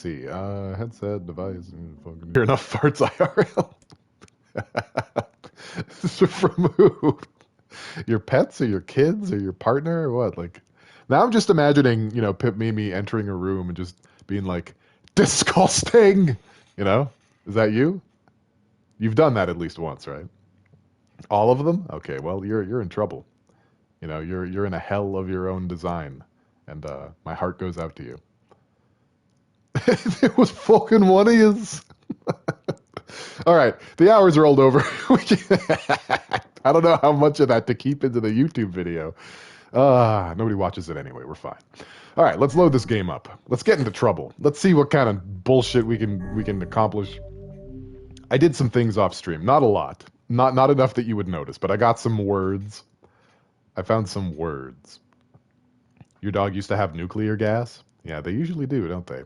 see. Headset, device, and fucking... Hear enough farts IRL. From who? Your pets or your kids or your partner or what? Like, now I'm just imagining, you know, Pip Mimi entering a room and just being like, disgusting! You know? Is that you? You've done that at least once, right? All of them? Okay, well, you're in trouble. You know, you're in a hell of your own design. And my heart goes out to you. It was fucking one of yous. All right, the hours rolled over. I don't know how much of that to keep into the YouTube video. Nobody watches it anyway. We're fine. All right, let's load this game up. Let's get into trouble. Let's see what kind of bullshit we can accomplish. I did some things off stream. Not a lot. Not enough that you would notice, but I got some words. I found some words. Your dog used to have nuclear gas? Yeah, they usually do, don't they?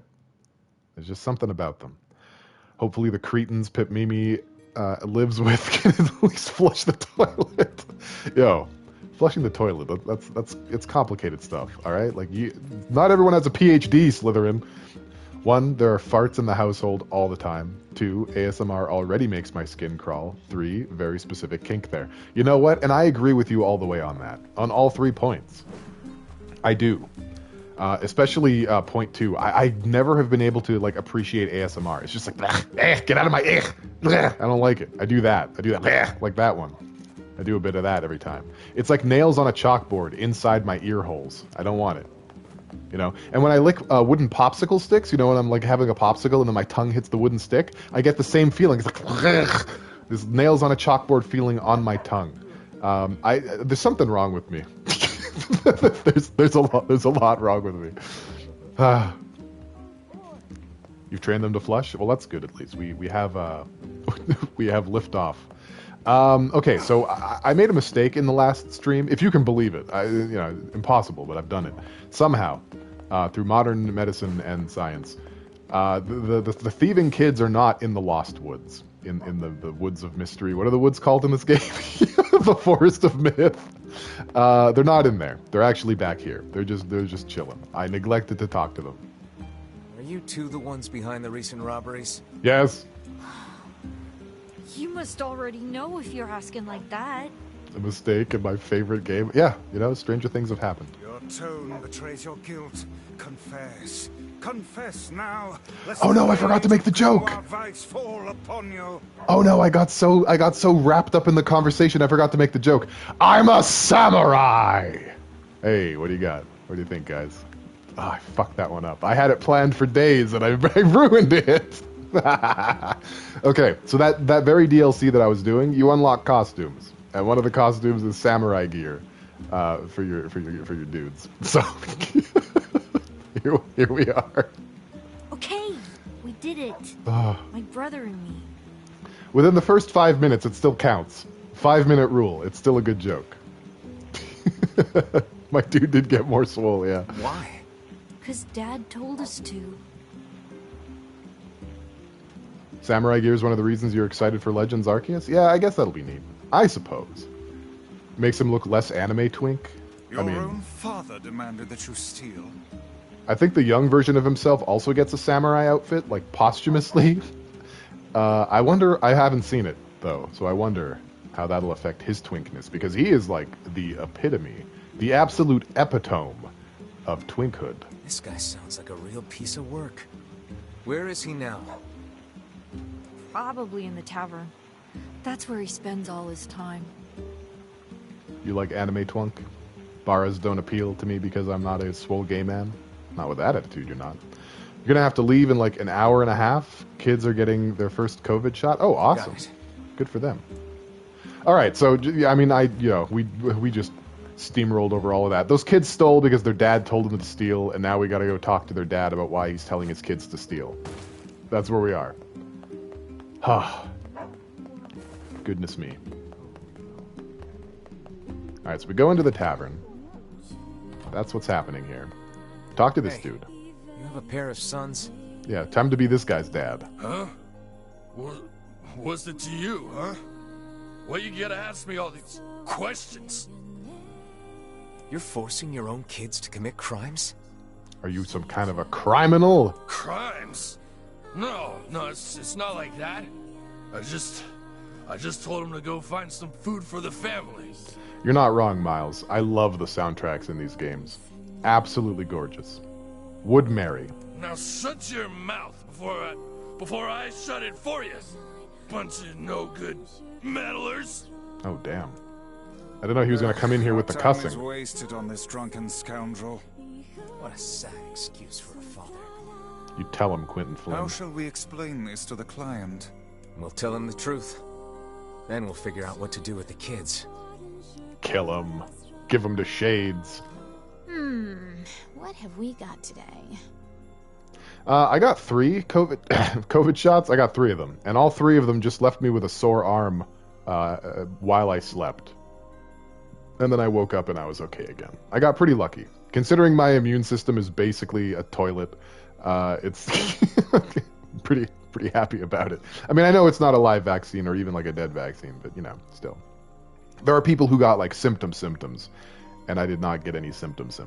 There's just something about them. Hopefully the cretins Pip Mimi lives with can at least flush the toilet. Yo, flushing the toilet, it's complicated stuff, all right? Like, not everyone has a PhD, Slytherin. 1, there are farts in the household all the time. 2, ASMR already makes my skin crawl. 3, very specific kink there. You know what? And I agree with you all the way on that. On all 3 points. I do. Especially point 2. I never have been able to like appreciate ASMR. It's just like, get out of my I don't like it. I do that like that one. I do a bit of that every time. It's like nails on a chalkboard inside my ear holes. I don't want it. You know, and when I lick wooden popsicle sticks, you know, when I'm like having a popsicle and then my tongue hits the wooden stick, I get the same feeling. It's like this nails on a chalkboard feeling on my tongue. There's something wrong with me. there's a lot wrong with me. You've trained them to flush? Well, that's good at least. We have we have liftoff. Okay, so I made a mistake in the last stream, if you can believe it. You know, impossible, but I've done it somehow through modern medicine and science. The thieving kids are not in the Lost Woods, in the woods of mystery. What are the woods called in this game? The Forest of Myth. They're not in there. They're actually back here. They're just chilling. I neglected to talk to them. Are you two the ones behind the recent robberies? Yes. You must already know if you're asking like that. A mistake in my favorite game. Yeah, you know, stranger things have happened. Your tone betrays your guilt. Confess. Confess now. Oh no, I forgot to make the joke. Fall upon you. Oh no, I got so wrapped up in the conversation I forgot to make the joke. I'm a samurai. Hey, what do you got? What do you think, guys? Oh, I fucked that one up. I had it planned for days and I ruined it. Okay, so that very DLC that I was doing, you unlock costumes, and one of the costumes is samurai gear for your dudes. So here we are. Okay, we did it. My brother and me. Within the first 5 minutes, it still counts. 5-minute rule. It's still a good joke. My dude did get more swole, yeah. Why? 'Cause Dad told us to. Samurai gear is one of the reasons you're excited for Legends Arceus? Yeah, I guess that'll be neat. I suppose. Makes him look less anime twink. Your own father demanded that you steal. I think the young version of himself also gets a samurai outfit, like posthumously. I wonder, I haven't seen it though, so I wonder how that'll affect his twinkness, because he is like the epitome, the absolute epitome of twinkhood. This guy sounds like a real piece of work. Where is he now? Probably in the tavern. That's where he spends all his time. You like anime twunk? Baras don't appeal to me because I'm not a swole gay man. Not with that attitude, you're not. You're gonna have to leave in like an hour and a half. Kids are getting their first COVID shot. Oh, awesome. Good for them. All right, so I mean, we just steamrolled over all of that. Those kids stole because their dad told them to steal, and now we gotta go talk to their dad about why he's telling his kids to steal. That's where we are. Goodness me. Alright, so we go into the tavern. That's what's happening here. Talk to this dude. You have a pair of sons? Yeah, time to be this guy's dad. Huh? What's it to you, huh? Why you gotta ask me all these questions? You're forcing your own kids to commit crimes? Are you some kind of a criminal? Crimes? No, it's not like that. I just told him to go find some food for the family. You're not wrong, Miles. I love the soundtracks in these games. Absolutely gorgeous. Would marry. Now shut your mouth before I shut it for you. Bunch of no good meddlers. Oh, damn. I didn't know he was going to come in here with the Time is cussing. wasted on this drunken scoundrel. What a sad excuse for a father. You tell him, Quentin Flynn. How shall we explain this to the client? We'll tell him the truth. Then we'll figure out what to do with the kids. Kill him. Give him to Shades. What have we got today? I got 3 COVID shots. I got 3 of them. And all 3 of them just left me with a sore arm while I slept. And then I woke up and I was okay again. I got pretty lucky. Considering my immune system is basically a toilet, it's pretty happy about it. I mean, I know it's not a live vaccine or even like a dead vaccine, but you know, still. There are people who got like symptoms, and I did not get any symptoms.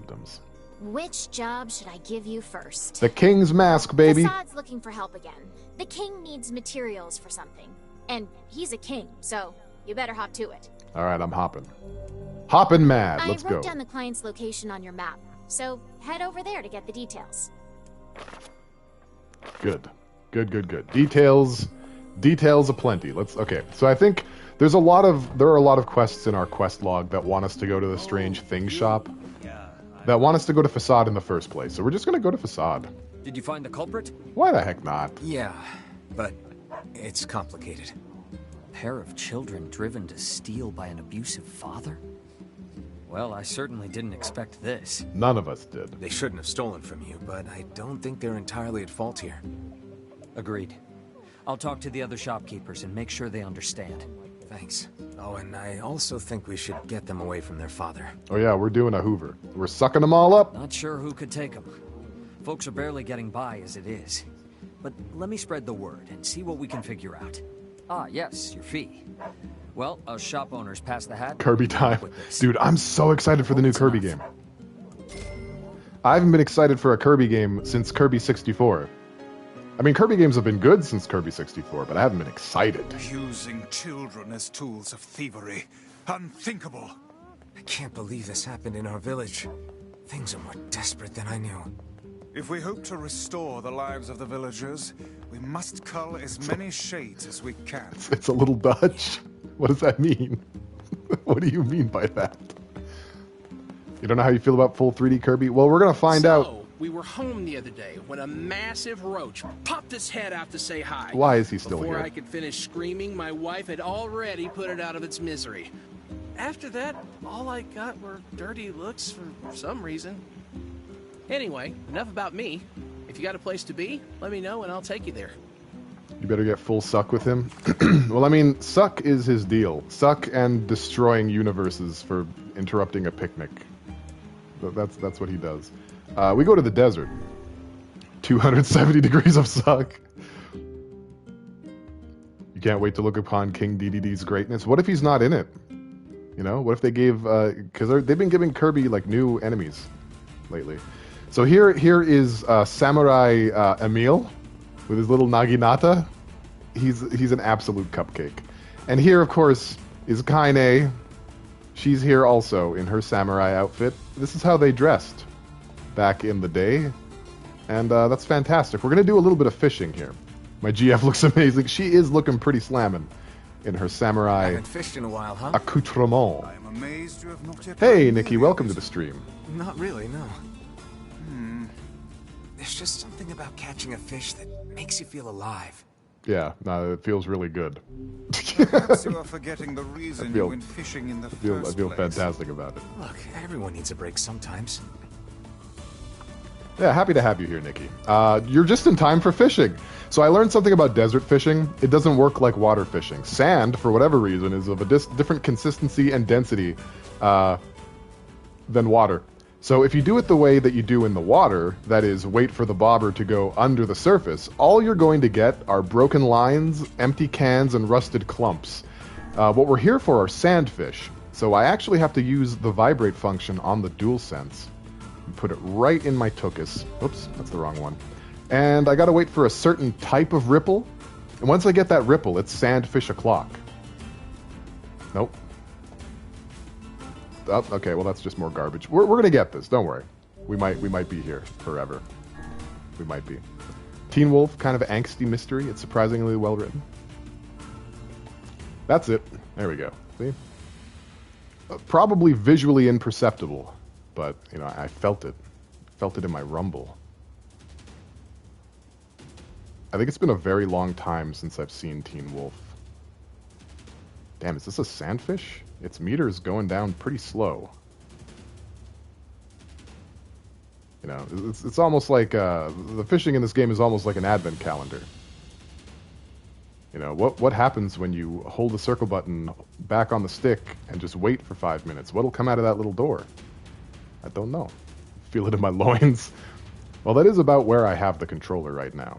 Which job should I give you first? The King's Mask, baby. Fassade's looking for help again. The king needs materials for something. And he's a king, so you better hop to it. All right, I'm hopping. Hopping mad. Let's I go. wrote down the client's location on your map, so head over there to get the details. Good. Details aplenty. Okay. So I think there are a lot of quests in our quest log that want us to go to the strange thing shop. That want us to go to Facade in the first place. So we're just going to go to Facade. Did you find the culprit? Why the heck not? Yeah, but it's complicated. A pair of children driven to steal by an abusive father? Well, I certainly didn't expect this. None of us did. They shouldn't have stolen from you, but I don't think they're entirely at fault here. Agreed. I'll talk to the other shopkeepers and make sure they understand. Thanks. Oh, and I also think we should get them away from their father. Oh yeah, we're doing a Hoover. We're sucking them all up. Not sure who could take them. Folks are barely getting by as it is. But let me spread the word and see what we can figure out. Ah, yes, your fee. Well, us shop owners pass the hat. Kirby time. Dude, I'm so excited for the new Kirby game. I haven't been excited for a Kirby game since Kirby 64. I mean, Kirby games have been good since Kirby 64, but I haven't been excited. Using children as tools of thievery. Unthinkable. I can't believe this happened in our village. Things are more desperate than I knew. If we hope to restore the lives of the villagers, we must cull as many shades as we can. It's a little Dutch. What does that mean? What do you mean by that? You don't know how you feel about full 3D Kirby? Well, we're going to find out. We were home the other day when a massive roach popped its head out to say hi. Why is he still Before here? I could finish screaming, my wife had already put it out of its misery. After that, all I got were dirty looks for some reason. Anyway, enough about me. If you got a place to be, let me know and I'll take you there. You better get full Suck with him. Well, I mean, Suck is his deal. Suck and destroying universes for interrupting a picnic. That's what he does. We go to the desert. 270 degrees of Suck. You can't wait to look upon King DDD's greatness. What if he's not in it? You know, what if they gave... Because they've been giving Kirby, like, new enemies lately. So here is Samurai Emil with his little Naginata. He's an absolute cupcake. And here, of course, is Kaine. She's here also in her samurai outfit. This is how they dressed back in the day. And that's fantastic. We're going to do a little bit of fishing here. My GF looks amazing. She is looking pretty slamming in her samurai Haven't fished in a while, huh? accoutrement. I am amazed you have not yet... Hey, Nikki, welcome to the stream. Not really, no. There's just something about catching a fish that makes you feel alive. Yeah, no, it feels really good. Perhaps you are forgetting the reason you went fishing in the I first feel place. fantastic about it. Look, everyone needs a break sometimes. Yeah, happy to have you here, Nikki. You're just in time for fishing. So I learned something about desert fishing. It doesn't work like water fishing. Sand, for whatever reason, is of a different consistency and density than water. So if you do it the way that you do in the water, that is, wait for the bobber to go under the surface, all you're going to get are broken lines, empty cans, and rusted clumps. What we're here for are sandfish. So I actually have to use the vibrate function on the DualSense. Put it right in my tuchus. Oops, that's the wrong one. And I gotta wait for a certain type of ripple. And once I get that ripple, it's sandfish o'clock. Nope. Oh, okay, well that's just more garbage. We're gonna get this, don't worry. We might be here forever. We might be. Teen Wolf, kind of angsty mystery. It's surprisingly well written. That's it. There we go. See? Probably visually imperceptible, but you know, I felt it. Felt it in my rumble. I think it's been a very long time since I've seen Teen Wolf. Damn, is this a sandfish? Its meter is going down pretty slow. You know, it's almost like the fishing in this game is almost like an advent calendar. You know, what happens when you hold the circle button back on the stick and just wait for 5 minutes? What'll come out of that little door? I don't know. Feel it in my loins. Well, that is about where I have the controller right now.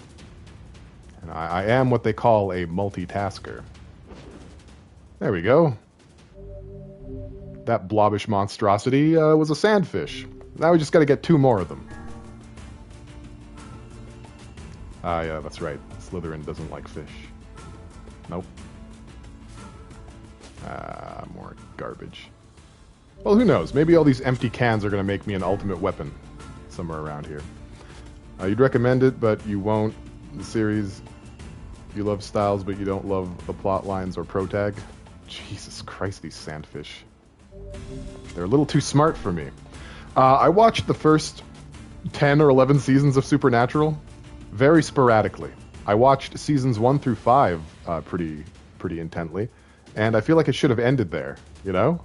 And I am what they call a multitasker. There we go. That blobbish monstrosity was a sandfish. Now we just got to get 2 more of them. Ah, yeah, that's right. Slytherin doesn't like fish. Nope. Ah, more garbage. Well, who knows? Maybe all these empty cans are going to make me an ultimate weapon somewhere around here. You'd recommend it, but you won't. The series, you love styles, but you don't love the plot lines or protag. Jesus Christ, these sandfish. They're a little too smart for me. I watched the first 10 or 11 seasons of Supernatural very sporadically. I watched seasons 1 through 5 pretty intently, and I feel like it should have ended there, you know?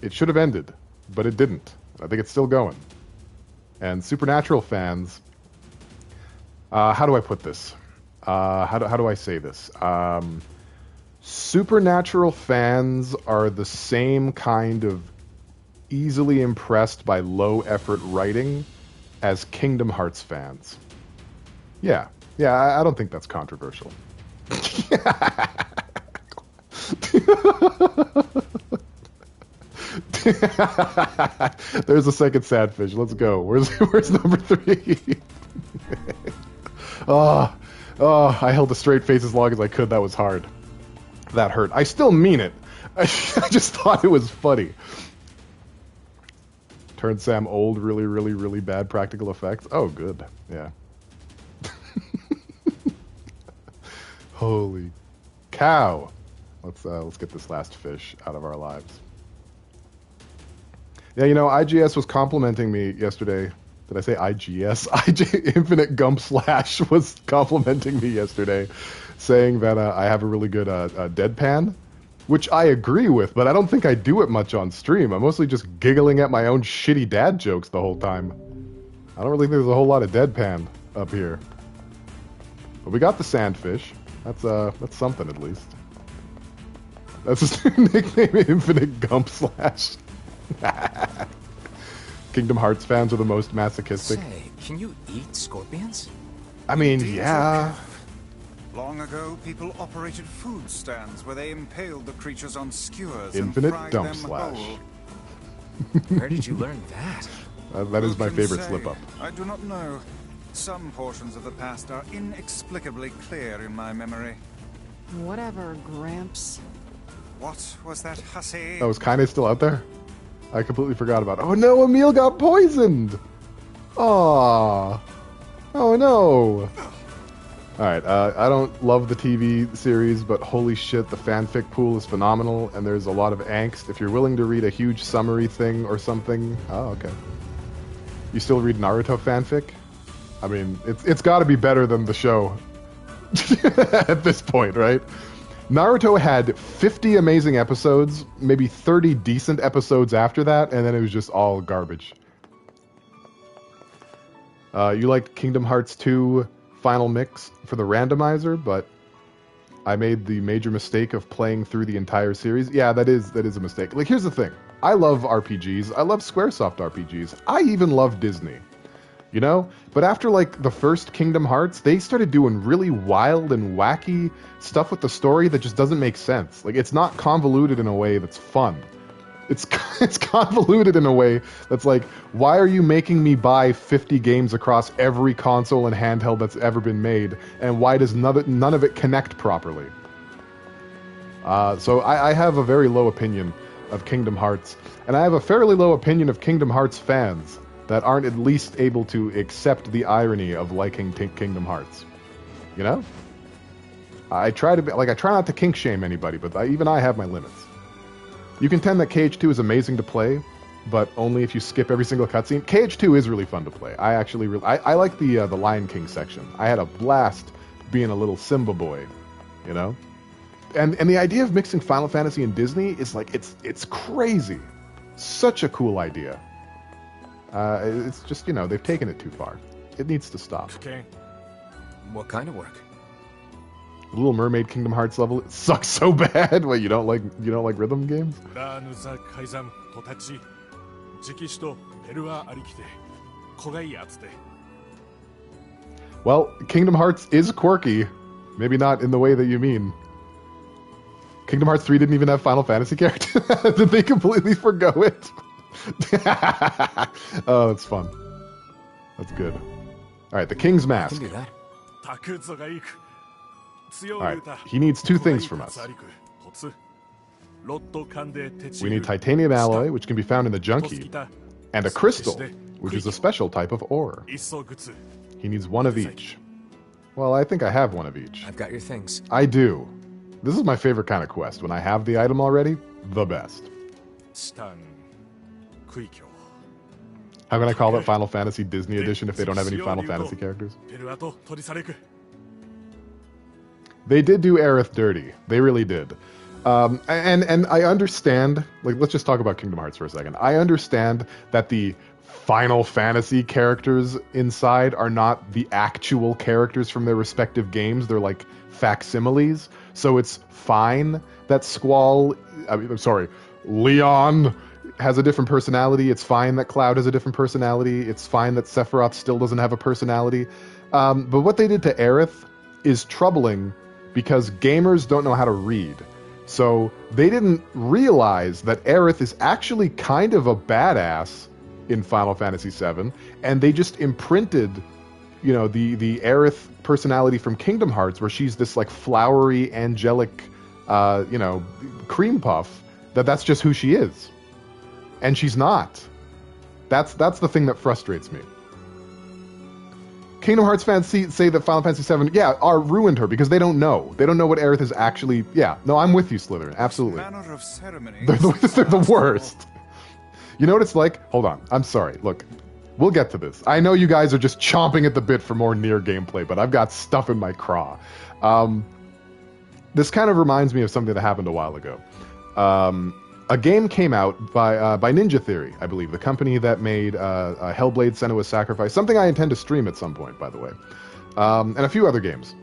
It should have ended, but it didn't. I think it's still going. And Supernatural fans, how do I put this? How do I say this? Supernatural fans are the same kind of easily impressed by low-effort writing as Kingdom Hearts fans. Yeah, I don't think that's controversial. There's a second sadfish. Let's go. Where's number 3? Oh, I held a straight face as long as I could. That was hard. That hurt. I still mean it. I just thought it was funny. Turned Sam old, really bad practical effects. Oh, good. Yeah. Holy cow. Let's get this last fish out of our lives. Yeah, you know, IGS was complimenting me yesterday. Did I say IGS? Infinite Gump Slash was complimenting me yesterday, saying that I have a really good deadpan, which I agree with, but I don't think I do it much on stream. I'm mostly just giggling at my own shitty dad jokes the whole time. I don't really think there's a whole lot of deadpan up here. But we got the sandfish. That's something at least. That's his nickname, Infinite Gump Slash. Kingdom Hearts fans are the most masochistic. Say, can you eat scorpions? I mean, Indeed, yeah. Long ago, people operated food stands where they impaled the creatures on skewers Infinite and fried Dump them Slash. whole. Where did you learn that? That is Who my can favorite say? slip-up. I do not know. Some portions of the past are inexplicably clear in my memory. Whatever, Gramps. What was that hussy? Oh, is Kaine still out there? I completely forgot about it. Oh no, Emil got poisoned! Aww. Oh no. Alright, I don't love the TV series, but holy shit, the fanfic pool is phenomenal, and there's a lot of angst. If you're willing to read a huge summary thing or something... Oh, okay. You still read Naruto fanfic? I mean, it's gotta be better than the show. At this point, right? Naruto had 50 amazing episodes, maybe 30 decent episodes after that, and then it was just all garbage. You liked Kingdom Hearts 2 Final Mix for the randomizer, but I made the major mistake of playing through the entire series. Yeah, that is a mistake. Like, here's the thing. I love RPGs. I love Squaresoft RPGs. I even love Disney. You know? But after, like, the first Kingdom Hearts, they started doing really wild and wacky stuff with the story that just doesn't make sense. Like, it's not convoluted in a way that's fun. It's it's convoluted in a way that's like, why are you making me buy 50 games across every console and handheld that's ever been made, and why does none of it connect properly? So I have a very low opinion of Kingdom Hearts, and I have a fairly low opinion of Kingdom Hearts fans that aren't at least able to accept the irony of liking Kingdom Hearts. You know? I try not to kink shame anybody, but even I have my limits. You contend that KH2 is amazing to play, but only if you skip every single cutscene. KH2 is really fun to play. I actually I like the Lion King section. I had a blast being a little Simba boy, you know? And the idea of mixing Final Fantasy and Disney is like, it's crazy. Such a cool idea. It's just, you know, they've taken it too far. It needs to stop. Okay. What kind of work? The Little Mermaid Kingdom Hearts level, it sucks so bad. Wait, you don't like rhythm games? Well, Kingdom Hearts is quirky. Maybe not in the way that you mean. Kingdom Hearts 3 didn't even have Final Fantasy characters. Did they completely forgo it? Oh, that's fun. That's good. Alright, the King's Mask. I can do that. Alright, he needs two things from us. We need titanium alloy, which can be found in the junkie, and a crystal, which is a special type of ore. He needs one of each. Well, I think I have one of each. I've got your things. I do. This is my favorite kind of quest. When I have the item already, the best. How can I call it Final Fantasy Disney Edition if they don't have any Final Fantasy characters? They did do Aerith dirty. They really did. And I understand, like, let's just talk about Kingdom Hearts for a second. I understand that the Final Fantasy characters inside are not the actual characters from their respective games. They're like facsimiles. So it's fine that Leon has a different personality. It's fine that Cloud has a different personality. It's fine that Sephiroth still doesn't have a personality. But what they did to Aerith is troubling because gamers don't know how to read. So they didn't realize that Aerith is actually kind of a badass in Final Fantasy VII, and they just imprinted, you know, the Aerith personality from Kingdom Hearts, where she's this like flowery, angelic, you know, cream puff. That's just who she is, and she's not. That's the thing that frustrates me. Kingdom Hearts fans say that Final Fantasy VII, ruined her because they don't know. They don't know what Aerith is actually. Yeah, no, I'm with you, Slytherin. Absolutely. They're the worst. You know what it's like? Hold on. I'm sorry. Look, we'll get to this. I know you guys are just chomping at the bit for more NieR gameplay, but I've got stuff in my craw. This kind of reminds me of something that happened a while ago. A game came out by Ninja Theory, I believe, the company that made Hellblade: Senua's Sacrifice, something I intend to stream at some point, by the way, and a few other games.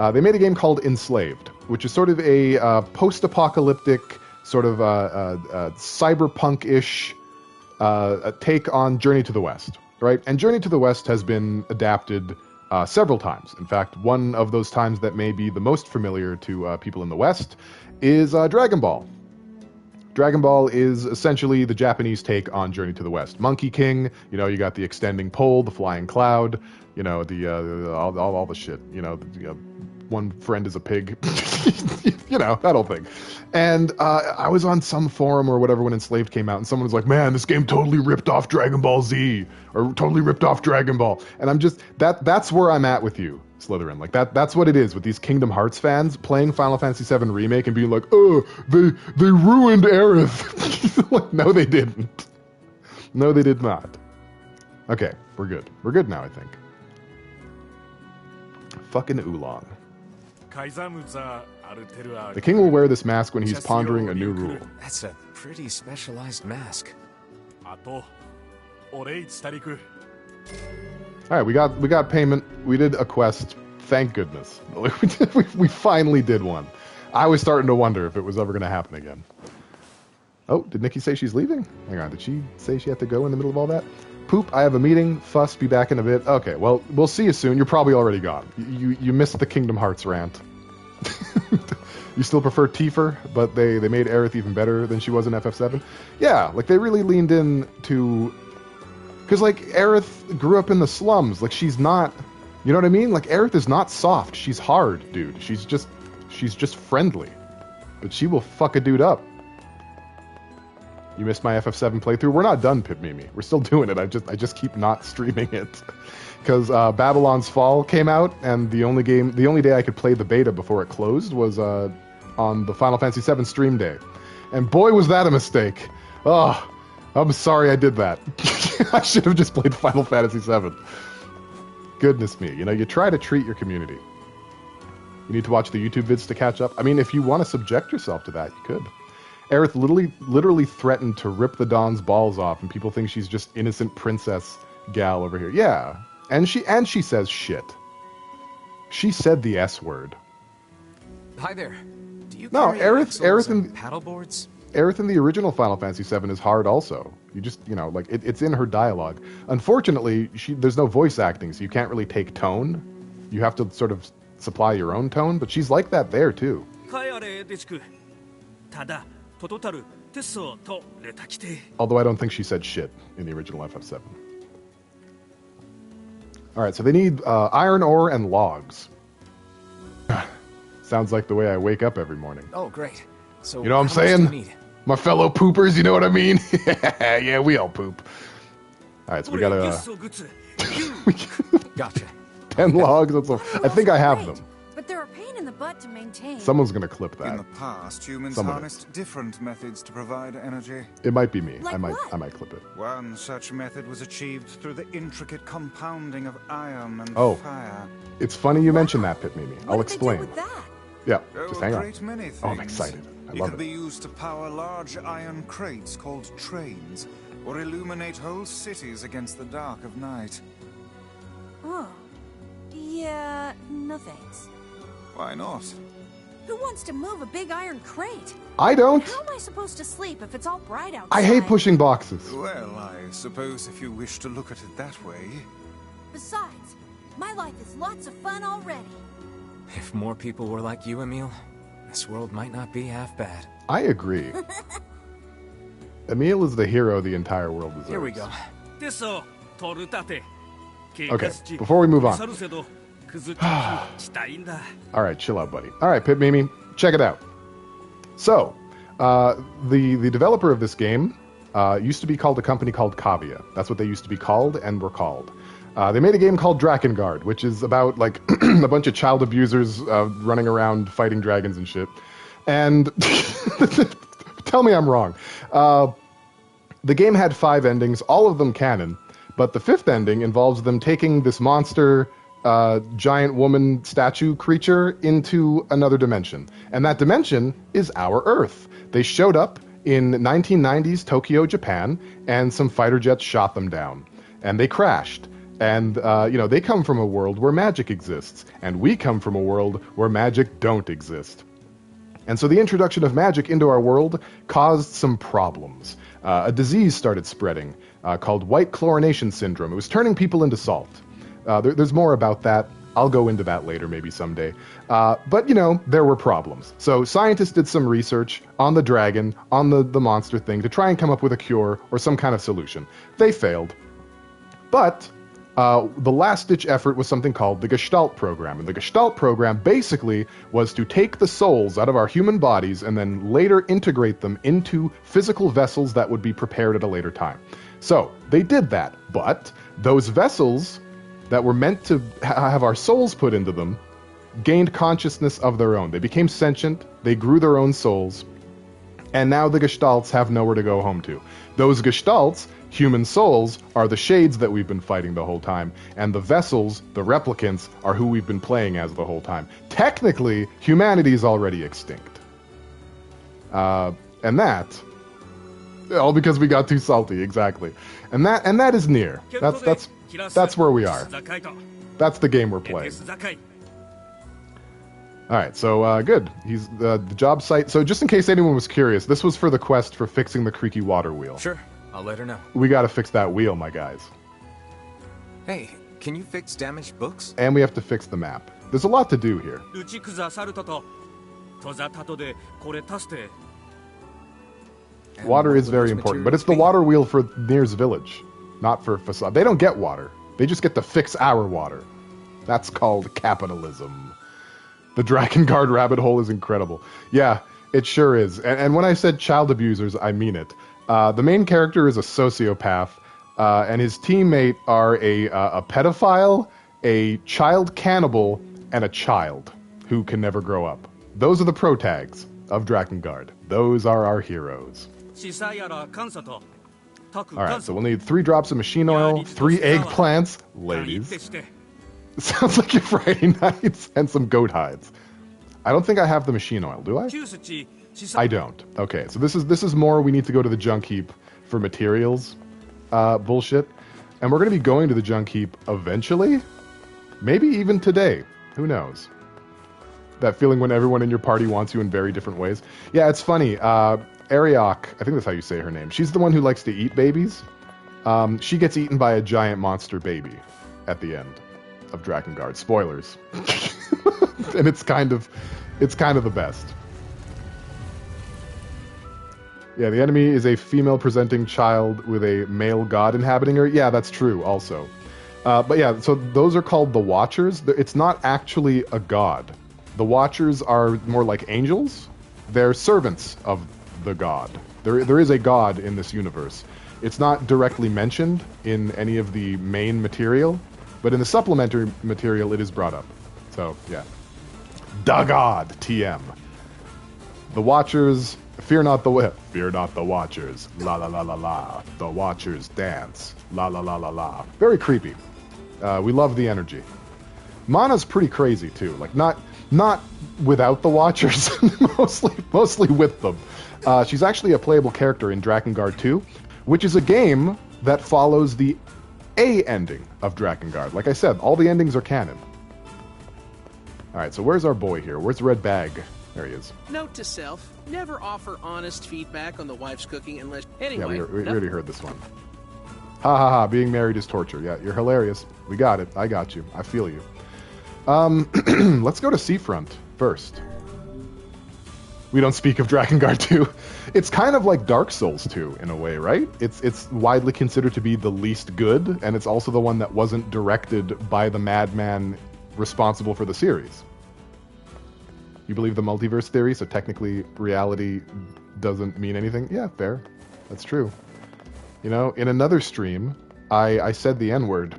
They made a game called Enslaved, which is sort of a post-apocalyptic, sort of cyberpunk-ish take on Journey to the West, right? And Journey to the West has been adapted several times. In fact, one of those times that may be the most familiar to people in the West is Dragon Ball. Dragon Ball is essentially the Japanese take on Journey to the West. Monkey King, you know, you got the extending pole, the flying cloud, you know, all the shit, you know, one friend is a pig, you know, that whole thing. And I was on some forum or whatever when Enslaved came out, and someone was like, man, this game totally ripped off Dragon Ball Z, or totally ripped off Dragon Ball. And I'm just, that's where I'm at with you, Slytherin. Like, that's what it is with these Kingdom Hearts fans playing Final Fantasy VII Remake and being like, oh, they ruined Aerith. Like, no, they didn't. No, they did not. Okay, we're good. We're good now, I think. Fucking Oolong. The king will wear this mask when he's pondering a new rule. That's a pretty specialized mask. Alright, we got payment. We did a quest. Thank goodness. We finally did one. I was starting to wonder if it was ever going to happen again. Oh, did Nikki say she's leaving? Hang on, did she say she had to go in the middle of all that? Poop, I have a meeting. Fuss, be back in a bit. Okay, well, we'll see you soon. You're probably already gone. You missed the Kingdom Hearts rant. You still prefer Tifa, but they made Aerith even better than she was in FF7. Yeah, like they really leaned in to, because like Aerith grew up in the slums. Like she's not, you know what I mean? Like Aerith is not soft. She's hard, dude. She's just friendly, but she will fuck a dude up. You missed my FF7 playthrough. We're not done, Pip Mimi. We're still doing it. I just keep not streaming it because Babylon's Fall came out, and the only day I could play the beta before it closed was on the Final Fantasy VII stream day, and boy was that a mistake. Oh, I'm sorry I did that. I should have just played Final Fantasy VII. Goodness me, you try to treat your community. You need to watch the YouTube vids to catch up. I mean, if you want to subject yourself to that, you could. Aerith literally threatened to rip the Dawn's balls off, and people think she's just innocent princess gal over here. Yeah, and she says shit. She said the S word. Hi there. Do you No, carry Aerith and paddle boards? Aerith in the original Final Fantasy VII is hard also. You just, like it's in her dialogue. Unfortunately, there's no voice acting, so you can't really take tone. You have to sort of supply your own tone, but she's like that there too. Although I don't think she said shit in the original FF7. Alright, so they need iron ore and logs. Sounds like the way I wake up every morning. Oh, great. So you know what I'm how much do you saying? need? My fellow poopers, you know what I mean? Yeah, we all poop. Alright, so we got Gotcha. 10 logs. I think I have them. But they're a pain in the butt to maintain. Someone's gonna clip that. In the past, humans Someone harnessed different methods to provide energy. It might be me. Like I might what? clip it. One such method was achieved through the intricate compounding of iron and Oh. fire. It's funny you mention that, Pit Mimi. I'll What did they do explain. with that? Yeah, Oh, just a hang on. great many things. Oh, I'm excited. I It love could it. be used to power large iron crates called trains, or illuminate whole cities against the dark of night. Oh. Yeah, no thanks. Why not? Who wants to move a big iron crate? I don't. How am I supposed to sleep if it's all bright outside? I hate pushing boxes. Well, I suppose if you wish to look at it that way. Besides, my life is lots of fun already. If more people were like you, Emil, this world might not be half bad. I agree. Emil is the hero the entire world deserves. Here we go. Okay, before we move on. Alright, chill out, buddy. Alright, Pip Mimi, check it out. So, the developer of this game used to be called a company called Kavia. That's what they used to be called and were called. They made a game called Drakengard, which is about like a bunch of child abusers running around fighting dragons and shit. And tell me I'm wrong. The game had 5 endings, all of them canon, but the 5th ending involves them taking this monster giant woman statue creature into another dimension. And that dimension is our Earth. They showed up in 1990s Tokyo, Japan, and some fighter jets shot them down. And they crashed. And, they come from a world where magic exists. And we come from a world where magic don't exist. And so the introduction of magic into our world caused some problems. A disease started spreading called white chlorination syndrome. It was turning people into salt. There's more about that. I'll go into that later, maybe someday. But, there were problems. So scientists did some research on the dragon, on the monster thing, to try and come up with a cure or some kind of solution. They failed. But the last-ditch effort was something called the Gestalt program. And the Gestalt program basically was to take the souls out of our human bodies and then later integrate them into physical vessels that would be prepared at a later time. So they did that. But those vessels that were meant to have our souls put into them gained consciousness of their own. They became sentient, they grew their own souls, and now the Gestalts have nowhere to go home to. Those Gestalts, human souls, are the shades that we've been fighting the whole time, and the vessels, the replicants, are who we've been playing as the whole time. Technically, humanity is already extinct. And that... all because we got too salty, exactly. And that is NieR. That's where we are. That's the game we're playing. Alright, so good. He's the job site. So just in case anyone was curious, this was for the quest for fixing the creaky water wheel. Sure, I'll let her know. We gotta fix that wheel, my guys. Hey, can you fix damaged books? And we have to fix the map. There's a lot to do here. Water is very important, but it's the water wheel for NieR's village, not for facade. They don't get water. They just get to fix our water. That's called capitalism. The Drakengard rabbit hole is incredible. Yeah, it sure is. And when I said child abusers, I mean it. The main character is a sociopath, and his teammate are a pedophile, a child cannibal, and a child who can never grow up. Those are the protags of Drakengard. Those are our heroes. Alright, so we'll need 3 drops of machine oil, 3 eggplants, ladies. Sounds like your Friday nights, and some goat hides. I don't think I have the machine oil, do I? I don't. Okay, so this is more we need to go to the junk heap for materials bullshit. And we're going to be going to the junk heap eventually. Maybe even today. Who knows? That feeling when everyone in your party wants you in very different ways. Yeah, it's funny. Ariok, I think that's how you say her name. She's the one who likes to eat babies. She gets eaten by a giant monster baby at the end of Drakengard. Spoilers. And it's kind of the best. Yeah, the enemy is a female-presenting child with a male god inhabiting her. Yeah, that's true also. But yeah, so those are called the Watchers. It's not actually a god. The Watchers are more like angels. They're servants of the god. There is a god in this universe. It's not directly mentioned in any of the main material, but in the supplementary material it is brought up. So, yeah. Da God, TM. The Watchers, fear not the Watchers. La la la la la. The Watchers dance. La la la la la. Very creepy. We love the energy. Mana's pretty crazy too. Like not without the Watchers, mostly with them. She's actually a playable character in Drakengard 2, which is a game that follows the A ending of Drakengard. Like I said, all the endings are canon. Alright, so where's our boy here? Where's the red bag? There he is. Note to self, never offer honest feedback on the wife's cooking unless... Anyway, yeah, we already heard this one. Ha ha ha, being married is torture. Yeah, you're hilarious. We got it. I got you. I feel you. Let's go to Seafront first. We don't speak of Drakengard 2. It's kind of like Dark Souls 2 in a way, right? It's widely considered to be the least good, and it's also the one that wasn't directed by the madman responsible for the series. You believe the multiverse theory, so technically reality doesn't mean anything? Yeah, fair. That's true. You know, in another stream, I said the N-word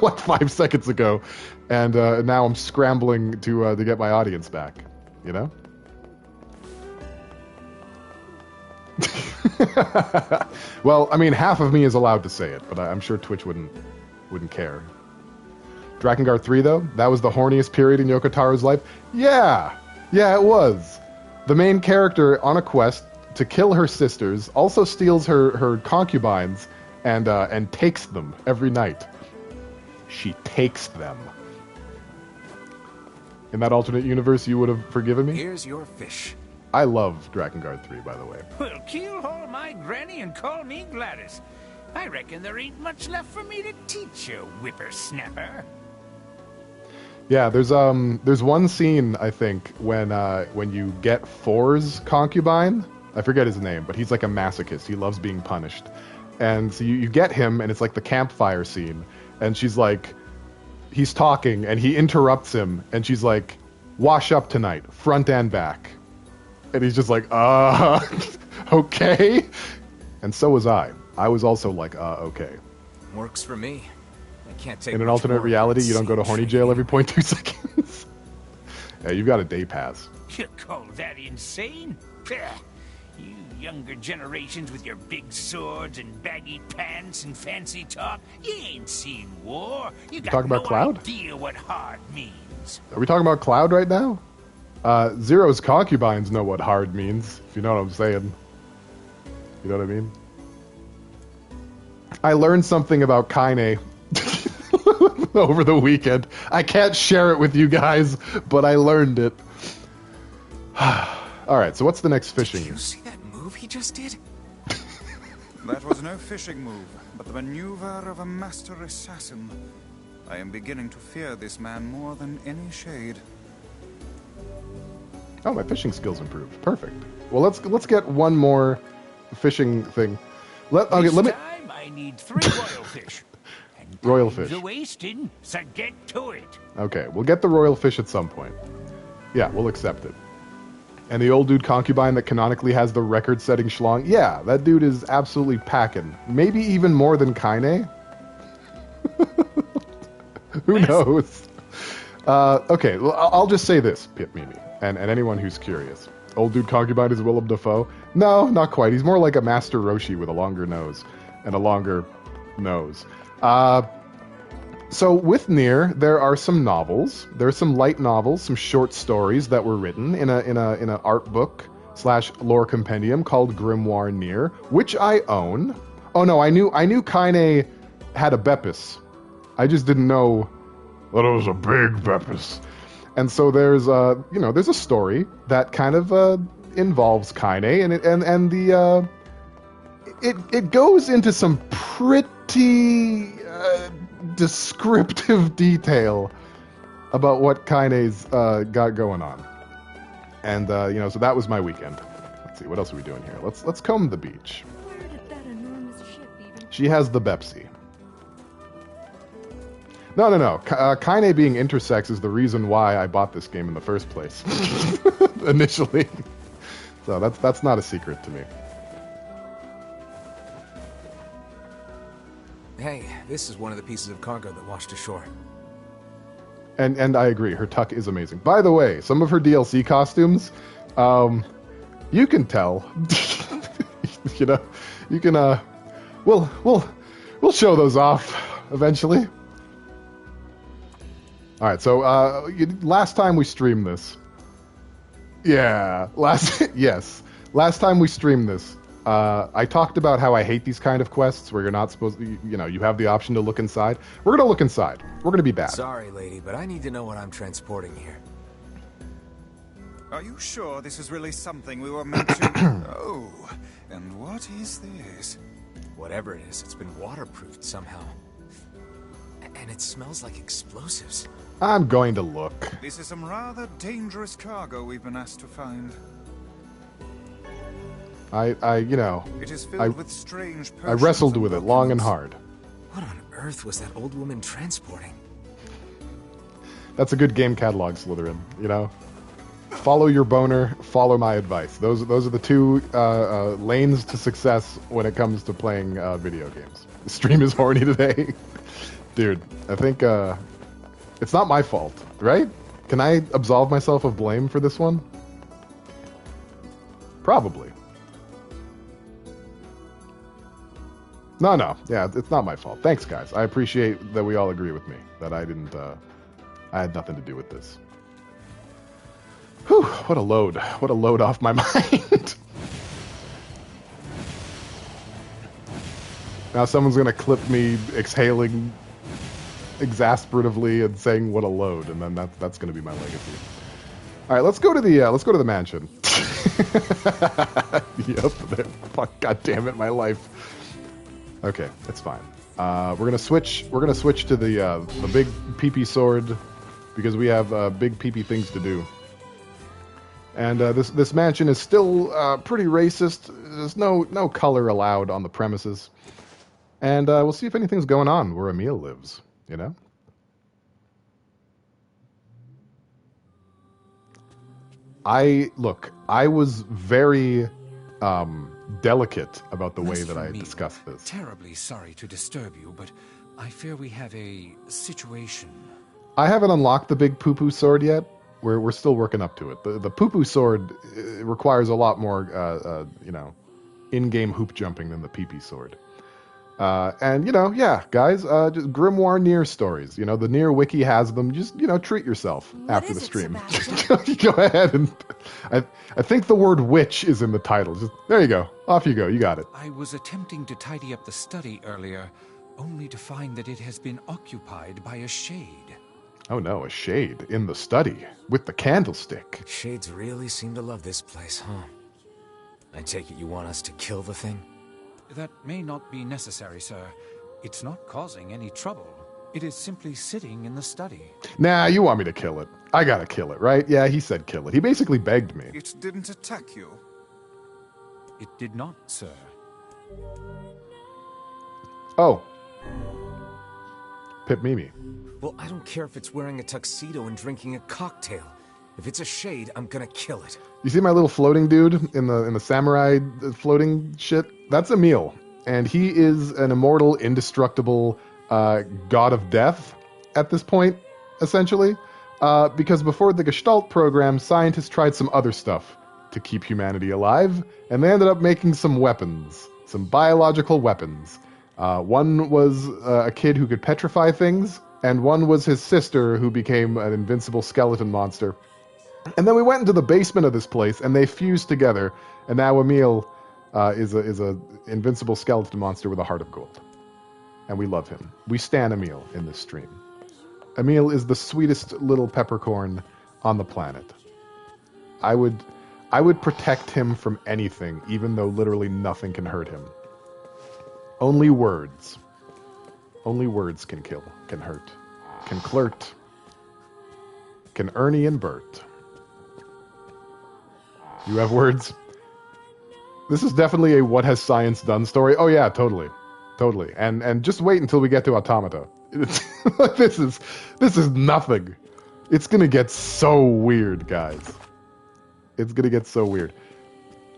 like 5 seconds ago, and now I'm scrambling to get my audience back. You know? Well, I mean, half of me is allowed to say it, but I'm sure Twitch wouldn't care. Drakengard 3, though, that was the horniest period in Yoko Taro's life. Yeah, it was. The main character on a quest to kill her sisters also steals her concubines and takes them every night. She takes them. In that alternate universe, you would have forgiven me? Here's your fish. I love Drakengard 3, by the way. Well, keelhaul my granny and call me Gladys. I reckon there ain't much left for me to teach you, whippersnapper. Yeah, there's one scene, I think, when you get Four's concubine. I forget his name, but he's like a masochist. He loves being punished. And so you get him, and it's like the campfire scene. And she's like, he's talking, and he interrupts him, and she's like, wash up tonight, front and back. And he's just like, okay. And so was I. I was also like, okay. Works for me. I can't take in an alternate reality, you don't go to horny jail every 0.2 seconds. Yeah, you've got a day pass. You call that insane? Pah. You younger generations with your big swords and baggy pants and fancy talk, you ain't seen war. You got talking about no Cloud? idea what hard means. Are we talking about Cloud right now? Zero's concubines know what hard means, if you know what I'm saying. You know what I mean? I learned something about Kaine over the weekend. I can't share it with you guys, but I learned it. Alright, so what's the next fishing? Did you see that move he just did? That was no fishing move, but the maneuver of a master assassin. I am beginning to fear this man more than any shade. Oh, my fishing skills improved. Perfect. Well, let's get one more fishing thing. Let me. Time I need 3 royal fish. And Royal time's fish. a-wasting, so get to it. Okay, we'll get the royal fish at some point. Yeah, we'll accept it. And the old dude concubine that canonically has the record-setting schlong. Yeah, that dude is absolutely packing. Maybe even more than Kaine. Who knows? Okay, well, I'll just say this, Pip Mimi, and anyone who's curious. Old dude concubine is Willem Dafoe? No, not quite. He's more like a Master Roshi with a longer nose and a longer nose. So with NieR, there are some novels. There are some light novels, some short stories that were written in an art book / lore compendium called Grimoire NieR, which I own. Oh no, I knew Kaine had a Beppis. I just didn't know that it was a big Beppis. And so there's a story that kind of involves Kaine, and it goes into some pretty descriptive detail about what Kaine's got going on. And so that was my weekend. Let's see, what else are we doing here? Let's comb the beach. Where did that enormous ship even... She has the Bepsi. No. Kaine being intersex is the reason why I bought this game in the first place. Initially. So that's not a secret to me. Hey, this is one of the pieces of cargo that washed ashore. And I agree, her tuck is amazing. By the way, some of her DLC costumes, you can tell. You can we'll show those off eventually. All right, so last time we streamed this, last time we streamed this, I talked about how I hate these kind of quests where you're not supposed to, you have the option to look inside. We're gonna look inside. We're gonna be bad. Sorry, lady, but I need to know what I'm transporting here. Are you sure this is really something we were meant to... Oh, and what is this? Whatever it is, it's been waterproofed somehow. And it smells like explosives. I'm going to look. This is some rather dangerous cargo we've been asked to find. It is filled with strange I wrestled with it long and hard. What on earth was that old woman transporting? That's a good game catalog, Slytherin, Follow your boner, follow my advice. Those are the two lanes to success when it comes to playing video games. The stream is horny today. Dude, I think it's not my fault, right? Can I absolve myself of blame for this one? Probably. No. Yeah, it's not my fault. Thanks, guys. I appreciate that we all agree with me, that I had nothing to do with this. Whew, what a load. What a load off my mind. Now someone's going to clip me exhaling exasperatively and saying what a load, and then that's going to be my legacy. All right, let's go to the mansion. Yep. Fuck, God damn it, my life. Okay, that's fine. We're gonna switch to the big PP sword because we have big PP things to do. And this mansion is still pretty racist. There's no color allowed on the premises. And we'll see if anything's going on where Emil lives. I was very delicate about the way that I discussed this. Terribly sorry to disturb you, but I fear we have a situation. I haven't unlocked the big poo-poo sword yet. We're still working up to it. The poo-poo sword requires a lot more, in-game hoop jumping than the pee-pee sword. And guys, just Grimoire NieR stories. The NieR wiki has them. Just treat yourself after the stream. Go ahead and I think the word witch is in the title. There you go. Off you go. You got it. I was attempting to tidy up the study earlier, only to find that it has been occupied by a shade. Oh no, a shade in the study with the candlestick. Shades really seem to love this place, huh? I take it you want us to kill the thing? That may not be necessary, sir. It's not causing any trouble. It is simply sitting in the study. Nah, you want me to kill it. I gotta kill it, right? Yeah, he said kill it. He basically begged me. It didn't attack you. It did not, sir. Oh. Pip Mimi. Well, I don't care if it's wearing a tuxedo and drinking a cocktail. If it's a shade, I'm gonna kill it. You see my little floating dude in the samurai floating shit? That's Emil. And he is an immortal, indestructible god of death at this point, essentially. Because before the Gestalt program, scientists tried some other stuff to keep humanity alive, and they ended up making some weapons, some biological weapons. One was a kid who could petrify things, and one was his sister who became an invincible skeleton monster. And then we went into the basement of this place, and they fused together, and now Emil is a invincible skeleton monster with a heart of gold. And we love him. We stan Emil in this stream. Emil is the sweetest little peppercorn on the planet. I would protect him from anything, even though literally nothing can hurt him. Only words. Only words can kill, can hurt, can flirt, can Ernie and Bert. You have words? This is definitely a what has science done story. Oh yeah, totally. Totally. And just wait until we get to Automata. This is nothing. It's gonna get so weird, guys. It's gonna get so weird.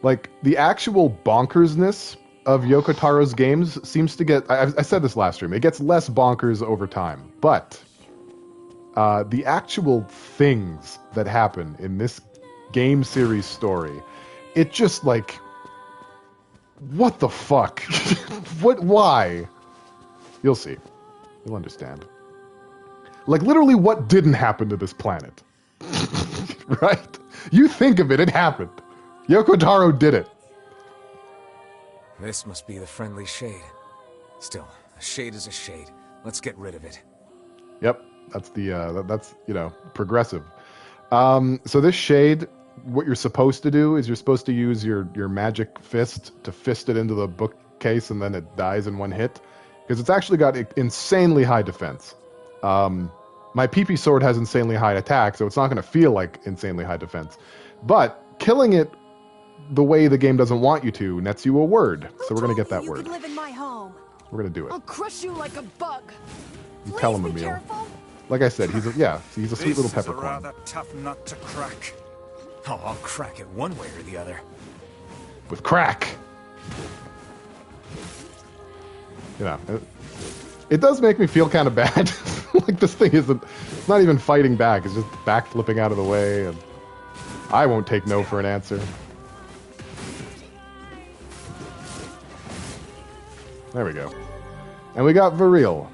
Like, the actual bonkersness of Yoko Taro's games seems to get... I said this last stream. It gets less bonkers over time. But the actual things that happen in this game series story, it just, like... What the fuck? Why? You'll see. You'll understand. Like, literally, what didn't happen to this planet? Right? You think of it, it happened. Yoko Taro did it. This must be the friendly shade. Still, a shade is a shade. Let's get rid of it. Yep, that's that's progressive. So this shade, what you're supposed to do is you're supposed to use your magic fist to fist it into the bookcase, and then it dies in one hit, because it's actually got insanely high defense. My PP sword has insanely high attack, so it's not going to feel like insanely high defense. But killing it the way the game doesn't want you to nets you a word. So we're going to get that word. You could live in my home. We're going to do it. I'll crush you like a bug. You tell him, Emil. Like I said, he's a sweet little peppercorn. This is a rather tough nut to crack. Oh, I'll crack it one way or the other. With crack. It does make me feel kind of bad. Like, this thing it's not even fighting back. It's just backflipping out of the way, and I won't take no for an answer. There we go. And we got Viril,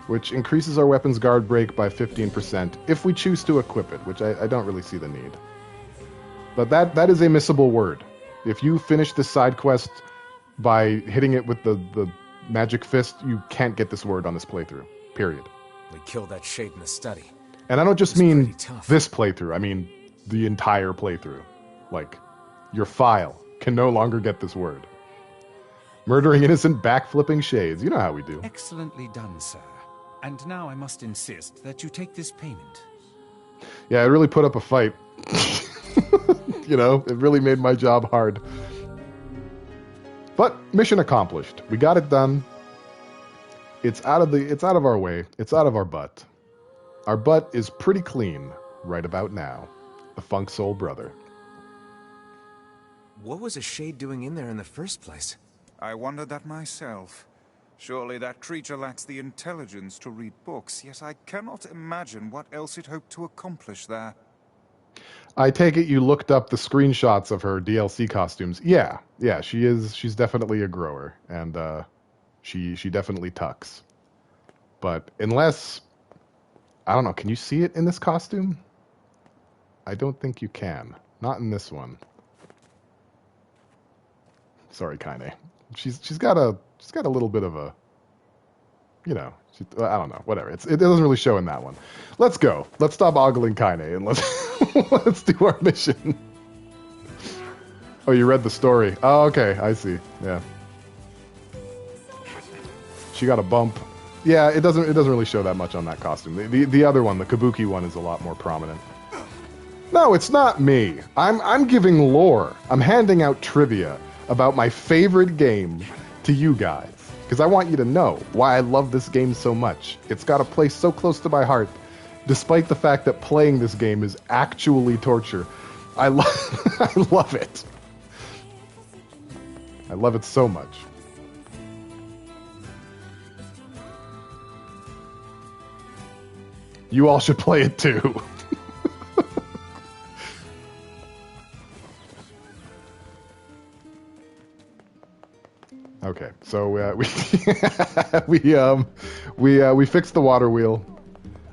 which increases our weapon's guard break by 15% if we choose to equip it, which I don't really see the need. But that is a missable word. If you finish this side quest by hitting it with the magic fist, you can't get this word on this playthrough. Period. We killed that shade in the study. And I don't just mean this playthrough. I mean the entire playthrough. Like, your file can no longer get this word. Murdering innocent, backflipping shades. You know how we do. Excellently done, sir. And now I must insist that you take this payment. Yeah, I really put up a fight. It really made my job hard. But mission accomplished. We got it done. It's out of our way. It's out of our butt. Our butt is pretty clean right about now. The Funk Soul Brother. What was a shade doing in there in the first place? I wondered that myself. Surely that creature lacks the intelligence to read books, yet I cannot imagine what else it hoped to accomplish there. I take it you looked up the screenshots of her DLC costumes. Yeah, she's definitely a grower, and she definitely tucks. But unless, I don't know, can you see it in this costume? I don't think you can. Not in this one. Sorry, Kaine. She's got a little bit of a, I don't know, whatever. It doesn't really show in that one. Let's go. Let's stop ogling Kaine and let's do our mission. Oh, you read the story. Oh, okay, I see. Yeah. She got a bump. Yeah, it doesn't really show that much on that costume. The other one, the Kabuki one, is a lot more prominent. No, it's not me. I'm giving lore. I'm handing out trivia about my favorite game to you guys because I want you to know why I love this game so much. It's got a place so close to my heart, despite the fact that playing this game is actually torture. I love it. I love it so much. You all should play it too. Okay, so we we fixed the water wheel.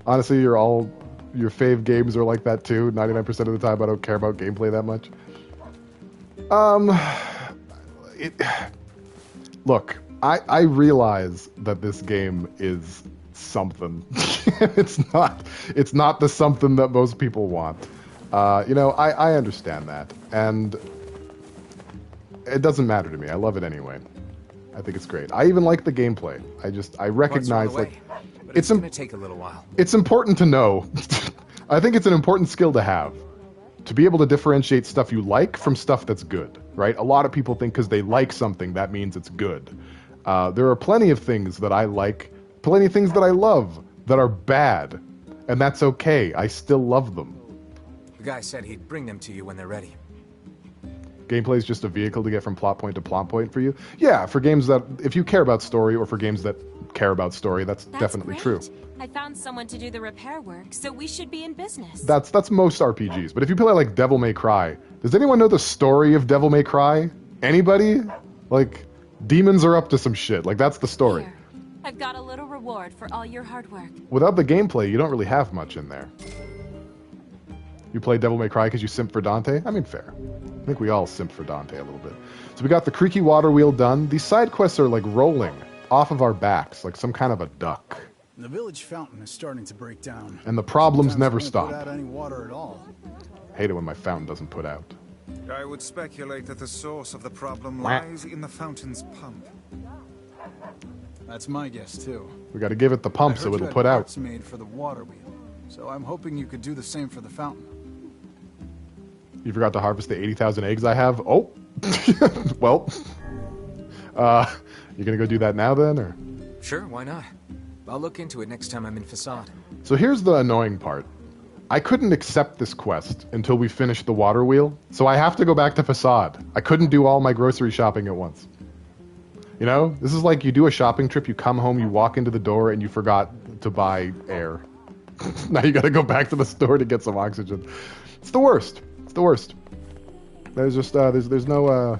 Honestly, your fave games are like that too. 99% of the time, I don't care about gameplay that much. Look, I realize that this game is something. it's not the something that most people want. I understand that, and it doesn't matter to me. I love it anyway. I think it's great. I even like the gameplay. I recognize it's going to take a little while. It's important to know. I think it's an important skill to have. To be able to differentiate stuff you like from stuff that's good, right? A lot of people think because they like something, that means it's good. There are plenty of things that I like, plenty of things that I love that are bad, and that's okay. I still love them. The guy said he'd bring them to you when they're ready. Gameplay is just a vehicle to get from plot point to plot point for you? Yeah, for games that, if you care about story, or for games that care about story, that's definitely great. true. I found someone to do the repair work, so we should be in business. That's most RPGs. But if you play like Devil May Cry, does anyone know the story of Devil May Cry? Anybody? Like, demons are up to some shit. Like, that's the story. Here, I've got a little reward for all your hard work. Without the gameplay, you don't really have much in there. You play Devil May Cry because you simp for Dante? I mean, fair. I think we all simp for Dante a little bit. So we got the creaky water wheel done. These side quests are like rolling off of our backs, like some kind of a duck. The village fountain is starting to break down. And the problems Sometimes never it won't stop. Put out any water at all. Hate it when my fountain doesn't put out. I would speculate that the source of the problem lies in the fountain's pump. That's my guess too. We got to give it the pump so it'll put out. Parts made for the water wheel, so I'm hoping you could do the same for the fountain. You forgot to harvest the 80,000 eggs I have? Oh! Well. You gonna go do that now then, or? Sure, why not? I'll look into it next time I'm in Facade. So here's the annoying part. I couldn't accept this quest until we finished the water wheel, so I have to go back to Facade. I couldn't do all my grocery shopping at once. You know? This is like you do a shopping trip, you come home, you walk into the door, and you forgot to buy air. Now you gotta go back to the store to get some oxygen. It's the worst. It's the worst. There's just there's no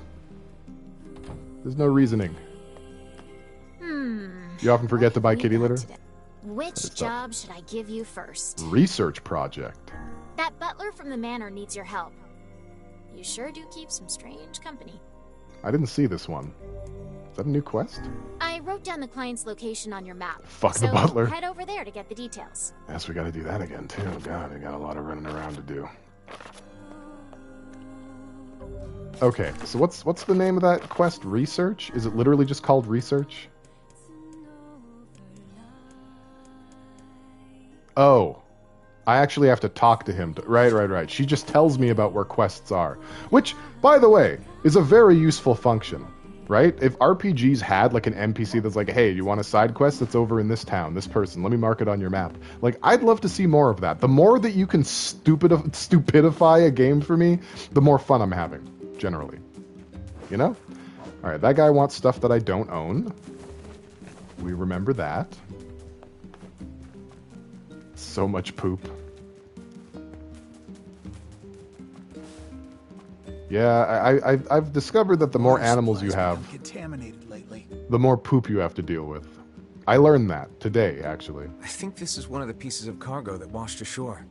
reasoning. You often forget to buy kitty litter. Which job should I give you first? Research project. That butler from the manor needs your help. You sure do keep some strange company. I didn't see this one. Is that a new quest? I wrote down the client's location on your map. Fuck the butler. Head over there to get the details. Yes, we gotta do that again too. God, I got a lot of running around to do. Okay, so what's the name of that quest? Research? Is it literally just called research? Oh, I actually have to talk to him. Right. She just tells me about where quests are. Which, by the way, is a very useful function, right? If RPGs had like an NPC that's like, hey, you want a side quest that's over in this town, this person, let me mark it on your map. Like, I'd love to see more of that. The more that you can stupidify a game for me, the more fun I'm having, generally. You know? Alright, that guy wants stuff that I don't own. We remember that. So much poop. Yeah, I've discovered that the more animals you have, Contaminated lately. the more poop you have to deal with. I learned that today, actually. I think this is one of the pieces of cargo that washed ashore.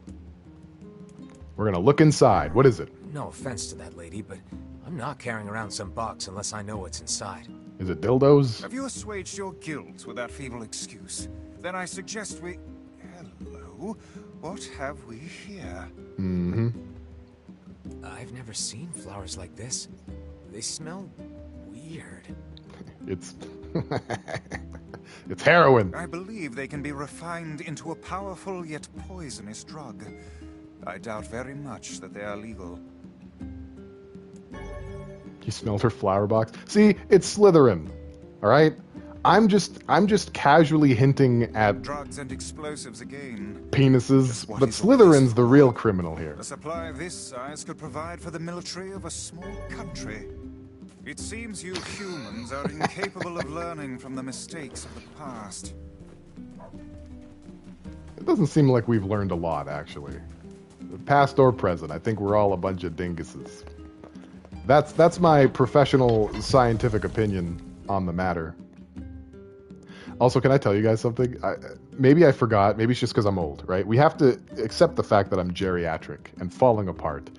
We're gonna look inside. What is it? No offense to that lady, but I'm not carrying around some box unless I know what's inside. Is it dildos? Have you assuaged your guilt with that feeble excuse? Then I suggest we... Hello? What have we here? Mm-hmm. I've never seen flowers like this. They smell weird. It's... It's heroin. I believe they can be refined into a powerful yet poisonous drug. I doubt very much that they are legal. You smelled her flower box. See, it's Slytherin. All right? I'm just casually hinting at drugs and explosives again. Penises, but Slytherin's the real criminal here. A supply of this size could provide for the military of a small country. It seems you humans are incapable of learning from the mistakes of the past. It doesn't seem like we've learned a lot, actually. Past or present, I think we're all a bunch of dinguses. That's my professional scientific opinion on the matter. Also, can I tell you guys something? Maybe I forgot. Maybe it's just because I'm old, right? We have to accept the fact that I'm geriatric and falling apart.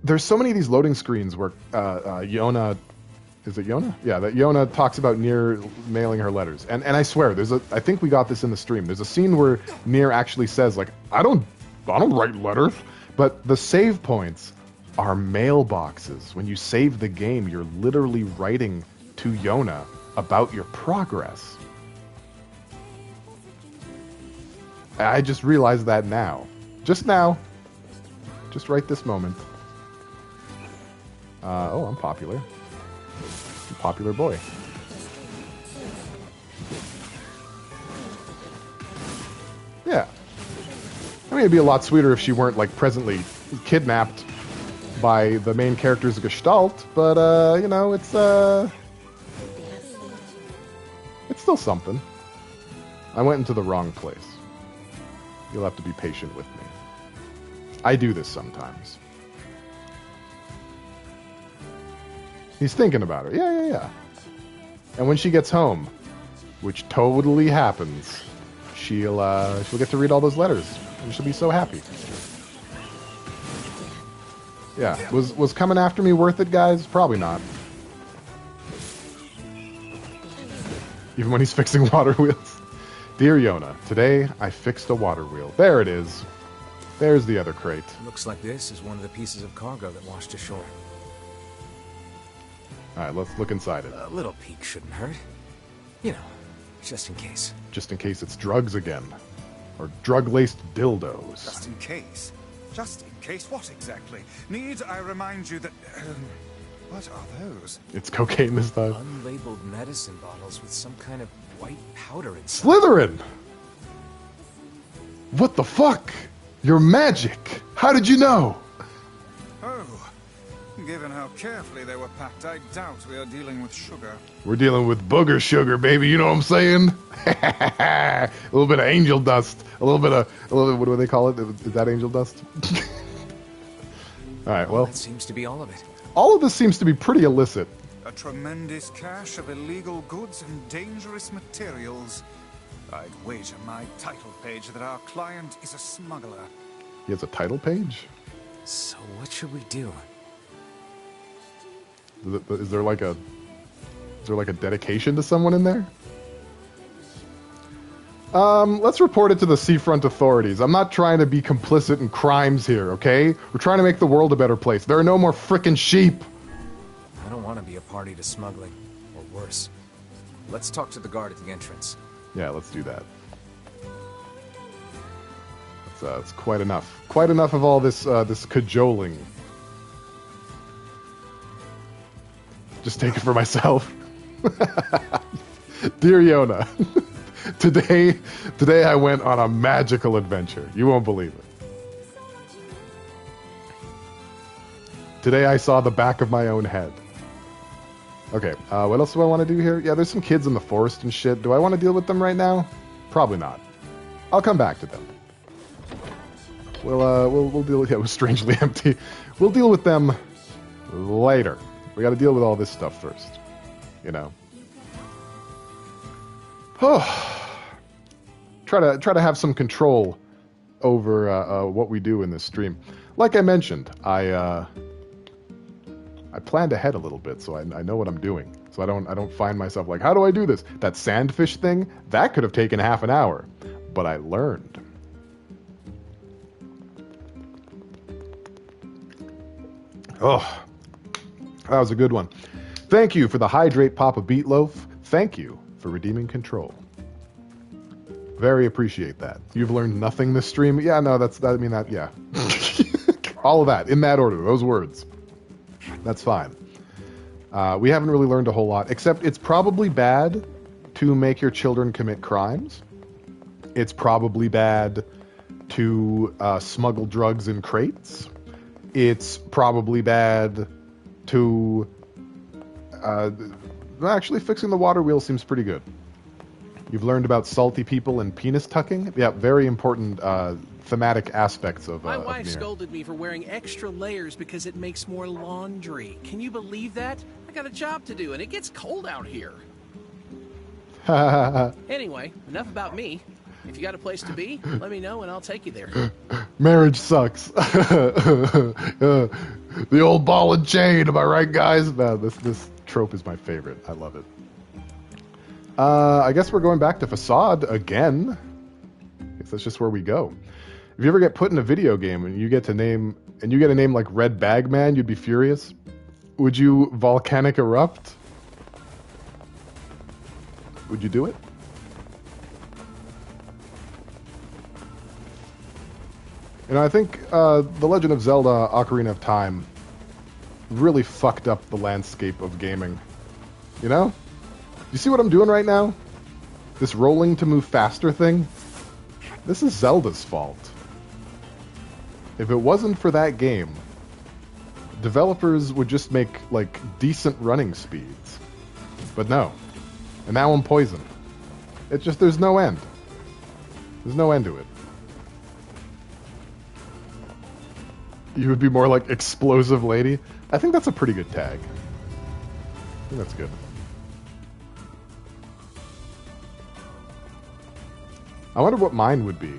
There's so many of these loading screens where Yona... Is it Yona? Yeah, that Yona talks about NieR mailing her letters. And I swear, I think we got this in the stream. There's a scene where NieR actually says, like, I don't write letters. But the save points are mailboxes. When you save the game, you're literally writing to Yona about your progress. I just realized that now. Just now. Just right this moment. Oh, I'm popular. I'm a popular boy. Yeah. I mean, it'd be a lot sweeter if she weren't, like, presently kidnapped by the main character's gestalt, but, you know, it's still something. I went into the wrong place. You'll have to be patient with me. I do this sometimes. He's thinking about her. Yeah. And when she gets home, which totally happens, she'll get to read all those letters. And she'll be so happy. Yeah. Was coming after me worth it, guys? Probably not. Even when he's fixing water wheels. Dear Yona, today I fixed a water wheel. There it is. There's the other crate. Looks like this is one of the pieces of cargo that washed ashore. Alright, let's look inside it. A little peek shouldn't hurt. You know, just in case. Just in case it's drugs again. Or drug-laced dildos. Just in case? Just in case what exactly? Need I remind you that... what are those? It's cocaine this time. Unlabeled medicine bottles with some kind of white powder inside. Slytherin! What the fuck? You're magic! How did you know? Oh, given how carefully they were packed, I doubt we are dealing with sugar. We're dealing with booger sugar, baby, you know what I'm saying? A little bit of angel dust. A little bit, what do they call it? Is that angel dust? Alright, well. That seems to be all of it. All of this seems to be pretty illicit. A tremendous cache of illegal goods and dangerous materials. I'd wager my title page that our client is a smuggler. He has a title page? So what should we do? Is there like a dedication to someone in there? Let's report it to the seafront authorities. I'm not trying to be complicit in crimes here, okay? We're trying to make the world a better place. There are no more frickin' sheep. I don't want to be a party to smuggling, or worse. Let's talk to the guard at the entrance. Yeah, let's do that. It's quite enough. Quite enough of all this this cajoling. Just take it for myself. Dear Yona, today I went on a magical adventure. You won't believe it. Today I saw the back of my own head. Okay, what else do I want to do here? Yeah, there's some kids in the forest and shit. Do I want to deal with them right now? Probably not. I'll come back to them. We'll deal with it was strangely empty. We'll deal with them later. We got to deal with all this stuff first. You know. Try to have some control over what we do in this stream. Like I mentioned, I planned ahead a little bit, so I know what I'm doing. So I don't find myself like, how do I do this? That sandfish thing, that could have taken half an hour, but I learned. Oh, that was a good one. Thank you for the Hydrate Papa Beatloaf. Thank you for redeeming control. Very appreciate that. You've learned nothing this stream? Yeah, no, yeah. All of that, in that order, those words. That's fine. We haven't really learned a whole lot, except it's probably bad to make your children commit crimes. It's probably bad to smuggle drugs in crates. It's probably bad to... actually, fixing the water wheel seems pretty good. You've learned about salty people and penis tucking. Yeah, very important thematic aspects of My wife NieR. scolded me for wearing extra layers because it makes more laundry. Can you believe that? I got a job to do, and it gets cold out here. Anyway, enough about me. If you got a place to be, let me know and I'll take you there. Marriage sucks. The old ball and chain, am I right, guys? No, this trope is my favorite. I love it. I guess we're going back to Facade again. I guess that's just where we go. If you ever get put in a video game and you get a name like Red Bagman, you'd be furious. Would you volcanic erupt? Would you do it? You know, I think The Legend of Zelda Ocarina of Time really fucked up the landscape of gaming. You know? You see what I'm doing right now? This rolling to move faster thing? This is Zelda's fault. If it wasn't for that game, developers would just make, like, decent running speeds. But no. And now I'm poisoned. It's just, there's no end. There's no end to it. You would be more like Explosive Lady? I think that's a pretty good tag. I think that's good. I wonder what mine would be.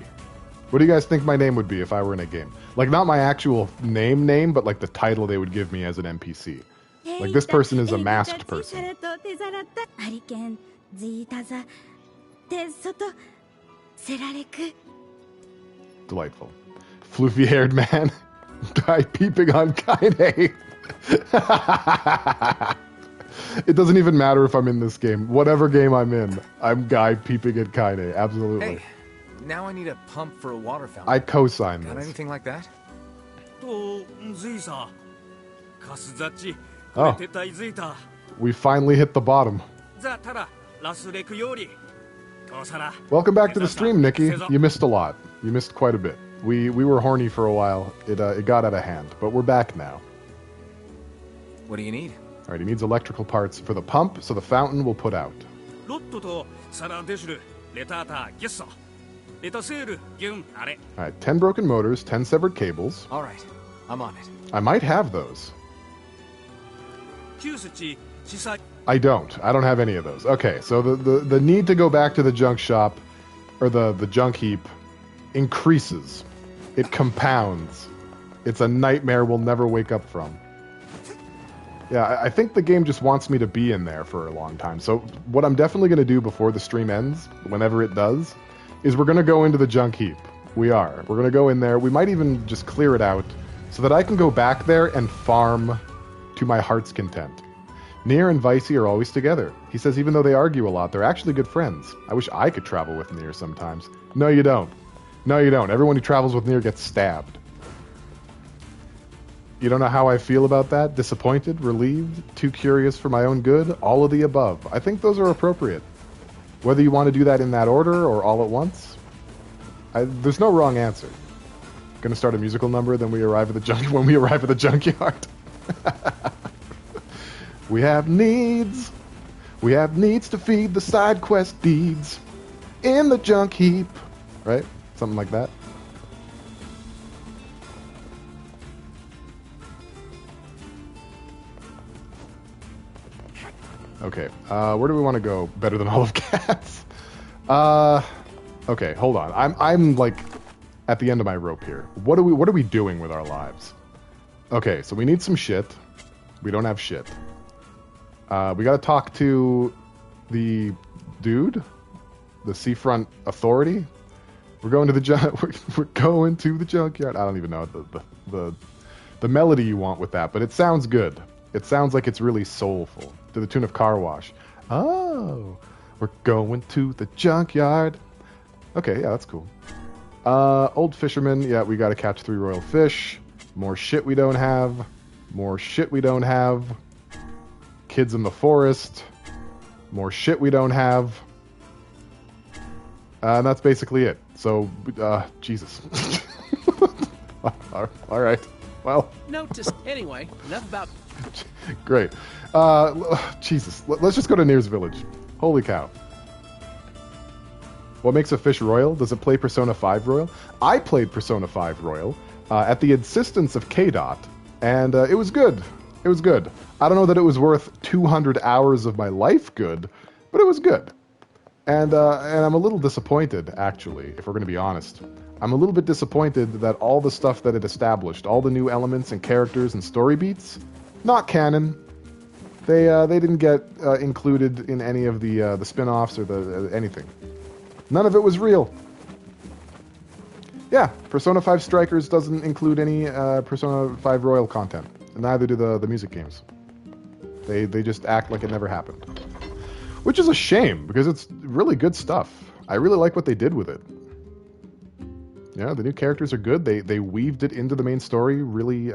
What do you guys think my name would be if I were in a game? Like, not my actual name, but like the title they would give me as an NPC. Like, this person is a masked person. Delightful. Floofy-haired man. Guy peeping on Kaine. It doesn't even matter if I'm in this game. Whatever game I'm in, I'm Guy peeping at Kaine. Absolutely. Hey, now I need a pump for a water fountain. I co-sign Got this. anything like that? Oh. We finally hit the bottom. Welcome back to the stream, Nikki. You missed a lot. You missed quite a bit. We were horny for a while. It got out of hand, but we're back now. What do you need? All right, he needs electrical parts for the pump, so the fountain will put out. All right, 10 broken motors, 10 severed cables. All right, I'm on it. I might have those. I don't. I don't have any of those. Okay, so the need to go back to the junk shop, or the junk heap, increases. It compounds. It's a nightmare we'll never wake up from. Yeah, I think the game just wants me to be in there for a long time. So what I'm definitely going to do before the stream ends, whenever it does, is we're going to go into the junk heap. We are. We're going to go in there. We might even just clear it out so that I can go back there and farm to my heart's content. NieR and Vicey are always together. He says even though they argue a lot, they're actually good friends. I wish I could travel with NieR sometimes. No, you don't. No, you don't. Everyone who travels with NieR gets stabbed. You don't know how I feel about that? Disappointed? Relieved? Too curious for my own good? All of the above. I think those are appropriate. Whether you want to do that in that order or all at once, there's no wrong answer. Gonna start a musical number, then we arrive at the when we arrive at the junkyard. We have needs. We have needs to feed the side quest deeds in the junk heap. Right? Something like that. Okay, where do we want to go? Better than all of cats. Okay, hold on. I'm like at the end of my rope here. What are we doing with our lives? Okay, so we need some shit. We don't have shit. We got to talk to the dude, the Seafront Authority. We're going to the we're going to the junkyard. I don't even know the melody you want with that, but it sounds good. It sounds like it's really soulful, to the tune of Car Wash. Oh, we're going to the junkyard. Okay, yeah, that's cool. Old fisherman, yeah, we gotta catch 3 royal fish. More shit we don't have. More shit we don't have. Kids in the forest. More shit we don't have. And that's basically it. So, Jesus. All right. Well. Note to anyway. Enough about. Great. Jesus. Let's just go to NieR's village. Holy cow. What makes a fish royal? Does it play Persona 5 Royal? I played Persona 5 Royal at the insistence of KDOT, and it was good. It was good. I don't know that it was worth 200 hours of my life good, but it was good. And I'm a little disappointed, actually, if we're going to be honest. I'm a little bit disappointed that all the stuff that it established, all the new elements and characters and story beats, not canon. They didn't get included in any of the spin-offs or the anything. None of it was real. Yeah, Persona 5 Strikers doesn't include any Persona 5 Royal content. And neither do the music games. They just act like it never happened. Which is a shame, because it's really good stuff. I really like what they did with it. Yeah, the new characters are good. They weaved it into the main story really,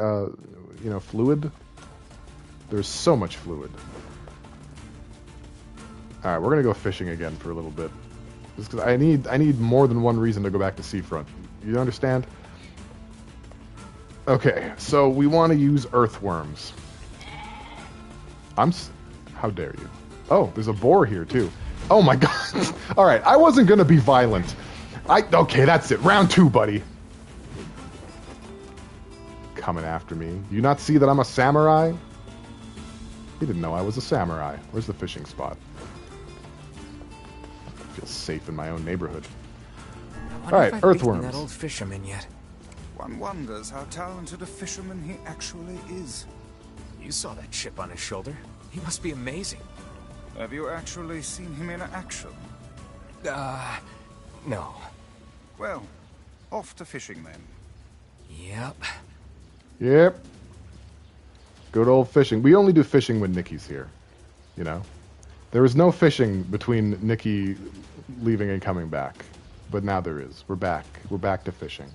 fluid. There's so much fluid. Alright, we're gonna go fishing again for a little bit. Just because I need more than one reason to go back to Seafront. You understand? Okay, so we want to use earthworms. How dare you? Oh, there's a boar here too. Oh my god. All right, I wasn't gonna be violent. Okay, that's it. Round 2, buddy. Coming after me. Do you not see that I'm a samurai? He didn't know I was a samurai. Where's the fishing spot? I feel safe in my own neighborhood. All right, earthworms. That old fisherman yet? One wonders how talented a fisherman he actually is. You saw that chip on his shoulder. He must be amazing. Have you actually seen him in action? No. Well, off to fishing then. Yep. Yep. Good old fishing. We only do fishing when Nikki's here. You know? There was no fishing between Nikki leaving and coming back. But now there is. We're back. We're back to fishing.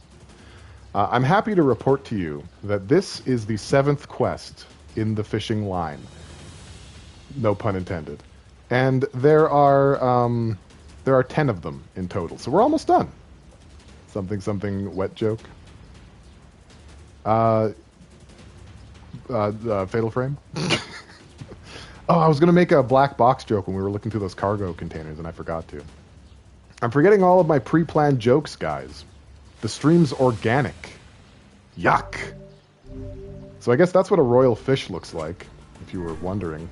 I'm happy to report to you that this is the 7th quest in the fishing line. No pun intended. And there are 10 of them in total. So we're almost done. Something wet joke. Fatal Frame. Oh, I was going to make a black box joke when we were looking through those cargo containers, and I forgot to. I'm forgetting all of my pre-planned jokes, guys. The stream's organic. Yuck. So I guess that's what a royal fish looks like, if you were wondering.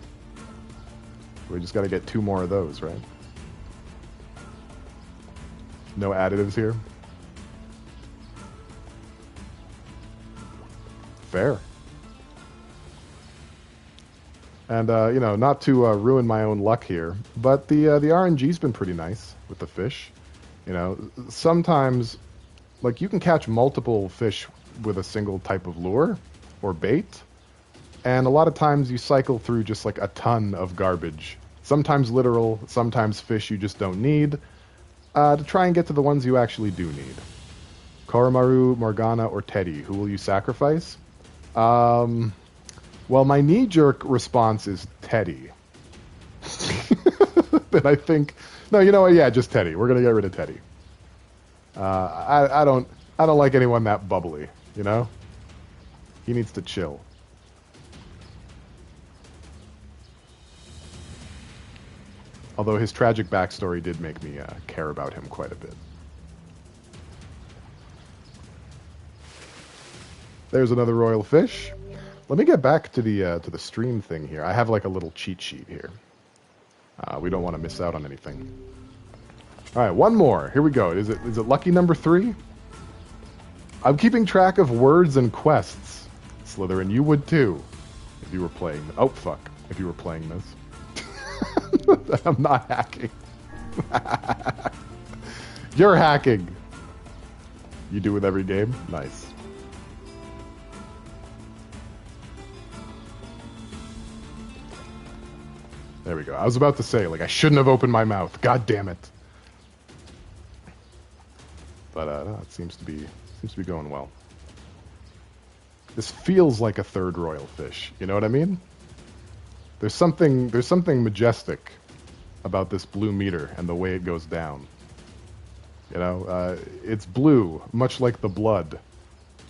We just got to get 2 more of those, right? No additives here. Fair. And, not to ruin my own luck here, but the RNG's been pretty nice with the fish. You know, sometimes, like, you can catch multiple fish with a single type of lure or bait, and a lot of times you cycle through just, like, a ton of garbage. Sometimes literal, sometimes fish you just don't need, to try and get to the ones you actually do need. Koromaru, Morgana, or Teddy, who will you sacrifice? Well, my knee-jerk response is Teddy. Then I think, no, you know what? Yeah, just Teddy. We're gonna get rid of Teddy. I don't like anyone that bubbly. You know, he needs to chill. Although his tragic backstory did make me care about him quite a bit. There's another royal fish. Let me get back to the stream thing here. I have like a little cheat sheet here. We don't want to miss out on anything. All right, one more. Here we go. Is it lucky number 3? I'm keeping track of words and quests. Slytherin, you would too, if you were playing. Oh fuck! If you were playing this, I'm not hacking. You're hacking. You do with every game. Nice. There we go. I was about to say, like, I shouldn't have opened my mouth. God damn it. But it seems to be going well. This feels like a third royal fish. You know what I mean? There's something majestic about this blue meter and the way it goes down. You know, it's blue, much like the blood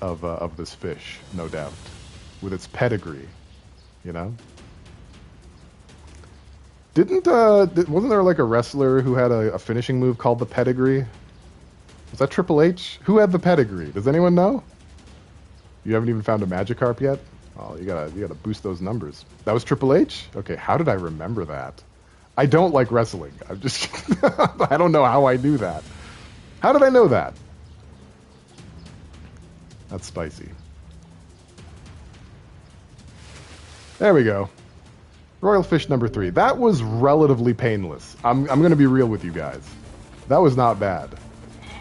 of this fish, no doubt, with its pedigree. You know. Wasn't there like a wrestler who had a finishing move called the pedigree? Was that Triple H? Who had the pedigree? Does anyone know? You haven't even found a Magikarp yet? Oh, you gotta boost those numbers. That was Triple H? Okay, how did I remember that? I don't like wrestling. I'm just I don't know how I knew that. How did I know that? That's spicy. There we go. Royal fish number 3. That was relatively painless. I'm gonna be real with you guys. That was not bad.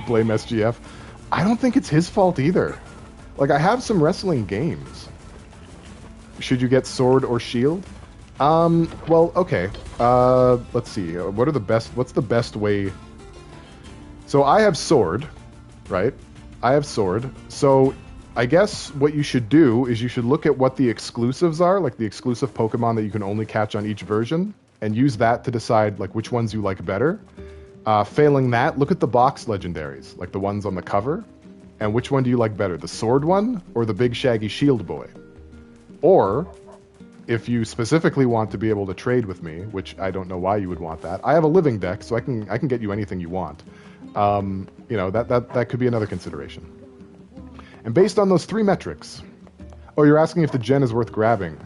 Blame SGF. I don't think it's his fault either. Like, I have some wrestling games. Should you get sword or shield? Well, okay. Let's see. What's the best way? So I have sword, right? I have sword. So I guess what you should do is you should look at what the exclusives are, like the exclusive Pokemon that you can only catch on each version, and use that to decide like which ones you like better. Failing that, look at the box legendaries, like the ones on the cover, and which one do you like better, the sword one or the big shaggy shield boy? Or, if you specifically want to be able to trade with me, which I don't know why you would want that, I have a living deck, so I can get you anything you want. You know, that could be another consideration. And based on those 3 metrics, oh, you're asking if the gen is worth grabbing.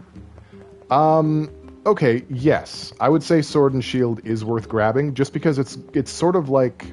Okay, yes. I would say Sword and Shield is worth grabbing, just because it's sort of like...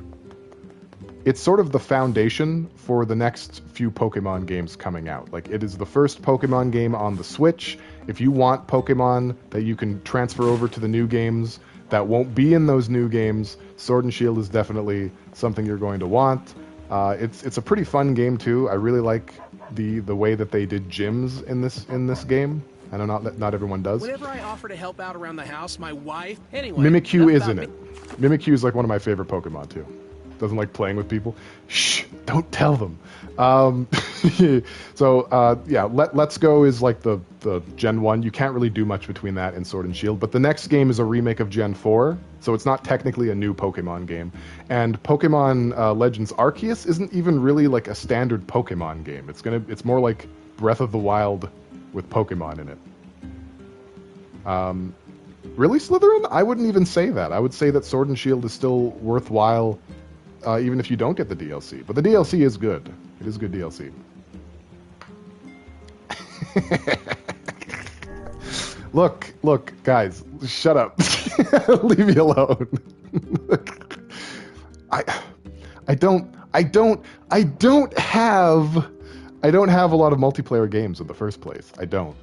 It's sort of the foundation for the next few Pokemon games coming out. Like, it is the first Pokemon game on the Switch. If you want Pokemon that you can transfer over to the new games that won't be in those new games, Sword and Shield is definitely something you're going to want. It's a pretty fun game, too. I really like the way that they did gyms in this game. I know not everyone does. Whenever I offer to help out around the house, my wife... Anyway, Mimikyu is in it. Mimikyu is like one of my favorite Pokemon, too. Doesn't like playing with people. Shh, don't tell them. Yeah, Let's Go is like the Gen 1. You can't really do much between that and Sword and Shield. But the next game is a remake of Gen 4, so it's not technically a new Pokemon game. And Pokemon Legends Arceus isn't even really like a standard Pokemon game. It's more like Breath of the Wild with Pokemon in it. Really, Slytherin? I wouldn't even say that. I would say that Sword and Shield is still worthwhile, even if you don't get the DLC. But the DLC is good. It is good DLC. Look, guys, shut up. Leave me alone. I don't have a lot of multiplayer games in the first place. I don't.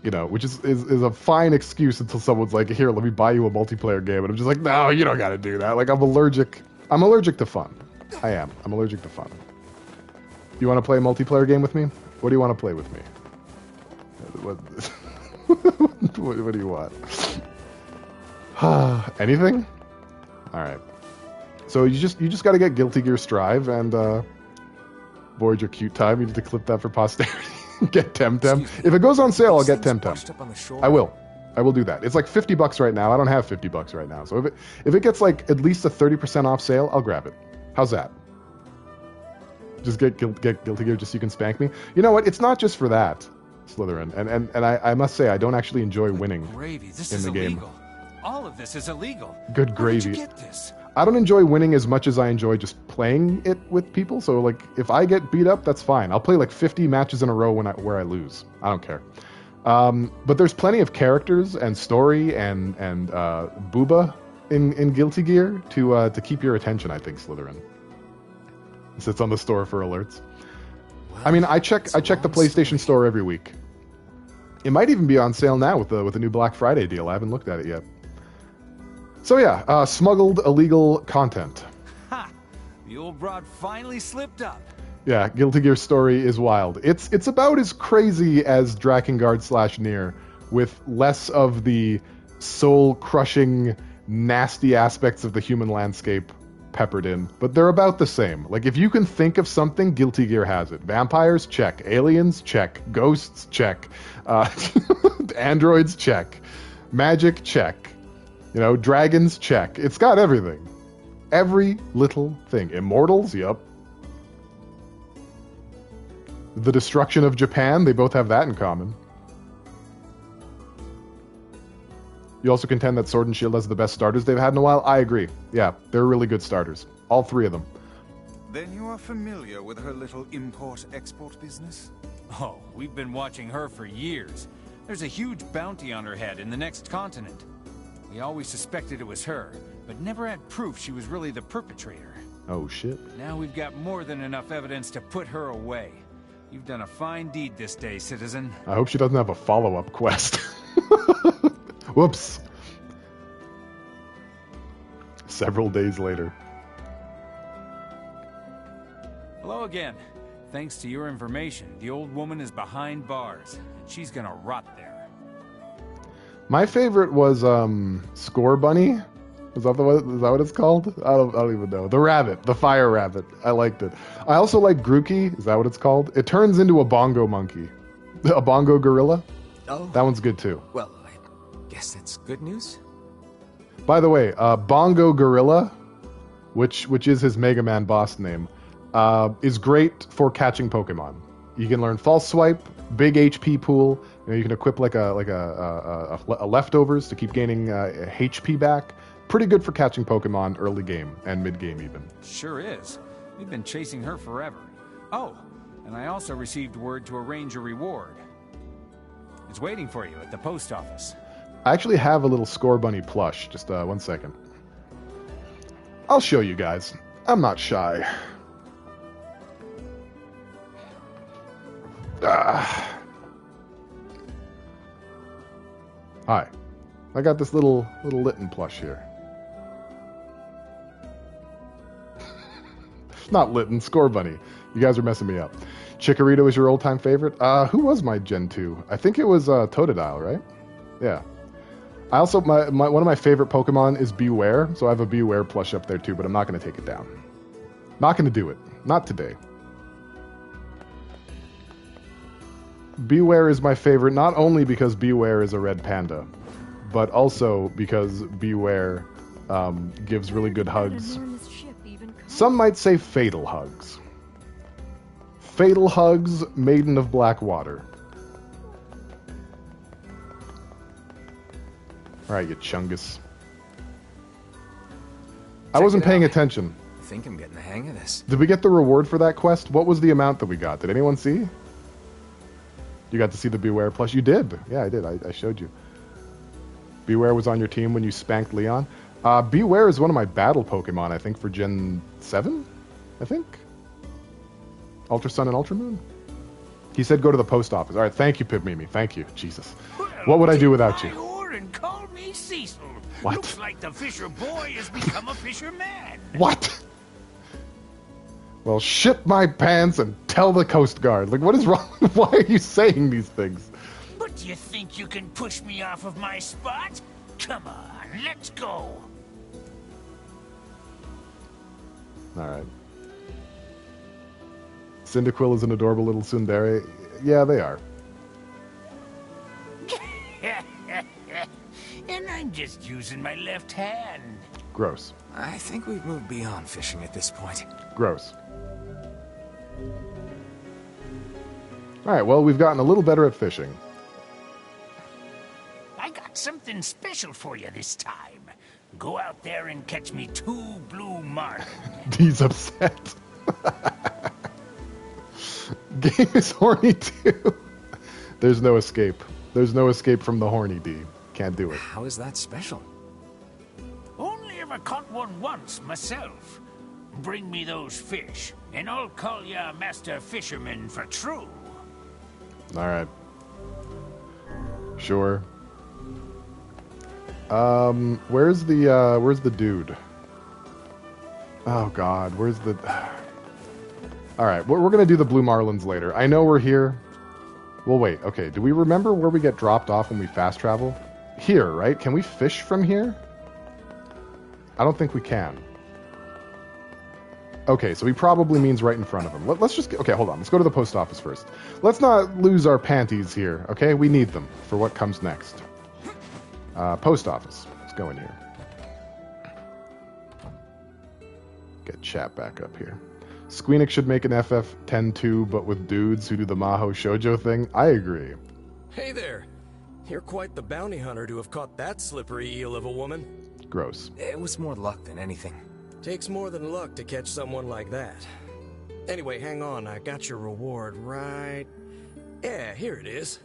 You know, which is a fine excuse until someone's like, here, let me buy you a multiplayer game. And I'm just like, no, you don't gotta do that. Like, I'm allergic to fun. I am. I'm allergic to fun. You want to play a multiplayer game with me? What do you want to play with me? What do you want? Anything? Alright. So you just gotta get Guilty Gear Strive and void your cute time. You need to clip that for posterity. Get Temtem. If it goes on sale, I'll get Temtem. I will do that. It's like $50 right now. I don't have $50 right now. So if it gets like at least a 30% off sale, I'll grab it. How's that? Just get Guilty Gear just so you can spank me. You know what? It's not just for that, Slytherin. And I must say, I don't actually enjoy winning in the game. All of this is illegal. Good gravy. Where did you get this? I don't enjoy winning as much as I enjoy just playing it with people. So, like, if I get beat up, that's fine. I'll play like 50 matches in a row where I lose. I don't care. But there's plenty of characters and story and booba in Guilty Gear to keep your attention, I think, Slytherin. It sits on the store for alerts. I mean, I check the PlayStation Store every week. It might even be on sale now with the new Black Friday deal. I haven't looked at it yet. So yeah, smuggled illegal content. Ha! The old broad finally slipped up. Yeah, Guilty Gear story is wild. It's about as crazy as Drakengard / NieR, with less of the soul-crushing, nasty aspects of the human landscape peppered in, but they're about the same. Like, if you can think of something, Guilty Gear has it. Vampires, check. Aliens, check. Ghosts, check. Androids, check. Magic, check. You know, dragons, check. It's got everything. Every little thing. Immortals, yep. The destruction of Japan, they both have that in common. You also contend that Sword and Shield has the best starters they've had in a while? I agree. Yeah, they're really good starters. All three of them. Then you are familiar with her little import-export business? Oh, we've been watching her for years. There's a huge bounty on her head in the next continent. We always suspected it was her, but never had proof she was really the perpetrator. Oh, shit. Now we've got more than enough evidence to put her away. You've done a fine deed this day, citizen. I hope she doesn't have a follow-up quest. Whoops. Several days later. Hello again. Thanks to your information, the old woman is behind bars, and she's gonna rot there. My favorite was Score Bunny. Is that what it's called? I don't even know. The rabbit, the fire rabbit. I liked it. I also like Grookey. Is that what it's called? It turns into a bongo monkey, a bongo gorilla. Oh, that one's good too. Well, I guess that's good news. By the way, Bongo Gorilla, which is his Mega Man boss name, is great for catching Pokemon. You can learn False Swipe, big HP pool. You can equip like a leftovers to keep gaining HP back. Pretty good for catching Pokemon early game and mid game even. Sure is. We've been chasing her forever. Oh, and I also received word to arrange a reward. It's waiting for you at the post office. I actually have a little Score Bunny plush. Just 1 second. I'll show you guys. I'm not shy. Hi. I got this little Litten plush here. Not Litten, Score Bunny. You guys are messing me up. Chikorita was your old-time favorite? Who was my Gen 2? I think it was Totodile, right? Yeah. I also, one of my favorite Pokemon is Beware, so I have a Beware plush up there too, but I'm not going to take it down. Not going to do it. Not today. Beware is my favorite, not only because Beware is a red panda, but also because Beware gives really good hugs. Some might say fatal hugs. Fatal hugs, Maiden of Blackwater. Alright, you chungus. I wasn't paying attention. I think I'm getting the hang of this. Did we get the reward for that quest? What was the amount that we got? Did anyone see? You got to see the Beware plush? You did. Yeah, I did. I showed you. Beware was on your team when you spanked Leon. Beware is one of my battle Pokemon, I think, for Gen 7? I think? Ultra Sun and Ultra Moon? He said go to the post office. Alright, thank you, Pip Mimi. Thank you. Jesus. Well, what would I do without you? And call me Cecil. What? Looks like the fisher boy has become a fisherman. What? Well, shit my pants and tell the Coast Guard. Like, what is wrong? Why are you saying these things? But do you think you can push me off of my spot? Come on, let's go. Alright. Cyndaquil is an adorable little tsundere. Yeah, they are. And I'm just using my left hand. Gross. I think we've moved beyond fishing at this point. Gross. Alright, well, we've gotten a little better at fishing. I got something special for you this time. Go out there and catch me 2 blue marlin. D's upset. Game is horny too. There's no escape. There's no escape from the horny D. Can't do it. How is that special? Only ever caught one once myself. Bring me those fish, and I'll call ya Master Fisherman for true. Alright. Sure. Where's the dude? Oh god, where's the... Alright, we're gonna do the Blue Marlins later. I know we're here. We'll wait. Okay, do we remember where we get dropped off when we fast travel? here, right? Can we fish from here? I don't think we can. Okay, so he probably means right in front of him. Let's just... Okay, hold on. Let's go to the post office first. Let's not lose our panties here, okay? We need them for what comes next. Post office. Let's go in here. Get chat back up here. Squeenix should make an FF10-2, but with dudes who do the Maho Shoujo thing. I agree. Hey there. You're quite the bounty hunter to have caught that slippery eel of a woman. Gross. It was more luck than anything. Takes more than luck to catch someone like that. Anyway, hang on. I got your reward right... Yeah, here it is.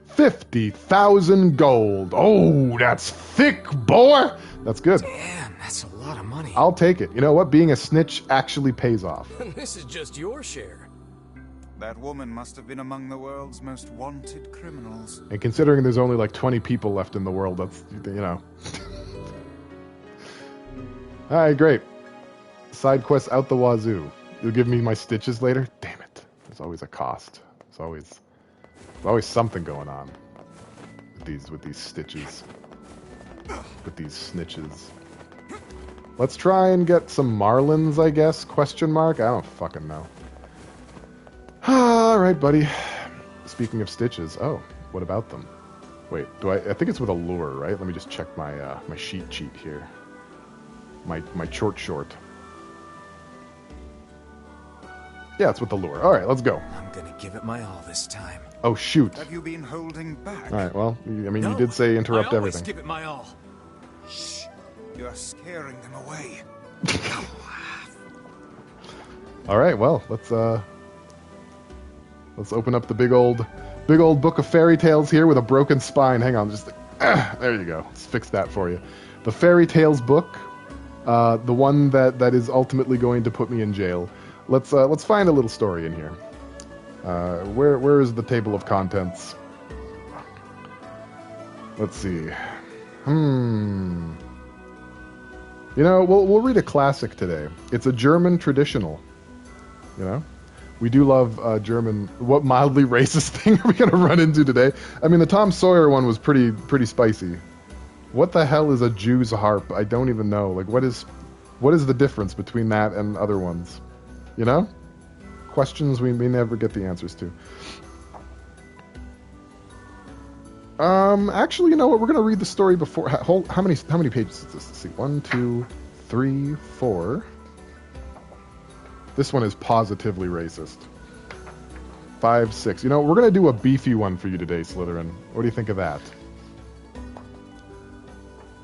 50,000 gold. Oh, that's thick, boy. That's good. Damn, that's a lot of money. I'll take it. You know what? Being a snitch actually pays off. This is just your share. That woman must have been among the world's most wanted criminals. And considering there's only like 20 people left in the world, that's, you know. Alright, great. Side quests out the wazoo. You'll give me my stitches later? Damn it. There's always a cost. There's always something going on with these stitches. With these snitches. Let's try and get some marlins, I guess? Question mark? I don't fucking know. Alright, buddy. Speaking of stitches. Oh, what about them? Wait, I think it's with a lure, right? Let me just check my my sheet cheat here. My short. Yeah, it's with the lure. Alright, let's go. I'm gonna give it my all this time. Oh, shoot. Have you been holding back? Alright, well, I mean, you did say interrupt I always everything. give it my all. Shh. You're scaring them away. Alright, well, let's open up the big old book of fairy tales here with a broken spine. Hang on, just there you go. Let's fix that for you. The fairy tales book, the one that is ultimately going to put me in jail. Let's find a little story in here. Where is the table of contents? Let's see. You know, we'll read a classic today. It's a German traditional. You know, we do love German. What mildly racist thing are we gonna run into today? I mean, the Tom Sawyer one was pretty spicy. What the hell is a Jew's harp? I don't even know. Like, what is the difference between that and other ones? You know, questions we may never get the answers to. Actually, you know what? We're gonna read the story before. How many pages is this? Let's see. 1, 2, 3, 4. This one is positively racist. 5, 6. You know, we're gonna do a beefy one for you today, Slytherin. What do you think of that?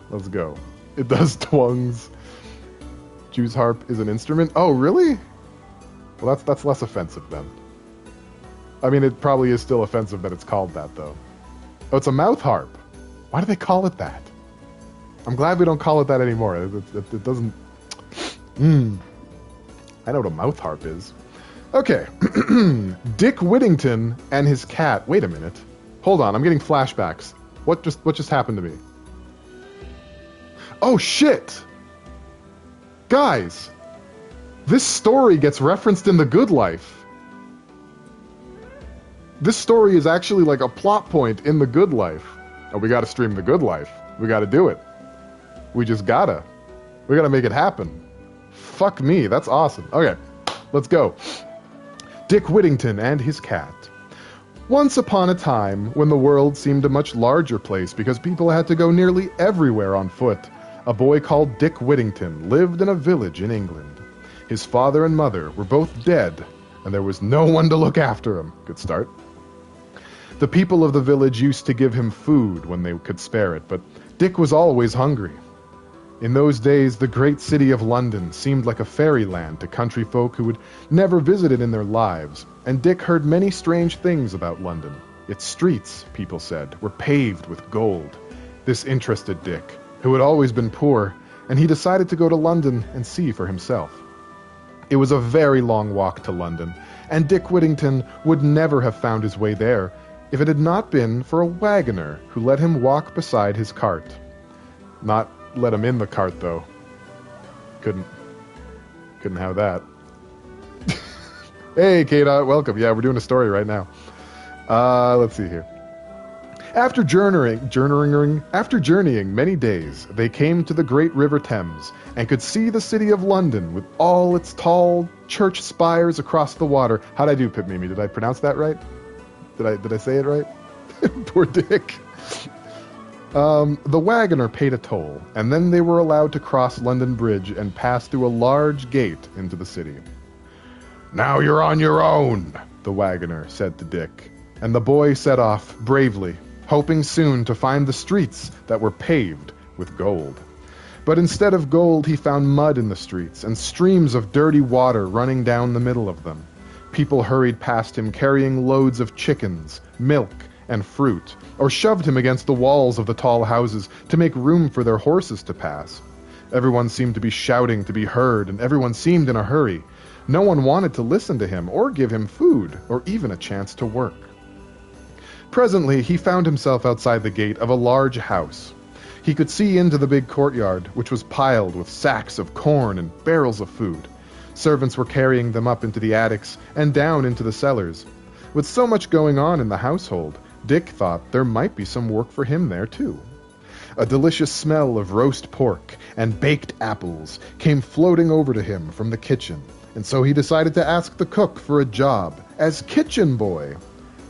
Let's go. It does twungs. Jew's harp is an instrument. Oh, really? Well, that's less offensive then. I mean, it probably is still offensive that it's called that, though. Oh, it's a mouth harp. Why do they call it that? I'm glad we don't call it that anymore. It doesn't... I know what a mouth harp is. Okay. Dick Whittington and his cat. Wait a minute. Hold on, I'm getting flashbacks. What just happened to me? Oh, shit! Guys! This story gets referenced in The Good Life. This story is actually like a plot point in The Good Life. Oh, we gotta stream The Good Life. We gotta do it. We gotta make it happen. Fuck me, that's awesome. Okay, let's go. Dick Whittington and his cat. Once upon a time, when the world seemed a much larger place because people had to go nearly everywhere on foot, a boy called Dick Whittington lived in a village in England. His father and mother were both dead, and there was no one to look after him. Good start. The people of the village used to give him food when they could spare it, but Dick was always hungry. In those days, the great city of London seemed like a fairyland to country folk who had never visited in their lives, and Dick heard many strange things about London. Its streets, people said, were paved with gold. This interested Dick, who had always been poor, and he decided to go to London and see for himself. It was a very long walk to London, and Dick Whittington would never have found his way there if it had not been for a wagoner who let him walk beside his cart. Not let him in the cart, though. Couldn't have that. Hey, Kaine, welcome. Yeah, we're doing a story right now. Let's see here. After journeying many days, they came to the great River Thames and could see the city of London with all its tall church spires across the water. How'd I do, Pip Mimi? Did I pronounce that right? Did I say it right? Poor Dick. The wagoner paid a toll, and then they were allowed to cross London Bridge and pass through a large gate into the city. "Now you're on your own," the wagoner said to Dick, and the boy set off bravely, hoping soon to find the streets that were paved with gold. But instead of gold, he found mud in the streets and streams of dirty water running down the middle of them. People hurried past him carrying loads of chickens, milk, and fruit, or shoved him against the walls of the tall houses to make room for their horses to pass. Everyone seemed to be shouting to be heard, and everyone seemed in a hurry. No one wanted to listen to him or give him food or even a chance to work. Presently, he found himself outside the gate of a large house. He could see into the big courtyard, which was piled with sacks of corn and barrels of food. Servants were carrying them up into the attics and down into the cellars. With so much going on in the household, Dick thought there might be some work for him there, too. A delicious smell of roast pork and baked apples came floating over to him from the kitchen, and so he decided to ask the cook for a job as kitchen boy.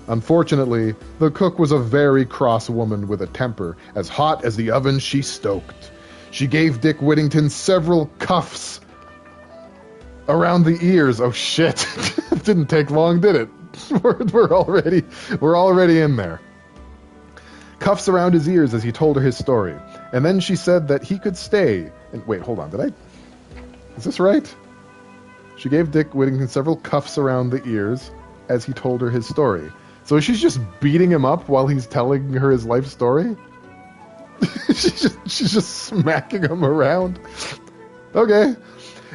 Unfortunately, the cook was a very cross woman with a temper as hot as the oven she stoked. She gave Dick Whittington several cuffs around the ears. Oh shit! It didn't take long, did it? We're already in there. Cuffs around his ears as he told her his story, and then she said that he could stay. And wait, hold on, is this right? She gave Dick Whittington several cuffs around the ears as he told her his story. So she's just beating him up while he's telling her his life story? she's just smacking him around? Okay.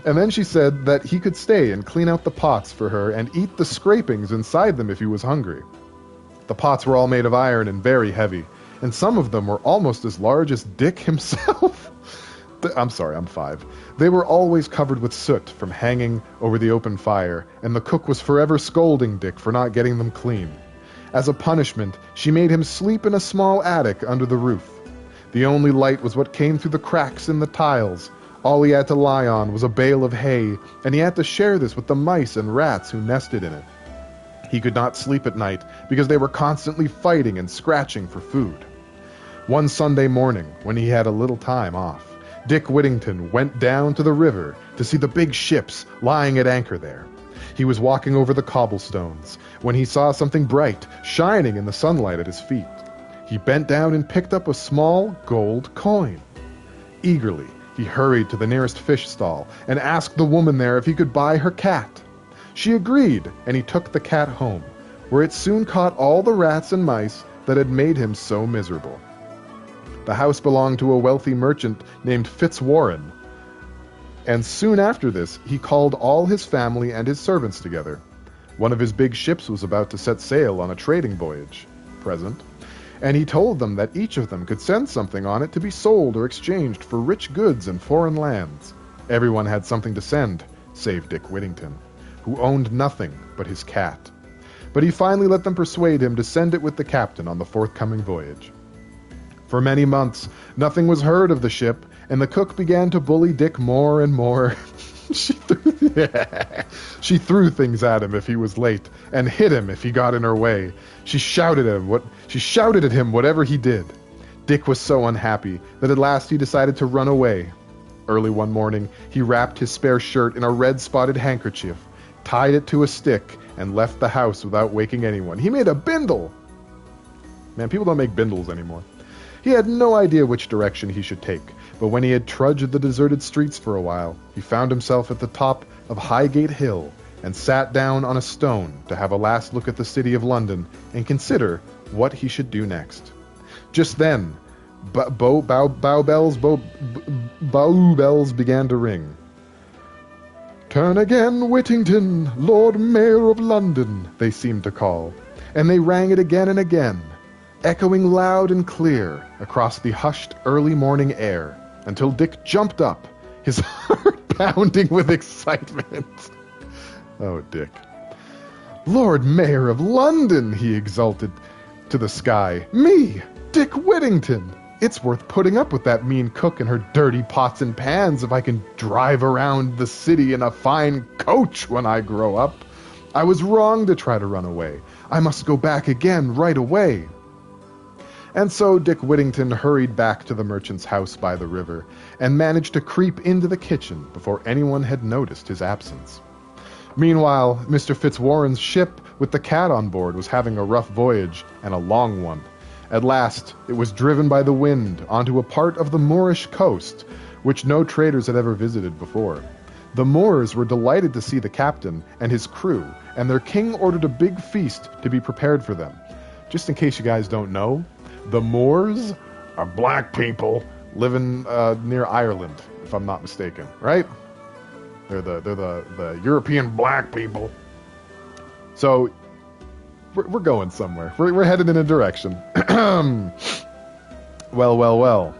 And then she said that he could stay and clean out the pots for her and eat the scrapings inside them if he was hungry. The pots were all made of iron and very heavy, and some of them were almost as large as Dick himself. I'm sorry, I'm 5. They were always covered with soot from hanging over the open fire, and the cook was forever scolding Dick for not getting them clean. As a punishment, she made him sleep in a small attic under the roof. The only light was what came through the cracks in the tiles. All he had to lie on was a bale of hay, and he had to share this with the mice and rats who nested in it. He could not sleep at night because they were constantly fighting and scratching for food. One Sunday morning, when he had a little time off, Dick Whittington went down to the river to see the big ships lying at anchor there. He was walking over the cobblestones when he saw something bright shining in the sunlight at his feet. He bent down and picked up a small gold coin. Eagerly, he hurried to the nearest fish stall and asked the woman there if he could buy her cat. She agreed, and he took the cat home, where it soon caught all the rats and mice that had made him so miserable. The house belonged to a wealthy merchant named Fitzwarren, and soon after this, he called all his family and his servants together. One of his big ships was about to set sail on a trading voyage, and he told them that each of them could send something on it to be sold or exchanged for rich goods and foreign lands. Everyone had something to send, save Dick Whittington, who owned nothing but his cat. But he finally let them persuade him to send it with the captain on the forthcoming voyage. For many months, nothing was heard of the ship, and the cook began to bully Dick more and more. She threw things at him if he was late, and hit him if he got in her way. She shouted at him whatever he did. Dick was so unhappy that at last he decided to run away. Early one morning, he wrapped his spare shirt in a red-spotted handkerchief, tied it to a stick, and left the house without waking anyone. He made a bindle! Man, people don't make bindles anymore. He had no idea which direction he should take, but when he had trudged the deserted streets for a while, he found himself at the top of Highgate Hill and sat down on a stone to have a last look at the city of London and consider what he should do next. Just then, bow bells began to ring. "Turn again, Whittington, Lord Mayor of London," they seemed to call, and they rang it again and again, echoing loud and clear across the hushed early morning air, until Dick jumped up, his heart pounding with excitement. Oh, Dick. "Lord Mayor of London," he exulted. to the sky. Me, Dick Whittington! It's worth putting up with that mean cook and her dirty pots and pans if I can drive around the city in a fine coach when I grow up. I was wrong to try to run away. I must go back again right away. And so Dick Whittington hurried back to the merchant's house by the river and managed to creep into the kitchen before anyone had noticed his absence. Meanwhile, Mr. Fitzwarren's ship with the cat on board was having a rough voyage, and a long one. At last, it was driven by the wind onto a part of the Moorish coast, which no traders had ever visited before. The Moors were delighted to see the captain and his crew, and their king ordered a big feast to be prepared for them. Just in case you guys don't know, the Moors are black people living near Ireland, if I'm not mistaken, right? They're the European black people. So we're going somewhere. We're headed in a direction. Well.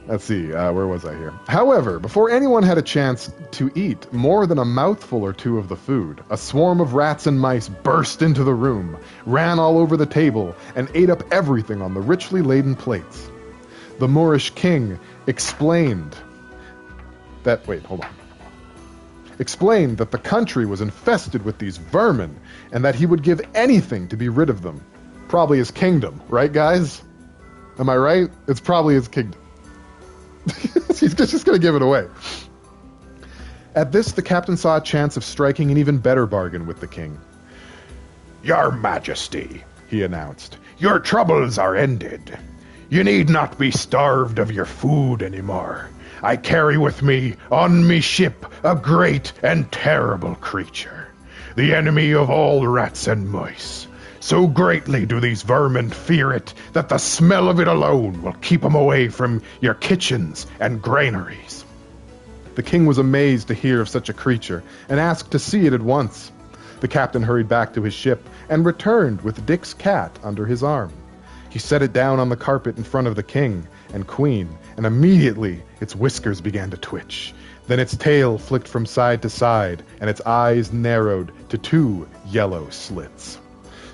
Let's see, where was I here? However, before anyone had a chance to eat more than a mouthful or two of the food, a swarm of rats and mice burst into the room, ran all over the table, and ate up everything on the richly laden plates. The Moorish king explained that the country was infested with these vermin, and that he would give anything to be rid of them. Probably his kingdom, right, guys? Am I right? It's probably his kingdom. He's just going to give it away. At this, the captain saw a chance of striking an even better bargain with the king. Your Majesty, he announced, your troubles are ended. You need not be starved of your food anymore. I carry with me on me ship a great and terrible creature, the enemy of all rats and mice. So greatly do these vermin fear it that the smell of it alone will keep them away from your kitchens and granaries. The king was amazed to hear of such a creature and asked to see it at once. The captain hurried back to his ship and returned with Dick's cat under his arm. He set it down on the carpet in front of the king and queen, and immediately its whiskers began to twitch. Then its tail flicked from side to side, and its eyes narrowed to 2 yellow slits.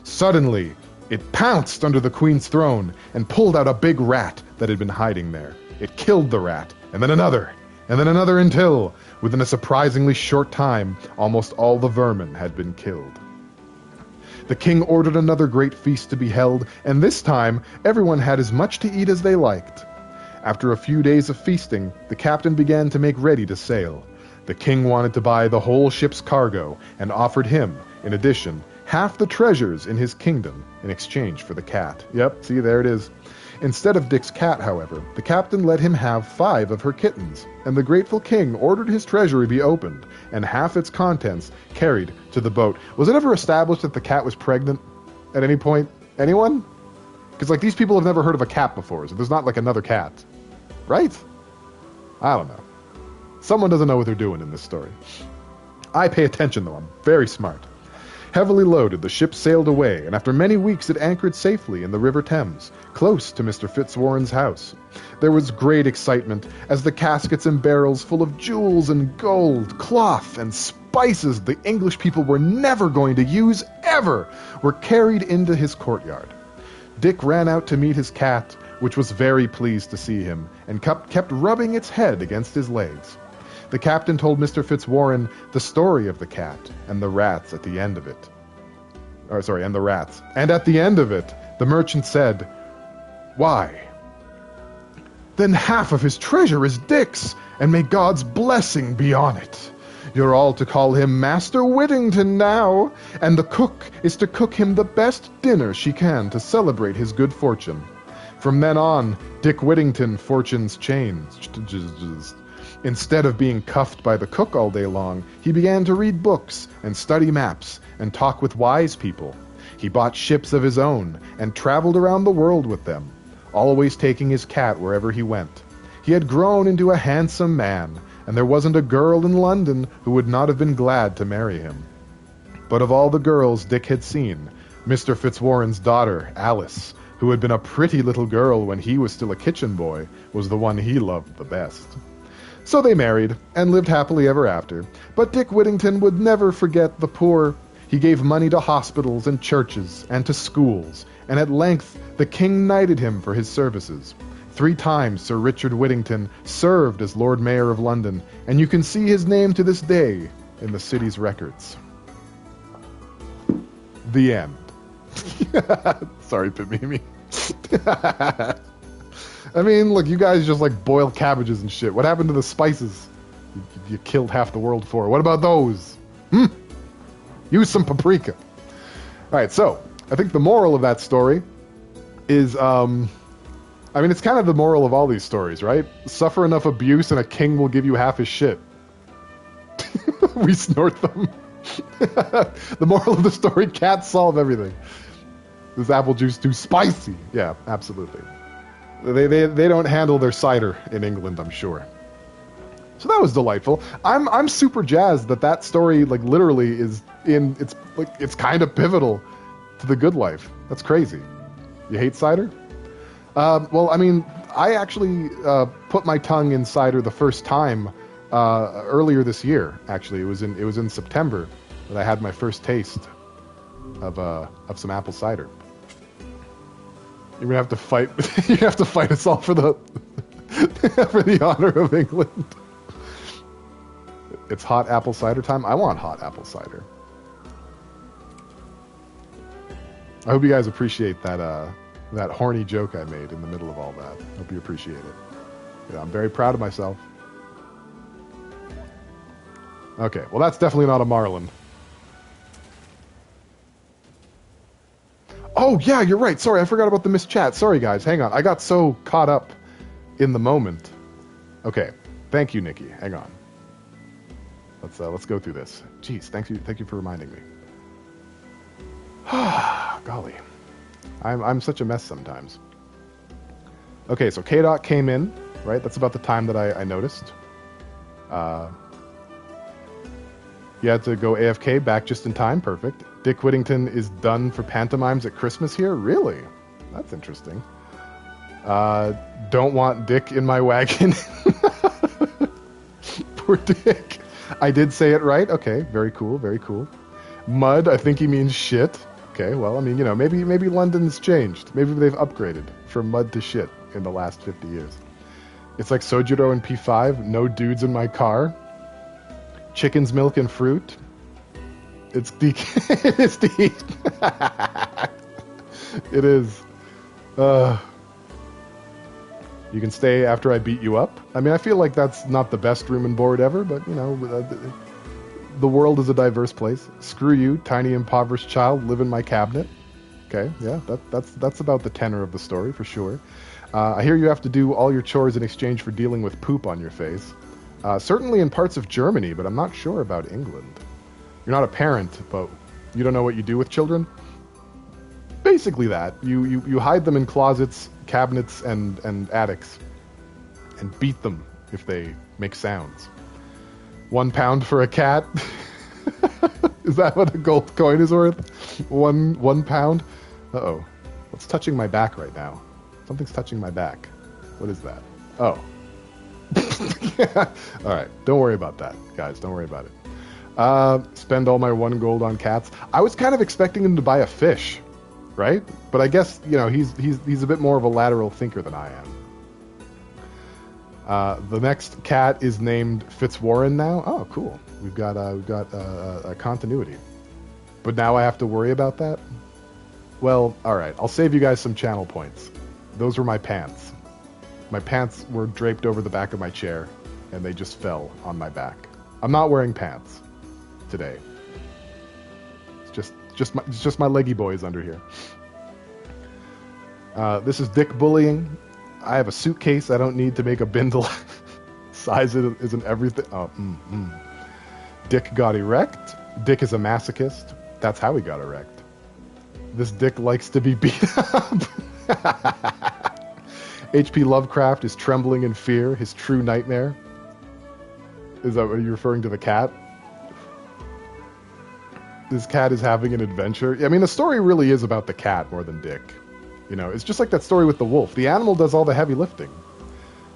Suddenly, it pounced under the queen's throne and pulled out a big rat that had been hiding there. It killed the rat, and then another until, within a surprisingly short time, almost all the vermin had been killed. The king ordered another great feast to be held, and this time everyone had as much to eat as they liked. After a few days of feasting, the captain began to make ready to sail. The king wanted to buy the whole ship's cargo and offered him, in addition, half the treasures in his kingdom in exchange for the cat. Yep, see, there it is. Instead of Dick's cat, however, the captain let him have 5 of her kittens, and the grateful king ordered his treasury be opened, and half its contents carried to the boat. Was it ever established that the cat was pregnant at any point? Anyone? Because, these people have never heard of a cat before, so there's not, another cat. Right? I don't know. Someone doesn't know what they're doing in this story. I pay attention, though. I'm very smart. Heavily loaded, the ship sailed away, and after many weeks it anchored safely in the River Thames, close to Mr. Fitzwarren's house. There was great excitement as the caskets and barrels full of jewels and gold, cloth, and spices the English people were never going to use, ever, were carried into his courtyard. Dick ran out to meet his cat, which was very pleased to see him, and kept rubbing its head against his legs. The captain told Mr. Fitzwarren the story of the cat and the rats at the end of it. And the rats. And at the end of it, the merchant said, "Why? Then half of his treasure is Dick's, and may God's blessing be on it. You're all to call him Master Whittington now, and the cook is to cook him the best dinner she can to celebrate his good fortune." From then on, Dick Whittington fortunes changed. Instead of being cuffed by the cook all day long, he began to read books and study maps and talk with wise people. He bought ships of his own and traveled around the world with them, always taking his cat wherever he went. He had grown into a handsome man, and there wasn't a girl in London who would not have been glad to marry him. But of all the girls Dick had seen, Mr. Fitzwarren's daughter, Alice, who had been a pretty little girl when he was still a kitchen boy, was the one he loved the best. So they married, and lived happily ever after, but Dick Whittington would never forget the poor, He gave money to hospitals and churches and to schools, and at length the king knighted him for his services. 3 times Sir Richard Whittington served as Lord Mayor of London, and you can see his name to this day in the city's records. The end. Sorry, Pimimi. I mean, look, you guys just like boil cabbages and shit. What happened to the spices you killed half the world for? What about those? Use some paprika. Alright, so, I think the moral of that story is, I mean, it's kind of the moral of all these stories, right? Suffer enough abuse and a king will give you half his shit. We snort them. The moral of the story, cats solve everything. This apple juice too spicy. Yeah, absolutely. They don't handle their cider in England, I'm sure. So that was delightful. I'm super jazzed that story like literally is in it's kind of pivotal to the good life. That's crazy. You hate cider? Well, I mean, I actually put my tongue in cider the first time earlier this year. Actually, it was in September that I had my first taste of some apple cider. You're gonna have to fight. You have to fight us all for the for the honor of England. It's hot apple cider time. I want hot apple cider. I hope you guys appreciate that horny joke I made in the middle of all that. Hope you appreciate it. Yeah, I'm very proud of myself. Okay, well that's definitely not a marlin. Oh, yeah, you're right. Sorry, I forgot about the missed chat. Sorry, guys. Hang on. I got so caught up in the moment. Okay. Thank you, Nikki. Hang on. Let's go through this. Jeez, thank you for reminding me. Golly. I'm such a mess sometimes. Okay, so K-Dot came in, right? That's about the time that I noticed. You had to go AFK, back just in time. Perfect. Dick Whittington is done for pantomimes at Christmas here? Really? That's interesting. Don't want Dick in my wagon. Poor Dick. I did say it right. Okay, very cool, very cool. Mud, I think he means shit. Okay, well, I mean, you know, maybe London's changed. Maybe they've upgraded from mud to shit in the last 50 years. It's like Sojiro in P5, no dudes in my car. Chicken's milk and fruit. It's deep. It's deep. It is. You can stay after I beat you up. I mean, I feel like that's not the best room and board ever, but, you know, the world is a diverse place. Screw you, tiny impoverished child, live in my cabinet. Okay, yeah, that's about the tenor of the story, for sure. I hear you have to do all your chores in exchange for dealing with poop on your face. Certainly in parts of Germany, but I'm not sure about England. You're not a parent, but you don't know what you do with children? Basically that. You hide them in closets, cabinets, and attics, and beat them if they make sounds. £1 for a cat? Is that what a gold coin is worth? One pound? Uh-oh. What's touching my back right now? Something's touching my back. What is that? Oh. Alright, don't worry about that, guys. Don't worry about it. Spend all my 1 gold on cats. I was kind of expecting him to buy a fish, right? But I guess, you know, he's a bit more of a lateral thinker than I am. The next cat is named Fitzwarren now. Oh, cool. We've got a continuity. But now I have to worry about that? Well, alright. I'll save you guys some channel points. Those were my pants. My pants were draped over the back of my chair, and they just fell on my back. I'm not wearing pants today. It's just my leggy boys under here. This is Dick bullying. I have a suitcase I don't need to make a bindle. Size isn't everything. Oh, Dick got erect. Dick is a masochist. That's how he got erect. This Dick likes to be beat up. H.P. Lovecraft is trembling in fear, his true nightmare. Is that what you're referring to, the cat? This cat is having an adventure. I mean, the story really is about the cat more than Dick. You know, it's just like that story with the wolf. The animal does all the heavy lifting.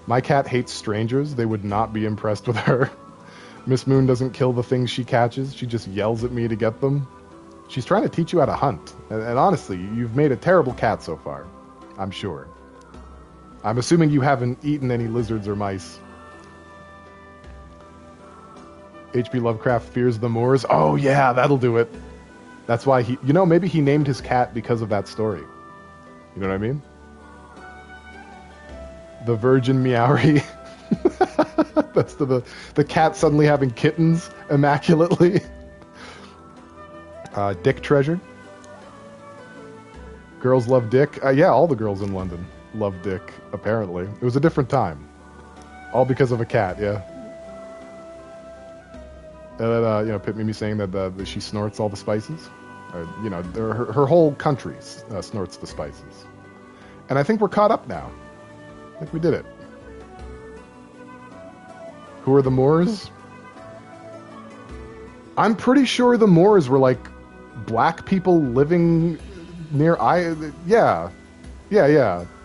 My cat hates strangers. They would not be impressed with her. Miss Moon doesn't kill the things she catches. She just yells at me to get them. She's trying to teach you how to hunt. And honestly, you've made a terrible cat so far. I'm sure. I'm assuming you haven't eaten any lizards or mice. H.P. Lovecraft fears the Moors. Oh, yeah, that'll do it. That's why he... You know, maybe he named his cat because of that story. You know what I mean? The Virgin Meowry. That's the cat suddenly having kittens immaculately. Dick Treasure. Girls love Dick. Yeah, all the girls in London love Dick, apparently. It was a different time. All because of a cat, yeah. And then, Pit Mimi saying that she snorts all the spices. Her whole country snorts the spices. And I think we're caught up now. I think we did it. Who are the Moors? I'm pretty sure the Moors were like black people living near yeah.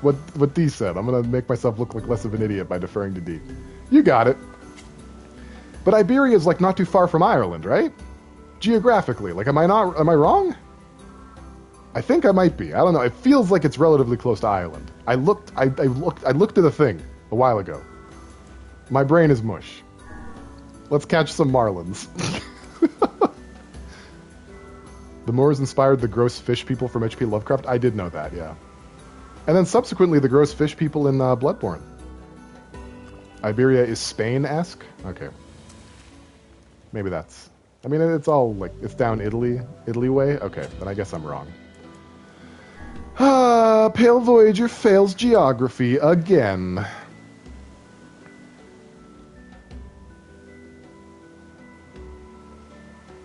What D said. I'm gonna make myself look like less of an idiot by deferring to D. You got it. But Iberia is like not too far from Ireland, right? Geographically. Like am I wrong? I think I might be. I don't know. It feels like it's relatively close to Ireland. I looked at the thing a while ago. My brain is mush. Let's catch some marlins. The Moors inspired the gross fish people from H.P. Lovecraft. I did know that, yeah. And then subsequently the gross fish people in Bloodborne. Iberia is Spain-esque? Okay. Maybe that's... I mean, it's all, like, it's down Italy way? Okay, then I guess I'm wrong. Pale Voyager fails geography again.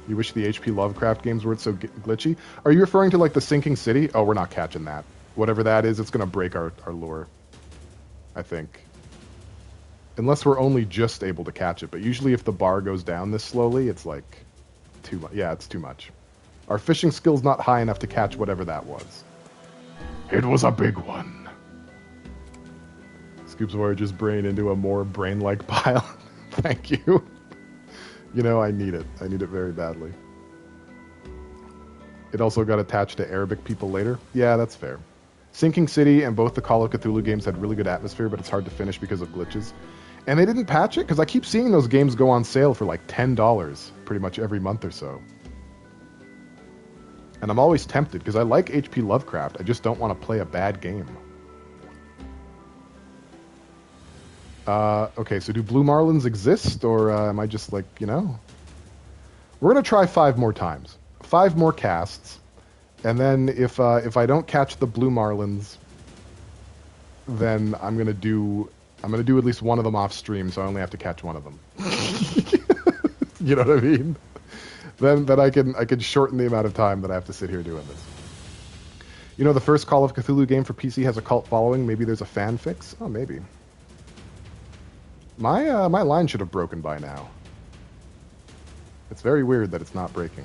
You wish the H.P. Lovecraft games weren't so glitchy? Are you referring to, like, the Sinking City? Oh, we're not catching that. Whatever that is, it's going to break our lore. I think. Unless we're only just able to catch it. But usually if the bar goes down this slowly, it's, like, too much. Yeah, it's too much. Our fishing skill's not high enough to catch whatever that was. It was a big one. Scoops Voyager's brain into a more brain-like pile. Thank you. You know, I need it. I need it very badly. It also got attached to Arabic people later. Yeah, that's fair. Sinking City and both the Call of Cthulhu games had really good atmosphere, but it's hard to finish because of glitches. And they didn't patch it, because I keep seeing those games go on sale for like $10 pretty much every month or so. And I'm always tempted, because I like H.P. Lovecraft. I just don't want to play a bad game. Okay, so do blue marlins exist, or am I just like, you know? We're going to try 5 more times. 5 more casts. And then if I don't catch the blue marlins, then I'm going to do at least one of them off stream, so I only have to catch one of them. You know what I mean? Then I can shorten the amount of time that I have to sit here doing this. You know, the first Call of Cthulhu game for PC has a cult following. Maybe there's a fan fix? Oh, maybe. My line should have broken by now. It's very weird that it's not breaking.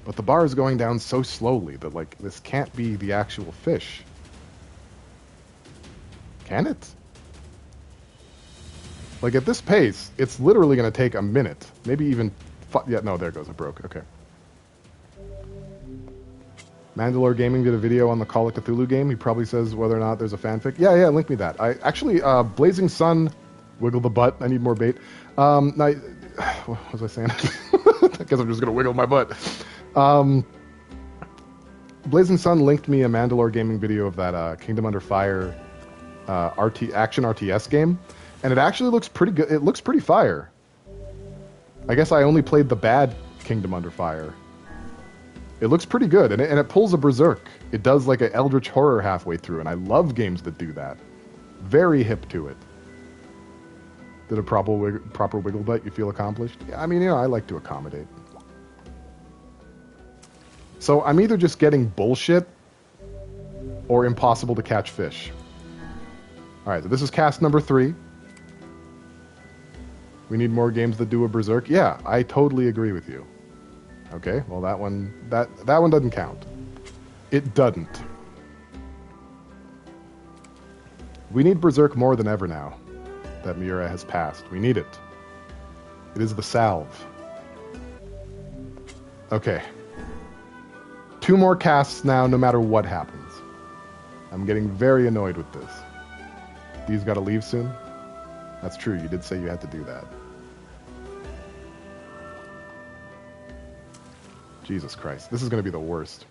But the bar is going down so slowly that, like, this can't be the actual fish. Can it? Like, at this pace, it's literally going to take a minute. Maybe even... Yeah, no, there it goes. It broke. Okay. Mandalore Gaming did a video on the Call of Cthulhu game. He probably says whether or not there's a fanfic. Yeah, link me that. I actually, Blazing Sun, wiggle the butt. I need more bait. What was I saying? I guess I'm just going to wiggle my butt. Blazing Sun linked me a Mandalore Gaming video of that Kingdom Under Fire action RTS game, and it actually looks pretty good. It looks pretty fire. I guess I only played the bad Kingdom Under Fire. It looks pretty good, and it pulls a berserk. It does like an eldritch horror halfway through, and I love games that do that. Very hip to it. Did a proper wiggle butt you feel accomplished? Yeah, I mean, you know, I like to accommodate. So I'm either just getting bullshit or impossible to catch fish. Alright, so this is cast number 3. We need more games that do a berserk. Yeah, I totally agree with you. Okay, well that one doesn't count. It doesn't. We need berserk more than ever now that Miura has passed. We need it. It is the salve. Okay. 2 more casts now, no matter what happens. I'm getting very annoyed with this. These gotta leave soon? That's true, you did say you had to do that. Jesus Christ, this is gonna be the worst.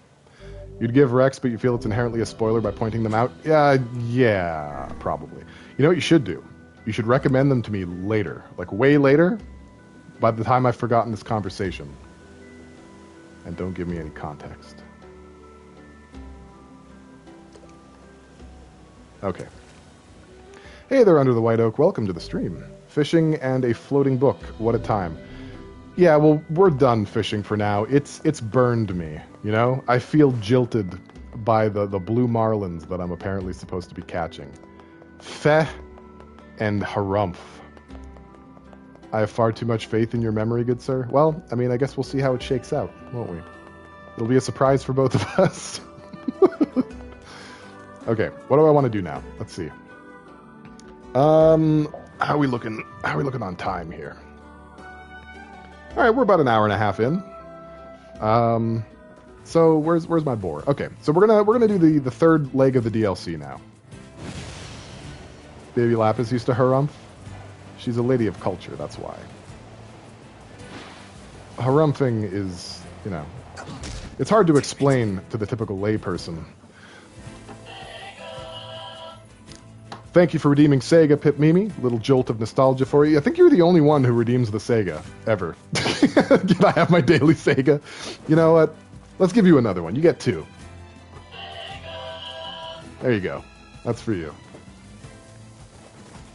You'd give Rex, but you feel it's inherently a spoiler by pointing them out? Yeah, probably. You know what you should do? You should recommend them to me later. Like, way later, by the time I've forgotten this conversation. And don't give me any context. Okay. Hey there, Under the White Oak. Welcome to the stream. Fishing and a floating book. What a time. Yeah, well, we're done fishing for now. It's burned me, you know? I feel jilted by the blue marlins that I'm apparently supposed to be catching. Feh and harumph. I have far too much faith in your memory, good sir. Well, I mean, I guess we'll see how it shakes out, won't we? It'll be a surprise for both of us. Okay, what do I want to do now? Let's see. How are we looking on time here? All right, we're about an hour and a half in. So where's my boar? Okay, so we're gonna do the third leg of the DLC now. Baby Lapis used to harumph. She's a lady of culture, that's why. Harumphing is, you know, it's hard to explain to the typical layperson. Thank you for redeeming Sega, Pip Mimi. Little jolt of nostalgia for you. I think you're the only one who redeems the Sega, ever. Can I have my daily Sega? You know what? Let's give you another one. You get 2. There you go. That's for you.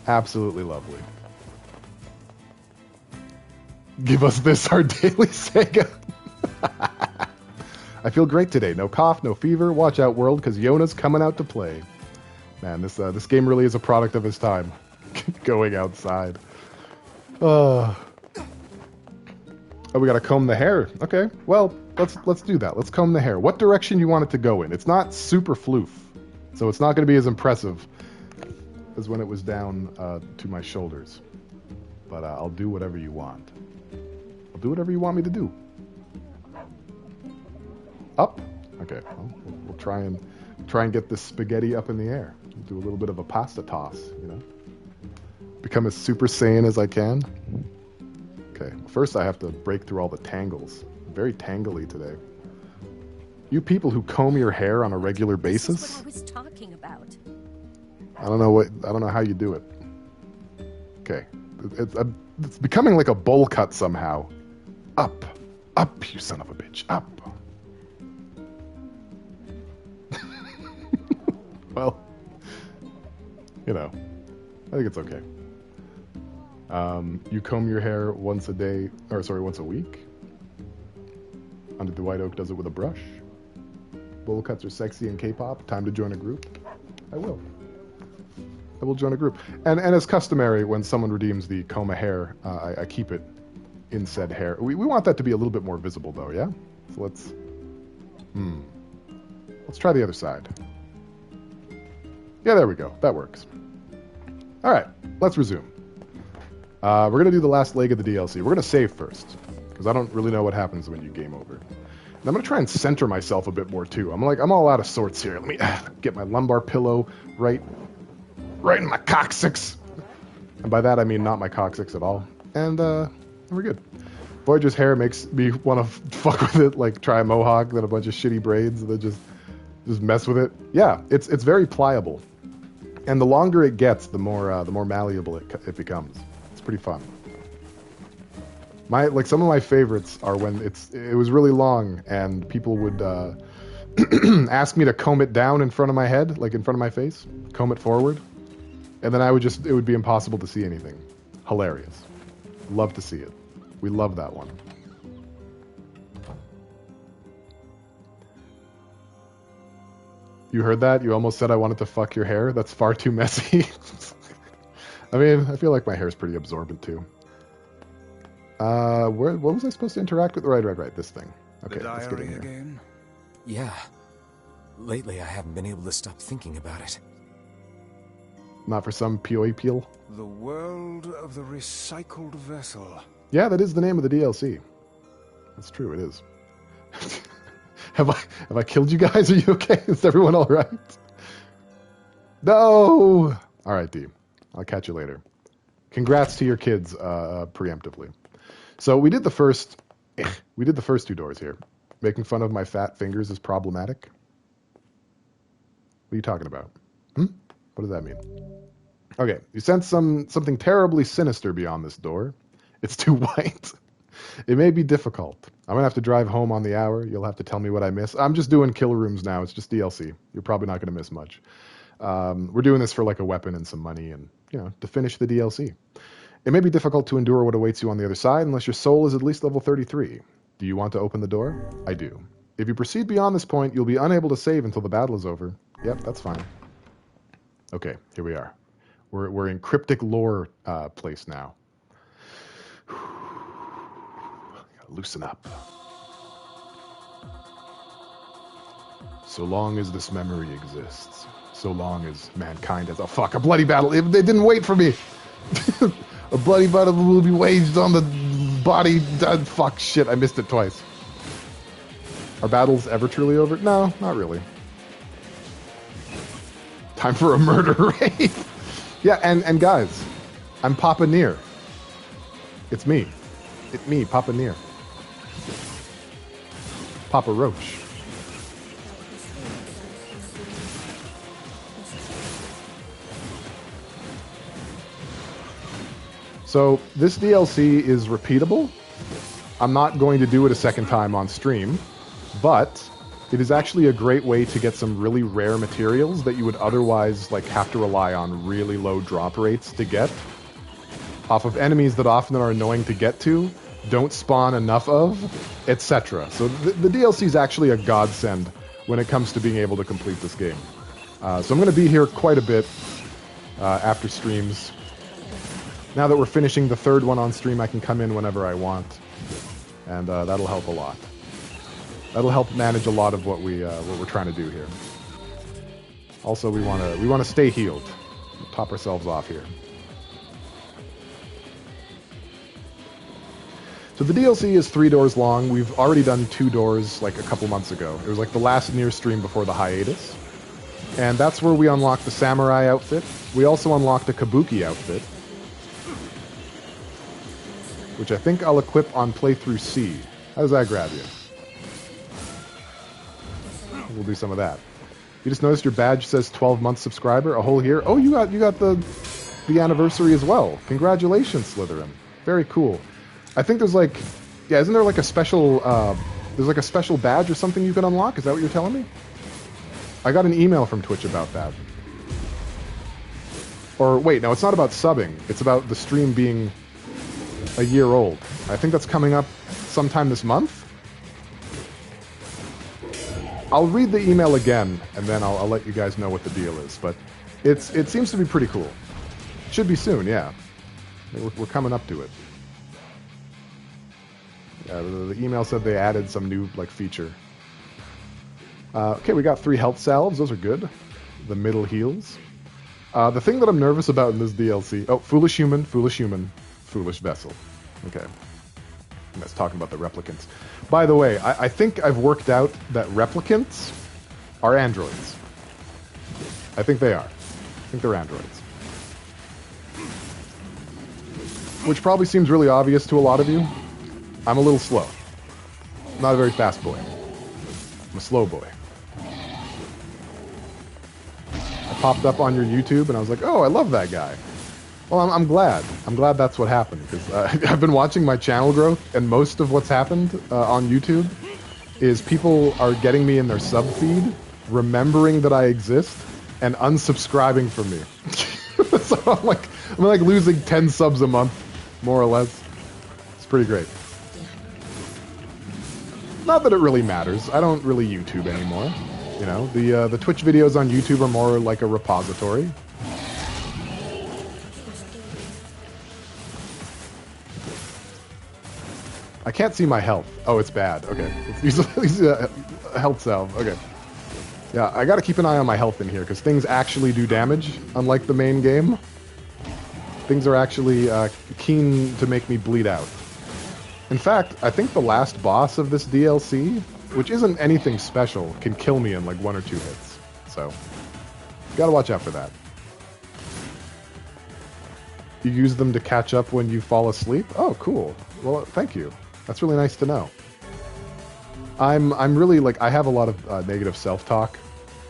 Absolutely lovely. Give us this, our daily Sega. I feel great today. No cough, no fever. Watch out, world, because Yona's coming out to play. Man, this game really is a product of its time. Going outside. Oh, we gotta comb the hair. Okay, well, let's do that. Let's comb the hair. What direction you want it to go in? It's not super floof, so it's not going to be as impressive as when it was down to my shoulders. But I'll do whatever you want. I'll do whatever you want me to do. Up? Okay, well, we'll try and get this spaghetti up in the air. We'll do a little bit of a pasta toss, you know. Become as Super Saiyan as I can. Okay, first I have to break through all the tangles. I'm very tangly today. You people who comb your hair on a regular basis? This is what I was talking about. I don't know how you do it. Okay, it's becoming like a bowl cut somehow. Up, you son of a bitch, up. Well, you know, I think it's okay. You comb your hair once a week? Under the White Oak does it with a brush. Bowl cuts are sexy in K-pop. Time to join a group? I will join a group. And as customary, when someone redeems the comb a hair, I keep it in said hair. We want that to be a little bit more visible, though, yeah? So let's try the other side. Yeah, there we go. That works. All right, let's resume. We're going to do the last leg of the DLC. We're going to save first, because I don't really know what happens when you game over. And I'm going to try and center myself a bit more, too. I'm all out of sorts here. Let me get my lumbar pillow right in my coccyx. And by that, I mean not my coccyx at all. And we're good. Voyager's hair makes me want to fuck with it, like try a mohawk, then a bunch of shitty braids, that just mess with it. Yeah, it's very pliable. And the longer it gets, the more malleable it becomes. It's pretty fun. Some of my favorites are when it was really long and people would ask me to comb it down in front of my head, like in front of my face, comb it forward, and then it would be impossible to see anything. Hilarious. Love to see it. We love that one. You heard that? You almost said I wanted to fuck your hair? That's far too messy. I mean, I feel like my hair's pretty absorbent too. What was I supposed to interact with? Right, this thing. Okay, let's get in here. Again? Yeah. Lately, I haven't been able to stop thinking about it. Not for some PoE peel? The world of the recycled vessel. Yeah, that is the name of the DLC. That's true, it is. Have I killed you guys? Are you okay? Is everyone all right? No. All right, D. I'll catch you later. Congrats to your kids, preemptively. So we did the first 2 doors here. Making fun of my fat fingers is problematic. What are you talking about? What does that mean? Okay, you sense something terribly sinister beyond this door. It's too white. It may be difficult. I'm gonna have to drive home on the hour. You'll have to tell me what I miss. I'm just doing kill rooms now. It's just DLC. You're probably not gonna miss much. We're doing this for like a weapon and some money and, to finish the DLC. It may be difficult to endure what awaits you on the other side unless your soul is at least level 33. Do you want to open the door? I do. If you proceed beyond this point, you'll be unable to save until the battle is over. Yep, that's fine. Okay, here we are. We're in cryptic lore place now. Gotta loosen up. So long as this memory exists, so long as mankind has... Oh, fuck, a bloody battle. They didn't wait for me. A bloody battle will be waged on the body... fuck, shit, I missed it twice. Are battles ever truly over? No, not really. Time for a murder raid. Yeah, and guys, I'm Papa NieR. It's me. It's me, Papa NieR. Papa Roach. So this DLC is repeatable. I'm not going to do it a second time on stream, but it is actually a great way to get some really rare materials that you would otherwise have to rely on really low drop rates to get off of enemies that often are annoying to get to, don't spawn enough of, etc. So the DLC is actually a godsend when it comes to being able to complete this game. So I'm going to be here quite a bit after streams. Now that we're finishing the 3rd one on stream, I can come in whenever I want, and that'll help a lot. That'll help manage a lot of what we're trying to do here. Also, we want to stay healed. Top ourselves off here. So the DLC is 3 doors long. We've already done 2 doors a couple months ago. It was the last NieR stream before the hiatus. And that's where we unlocked the samurai outfit. We also unlocked a kabuki outfit, which I think I'll equip on playthrough C. How does that grab you? We'll do some of that. You just noticed your badge says 12-month subscriber, a whole year. Oh, you got the anniversary as well. Congratulations, Slytherin. Very cool. I think there's isn't there a special there's a special badge or something you can unlock? Is that what you're telling me? I got an email from Twitch about that. Or wait, no, it's not about subbing. It's about the stream being a year old. I think that's coming up sometime this month. I'll read the email again, and then I'll let you guys know what the deal is. But it seems to be pretty cool. Should be soon, yeah. We're coming up to it. The email said they added some new feature. Okay, we got 3 health salves. Those are good. The middle heals. The thing that I'm nervous about in this DLC... Oh, foolish human, foolish vessel. Okay. And that's talking about the replicants. By the way, I think I've worked out that replicants are androids. I think they are. I think they're androids. Which probably seems really obvious to a lot of you. I'm a little slow. I'm not a very fast boy. I'm a slow boy. I popped up on your YouTube and I was like, oh, I love that guy. Well, I'm glad. I'm glad that's what happened, because I've been watching my channel growth, and most of what's happened on YouTube is people are getting me in their sub feed, remembering that I exist, and unsubscribing from me. So I'm losing 10 subs a month, more or less. It's pretty great. Not that it really matters. I don't really YouTube anymore. The Twitch videos on YouTube are more like a repository. I can't see my health. Oh, it's bad. Okay. Let's use a health salve. Okay. Yeah, I gotta keep an eye on my health in here, because things actually do damage, unlike the main game. Things are actually keen to make me bleed out. In fact, I think the last boss of this DLC which isn't anything special, can kill me in like 1 or 2 hits. So, gotta watch out for that. You use them to catch up when you fall asleep? Oh, cool. Well, thank you. That's really nice to know. I'm really like, I have a lot of negative self-talk.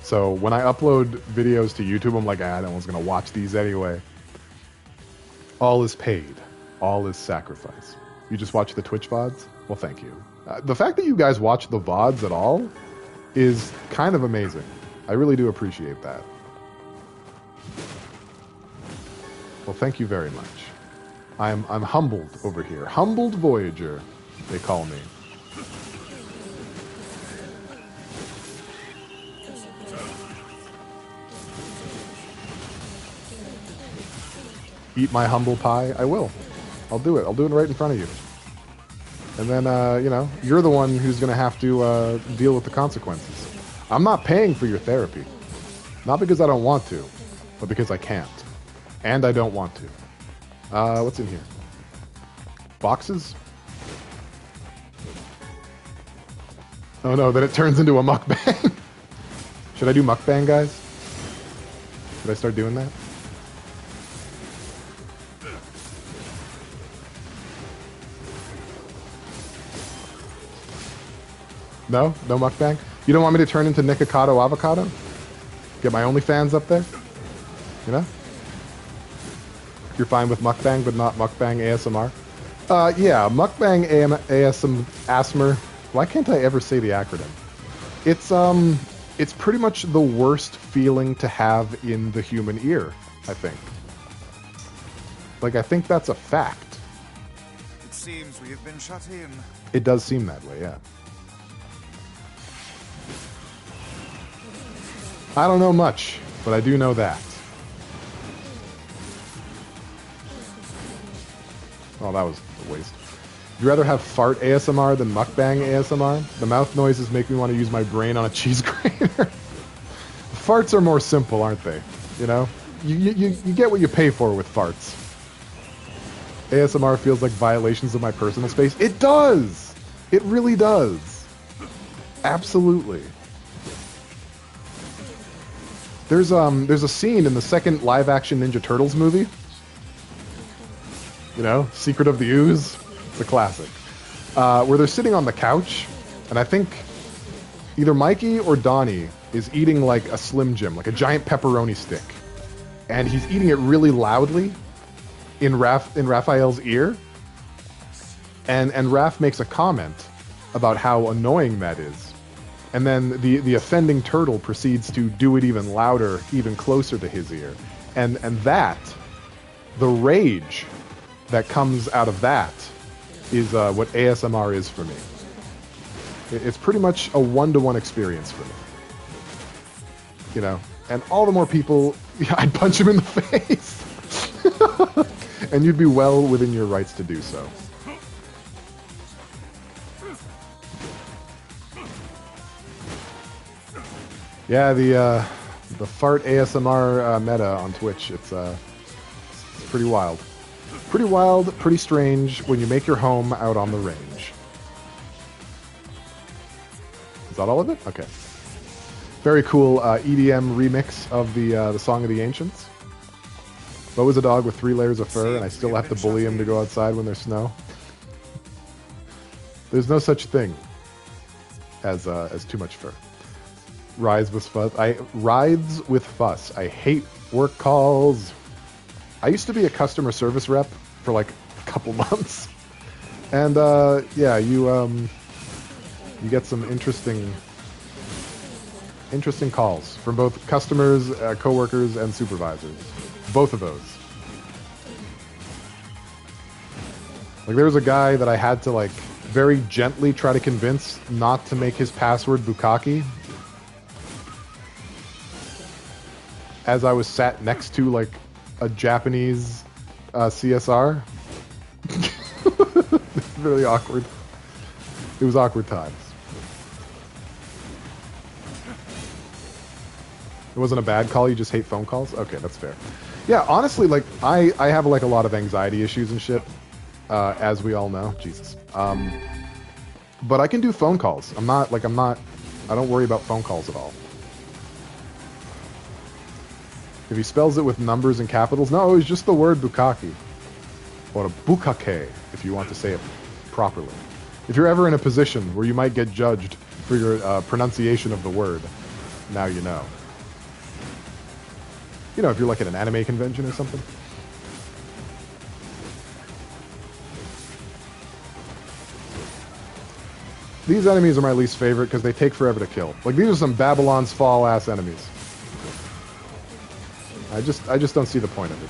So when I upload videos to YouTube, I'm like, no one's gonna watch these anyway. All is paid. All is sacrifice. You just watch the Twitch VODs? Well, thank you. The fact that you guys watch the VODs at all is kind of amazing. I really do appreciate that. Well, thank you very much. I'm humbled over here. Humbled Voyager, they call me. Eat my humble pie? I will. I'll do it. I'll do it right in front of you. And then, you know, you're the one who's going to have to deal with the consequences. I'm not paying for your therapy. Not because I don't want to, but because I can't. And I don't want to. What's in here? Boxes? Oh no, then it turns into a mukbang. Should I do mukbang, guys? Should I start doing that? No? No mukbang? You don't want me to turn into Nikocado Avocado? Get my OnlyFans up there? You know? You're fine with mukbang, but not mukbang ASMR? Yeah, mukbang ASMR. Why can't I ever say the acronym? It's pretty much the worst feeling to have in the human ear, I think. Like, I think that's a fact. It seems we have been shut in. It does seem that way, yeah. I don't know much, but I do know that. Oh, that was a waste. Would you rather have fart ASMR than mukbang ASMR? The mouth noises make me want to use my brain on a cheese grater. Farts are more simple, aren't they? You know? You get what you pay for with farts. ASMR feels like violations of my personal space. It does! It really does. Absolutely. There's a scene in the second live-action Ninja Turtles movie. You know, Secret of the Ooze. It's a classic. Where they're sitting on the couch, and I think either Mikey or Donnie is eating like a Slim Jim, like a giant pepperoni stick. And he's eating it really loudly in Raphael's ear. And Raph makes a comment about how annoying that is. And then the offending turtle proceeds to do it even louder, even closer to his ear. And that, the rage that comes out of that, is what ASMR is for me. It's pretty much a one-to-one experience for me. You know, and all the more people, I'd punch him in the face. And you'd be well within your rights to do so. Yeah, the fart ASMR meta on Twitch, it's pretty wild. Pretty wild, pretty strange when you make your home out on the range. Is that all of it? Okay. Very cool EDM remix of the Song of the Ancients. Bo is a dog with 3 layers of fur, and I still have to bully him to go outside when there's snow. There's no such thing as too much fur. Rides with fuss. I hate work calls. I used to be a customer service rep for like a couple months, and yeah, you get some interesting calls from both customers, coworkers, and supervisors. Both of those. Like there was a guy that I had to like very gently try to convince not to make his password Bukkake, as I was sat next to like a Japanese CSR. Really awkward. It was awkward times. It wasn't a bad call, you just hate phone calls? Okay, that's fair. Yeah, honestly, like, I have, like, a lot of anxiety issues and shit, as we all know. Jesus. But I can do phone calls. I don't worry about phone calls at all. If he spells it with numbers and capitals, no, it's just the word bukkake. Or bukkake, if you want to say it properly. If you're ever in a position where you might get judged for your pronunciation of the word, now you know. You know, if you're like at an anime convention or something. These enemies are my least favorite because they take forever to kill. Like, these are some Babylon's Fall ass enemies. I just don't see the point of it.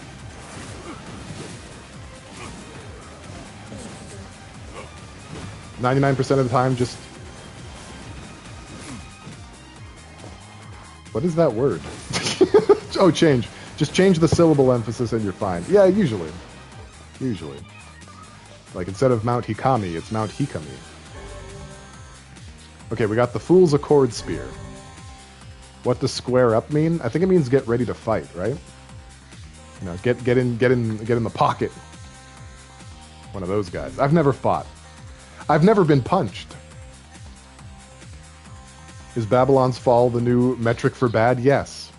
"99% of the time, just..." What is that word? Oh, change. Just change the syllable emphasis and you're fine. Yeah, usually. Usually. Like, instead of Mount Hikami, it's Mount Hikami. Okay, we got the Fool's Accord Spear. What does square up mean? I think it means get ready to fight, right? You know, get in the pocket. One of those guys. I've never fought. I've never been punched. Is Babylon's Fall the new metric for bad? Yes.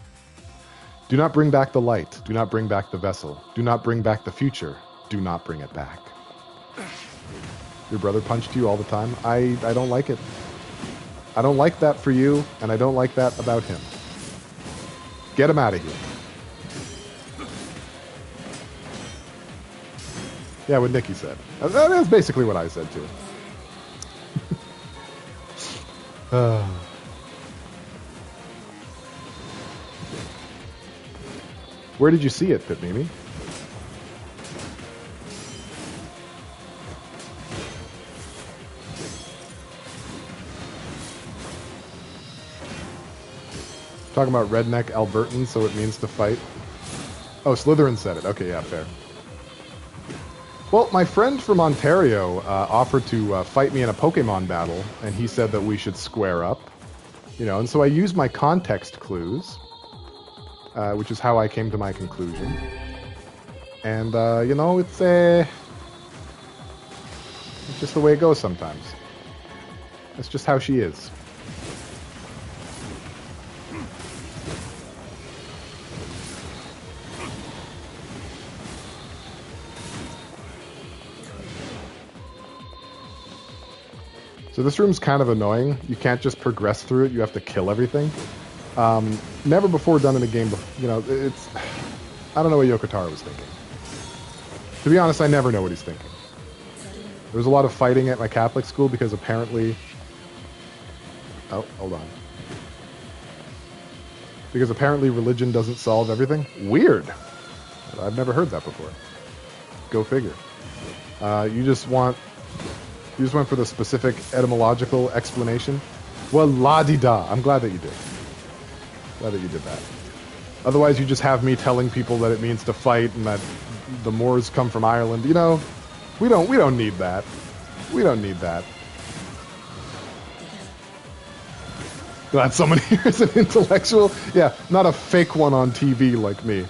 Do not bring back the light. Do not bring back the vessel. Do not bring back the future. Do not bring it back. Your brother punched you all the time? I don't like it. I don't like that for you, and I don't like that about him. Get him out of here. Yeah, what Nikki said. That's basically what I said, too. Where did you see it, Pit Mimi? Talking about redneck Albertan, so it means to fight. Oh, Slytherin said it. Okay, yeah, fair. Well, my friend from Ontario offered to fight me in a Pokemon battle, and he said that we should square up. You know, and so I used my context clues, which is how I came to my conclusion. And, you know, it's just the way it goes sometimes. That's just how she is. So this room's kind of annoying. You can't just progress through it. You have to kill everything. Never before done in a game. You know, it's... I don't know what Yoko Taro was thinking. To be honest, I never know what he's thinking. There was a lot of fighting at my Catholic school because apparently... Oh, hold on. Because apparently religion doesn't solve everything. Weird. I've never heard that before. Go figure. You just went for the specific etymological explanation? Well, la-di-da. I'm glad that you did. Glad that you did that. Otherwise, you just have me telling people that it means to fight and that the Moors come from Ireland. You know, we don't need that. We don't need that. Glad someone here is an intellectual. Yeah, not a fake one on TV like me.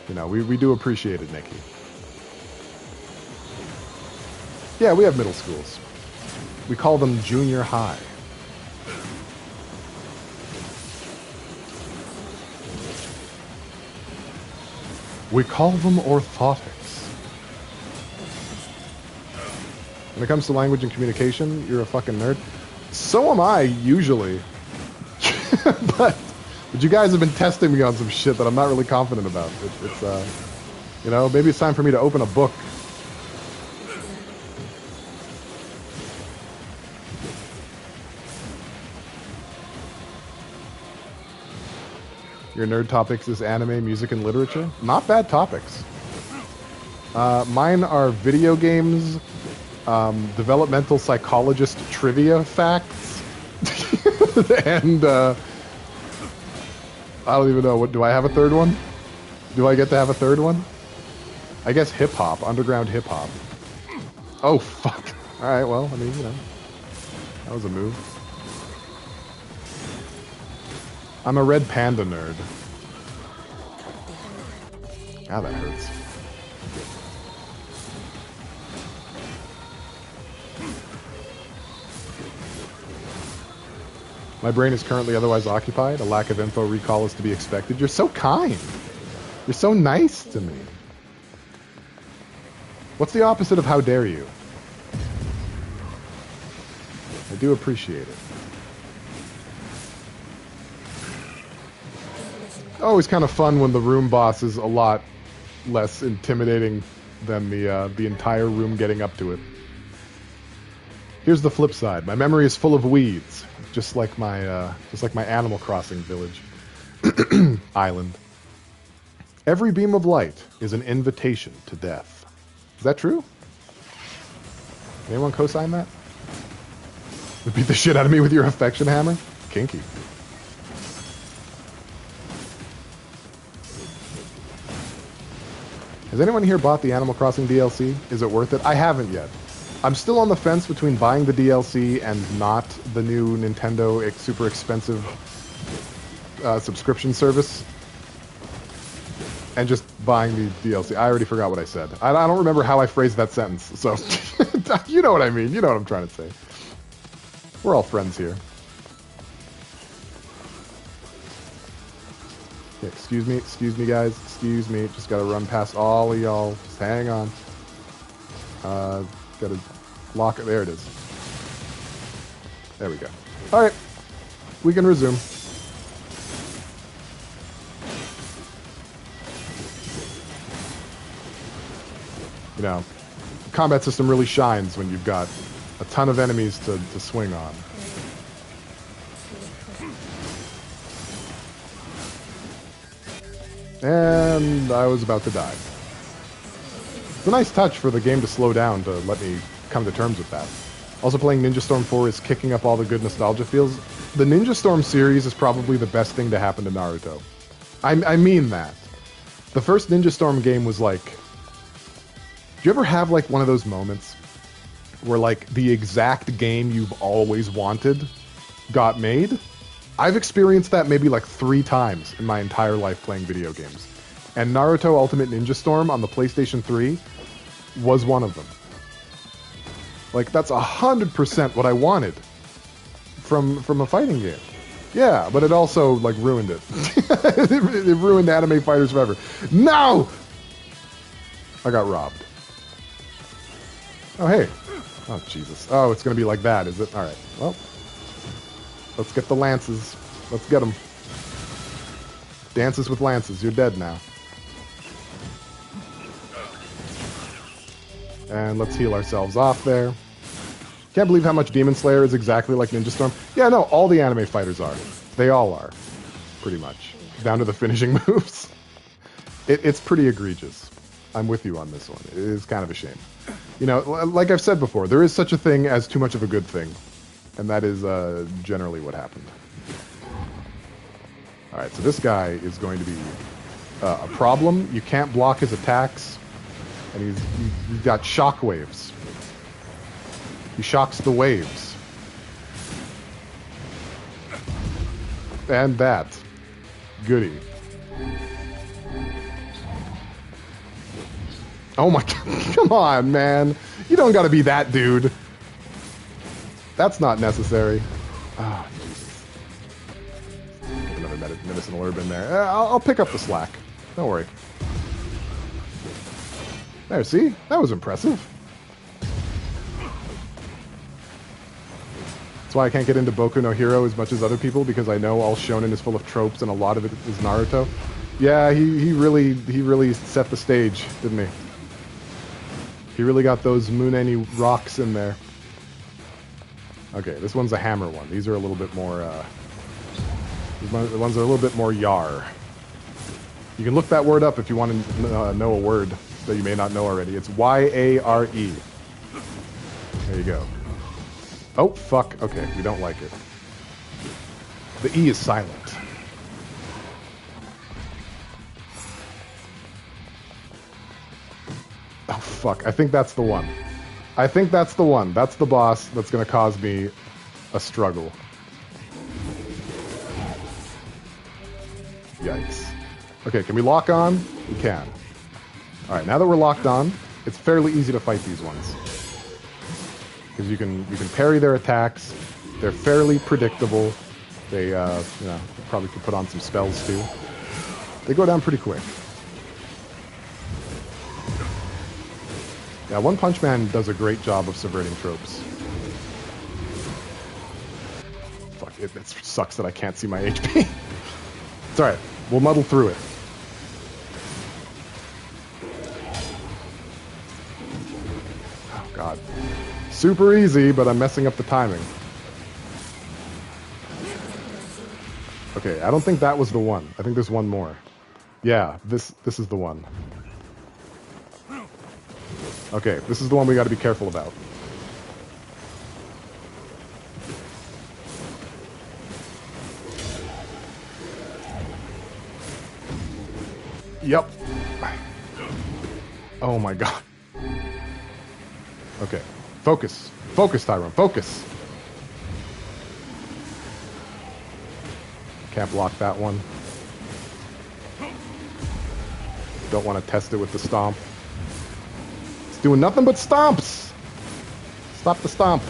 You know, we do appreciate it, Nikki. Yeah, we have middle schools. We call them junior high. We call them orthotics. When it comes to language and communication, you're a fucking nerd. So am I, usually. but you guys have been testing me on some shit that I'm not really confident about. It's you know, maybe it's time for me to open a book. Your nerd topics is anime, music, and literature. Not bad topics. Mine are video games, developmental psychologist trivia facts, and I don't even know. What do I have a third one? Do I get to have a third one? I guess hip hop, underground hip hop. Oh fuck! All right, well, I mean, you know, that was a move. I'm a Red Panda nerd. Ah, that hurts. My brain is currently otherwise occupied. A lack of info recall is to be expected. You're so kind. You're so nice to me. What's the opposite of how dare you? I do appreciate it. Always kind of fun when the room boss is a lot less intimidating than the entire room getting up to it. Here's the flip side. My memory is full of weeds, just like my Animal Crossing village island. Every beam of light is an invitation to death. Is that true? Anyone co-sign that? Beat the shit out of me with your affection hammer? Kinky. Has anyone here bought the Animal Crossing DLC? Is it worth it? I haven't yet. I'm still on the fence between buying the DLC and not the new Nintendo super expensive subscription service. And just buying the DLC. I already forgot what I said. I don't remember how I phrased that sentence. So, you know what I mean. You know what I'm trying to say. We're all friends here. Okay, excuse me guys, excuse me. Just gotta run past all of y'all. Just hang on. Gotta lock it. There it is. There we go. Alright. We can resume. You know, the combat system really shines when you've got a ton of enemies to swing on. And I was about to die. It's a nice touch for the game to slow down to let me come to terms with that. Also playing Ninja Storm 4 is kicking up all the good nostalgia feels. The Ninja Storm series is probably the best thing to happen to Naruto. I mean that. The first Ninja Storm game was like... Do you ever have like one of those moments where like the exact game you've always wanted got made? I've experienced that maybe like 3 times in my entire life playing video games. And Naruto Ultimate Ninja Storm on the PlayStation 3 was one of them. Like, that's 100% what I wanted from a fighting game. Yeah, but it also, like, ruined it. It ruined anime fighters forever. No! I got robbed. Oh, hey. Oh, Jesus. Oh, it's going to be like that, is it? All right. Well, let's get the lances. Let's get them. Dances with lances. You're dead now. And let's heal ourselves off there. Can't believe how much Demon Slayer is exactly like Ninja Storm. Yeah, no, all the anime fighters are. They all are. Pretty much. Down to the finishing moves. It's pretty egregious. I'm with you on this one. It is kind of a shame. You know, like I've said before, there is such a thing as too much of a good thing. And that is generally what happened. Alright, so this guy is going to be a problem. You can't block his attacks. And he's got shock waves. He shocks the waves. And that. Goody. Oh my god. Come on, man. You don't gotta be that dude. That's not necessary. Oh, Jesus. Another medicinal herb in there. I'll pick up the slack. Don't worry. There, see? That was impressive. That's why I can't get into Boku no Hero as much as other people, because I know all shonen is full of tropes and a lot of it is Naruto. Yeah, he really set the stage, didn't he? He really got those Muneni rocks in there. Okay, this one's a hammer one. These are a little bit more, the ones are a little bit more yar. You can look that word up if you want to know a word that you may not know already. It's Y-A-R-E. There you go. Oh, fuck. Okay, we don't like it. The E is silent. Oh, fuck. I think that's the one. I think that's the one. That's the boss that's going to cause me a struggle. Yikes. Okay, can we lock on? We can. Alright, now that we're locked on, it's fairly easy to fight these ones. Because you can parry their attacks. They're fairly predictable. They, probably could put on some spells too. They go down pretty quick. Yeah, One Punch Man does a great job of subverting tropes. Fuck, it sucks that I can't see my HP. It's alright, we'll muddle through it. Oh god. Super easy, but I'm messing up the timing. Okay, I don't think that was the one. I think there's one more. Yeah, this is the one. Okay, this is the one we gotta be careful about. Yep. Oh my god. Okay. Focus. Focus, Tyrone. Focus. Can't block that one. Don't want to test it with the stomp. It's doing nothing but stomps. Stop the stomp.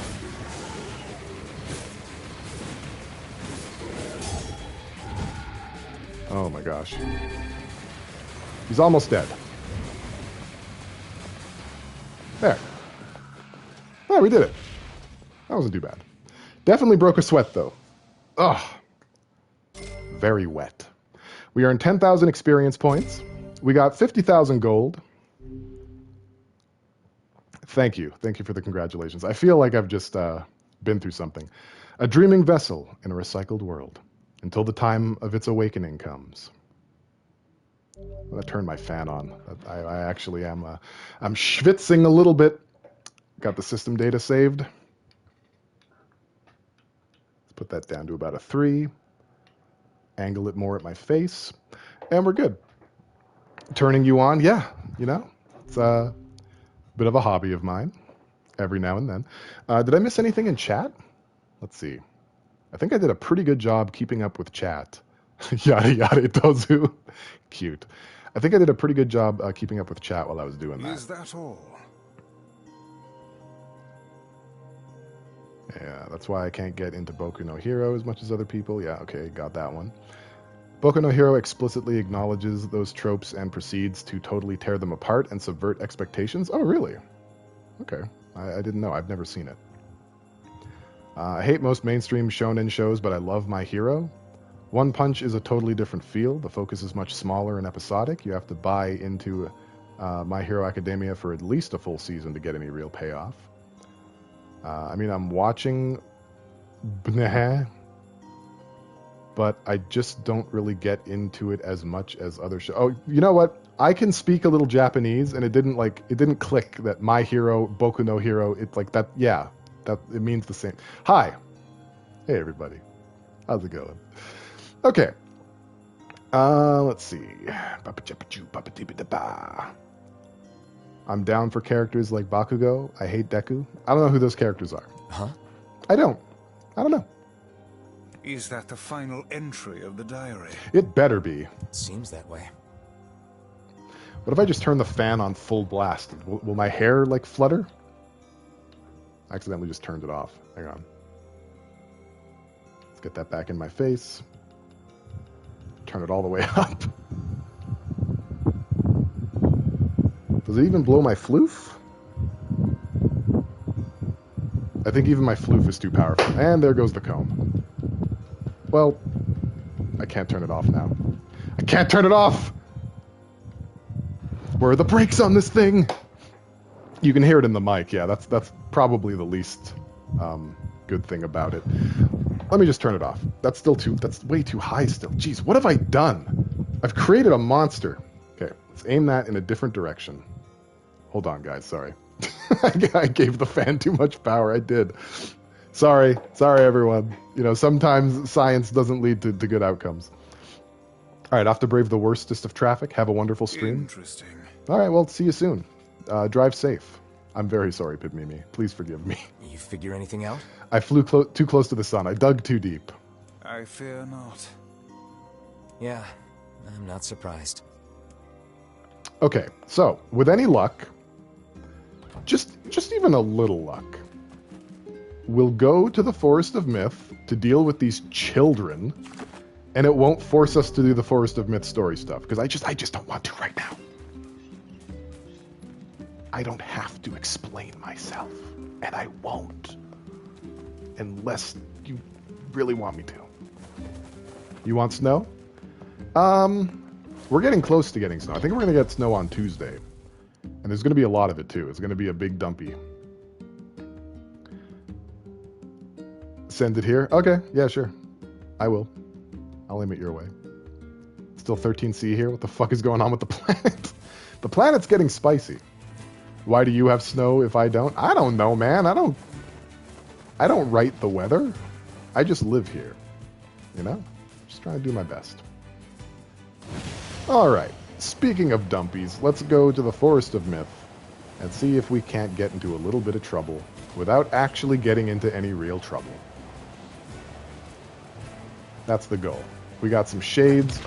Oh my gosh. He's almost dead. There. Oh, we did it. That wasn't too bad. Definitely broke a sweat, though. Ugh. Very wet. We earned 10,000 experience points. We got 50,000 gold. Thank you. Thank you for the congratulations. I feel like I've just been through something. A dreaming vessel in a recycled world until the time of its awakening comes. I'm going to turn my fan on. I actually am. I'm schwitzing a little bit. Got the system data saved. Let's put that down to about a 3. Angle it more at my face. And we're good. Turning you on, yeah, it's a bit of a hobby of mine every now and then. Did I miss anything in chat? Let's see. I think I did a pretty good job keeping up with chat. Yada yada tozu. Cute. I think I did a pretty good job keeping up with chat while I was doing that. Is that all? Yeah, that's why I can't get into Boku no Hero as much as other people. Yeah, okay, got that one. Boku no Hero explicitly acknowledges those tropes and proceeds to totally tear them apart and subvert expectations. Oh, really? Okay. I didn't know. I've never seen it. I hate most mainstream shonen shows, but I love My Hero. One Punch is a totally different feel. The focus is much smaller and episodic. You have to buy into My Hero Academia for at least a full season to get any real payoff. I'm watching but I just don't really get into it as much as other shows. Oh, you know what? I can speak a little Japanese, and it didn't click that My Hero, Boku no Hero, it's like that, yeah, that it means the same. Hi. Hey, everybody. How's it going? Okay. Let's see. I'm down for characters like Bakugo. I hate Deku. I don't know who those characters are. Huh? I don't know. Is that the final entry of the diary? It better be. Seems that way. What if I just turn the fan on full blast? Will my hair, flutter? I accidentally just turned it off. Hang on. Let's get that back in my face. Turn it all the way up. Does it even blow my floof? I think even my floof is too powerful. And there goes the comb. Well, I can't turn it off now. I can't turn it off! Where are the brakes on this thing? You can hear it in the mic. Yeah, that's probably the least good thing about it. Let me just turn it off. That's way too high still. Jeez, what have I done? I've created a monster. Okay, let's aim that in a different direction. Hold on, guys. Sorry. I gave the fan too much power. I did. Sorry, everyone. Sometimes science doesn't lead to good outcomes. All right, off to brave the worstest of traffic. Have a wonderful stream. Interesting. All right, well, see you soon. Drive safe. I'm very sorry, Pibmimi. Please forgive me. You figure anything out? I flew too close to the sun. I dug too deep. I fear not. Yeah, I'm not surprised. Okay, so with any luck, just even a little luck, we'll go to the Forest of Myth to deal with these children, and it won't force us to do the Forest of Myth story stuff, because I just don't want to right now. I don't have to explain myself, and I won't. Unless you really want me to. You want snow? We're getting close to getting snow. I think we're going to get snow on Tuesday. And there's going to be a lot of it, too. It's going to be a big dumpy. Send it here? Okay, yeah, sure. I will. I'll aim it your way. Still 13C here? What the fuck is going on with the planet? The planet's getting spicy. Why do you have snow if I don't? I don't know, man. I don't write the weather. I just live here. You know? Just trying to do my best. Alright. Speaking of dumpies, let's go to the Forest of Myth and see if we can't get into a little bit of trouble without actually getting into any real trouble. That's the goal. We got some shades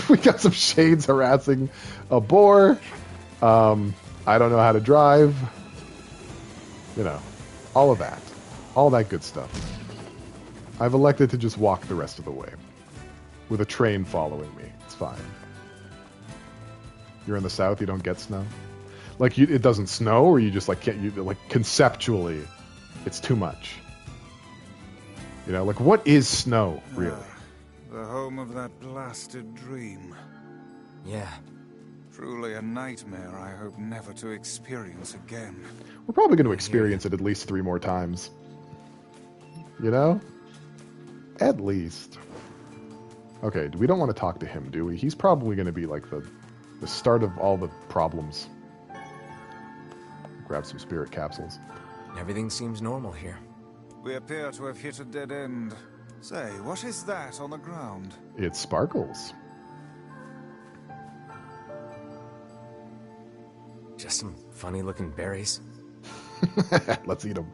we got some shades harassing a boar. I don't know how to drive. You know, all of that. All that good stuff. I've elected to just walk the rest of the way. With a train following me. It's fine. You're in the south, you don't get snow? Like, it doesn't snow, or you just, like, can't, like, conceptually, it's too much. You know, like, what is snow, really? The home of that blasted dream. Yeah. Truly a nightmare I hope never to experience again. We're probably going to experience it at least 3 more times. You know? At least. Okay, we don't want to talk to him, do we? He's probably going to be like the start of all the problems. Grab some spirit capsules. Everything seems normal here. We appear to have hit a dead end. Say, what is that on the ground? It sparkles. Just some funny-looking berries. Let's eat them.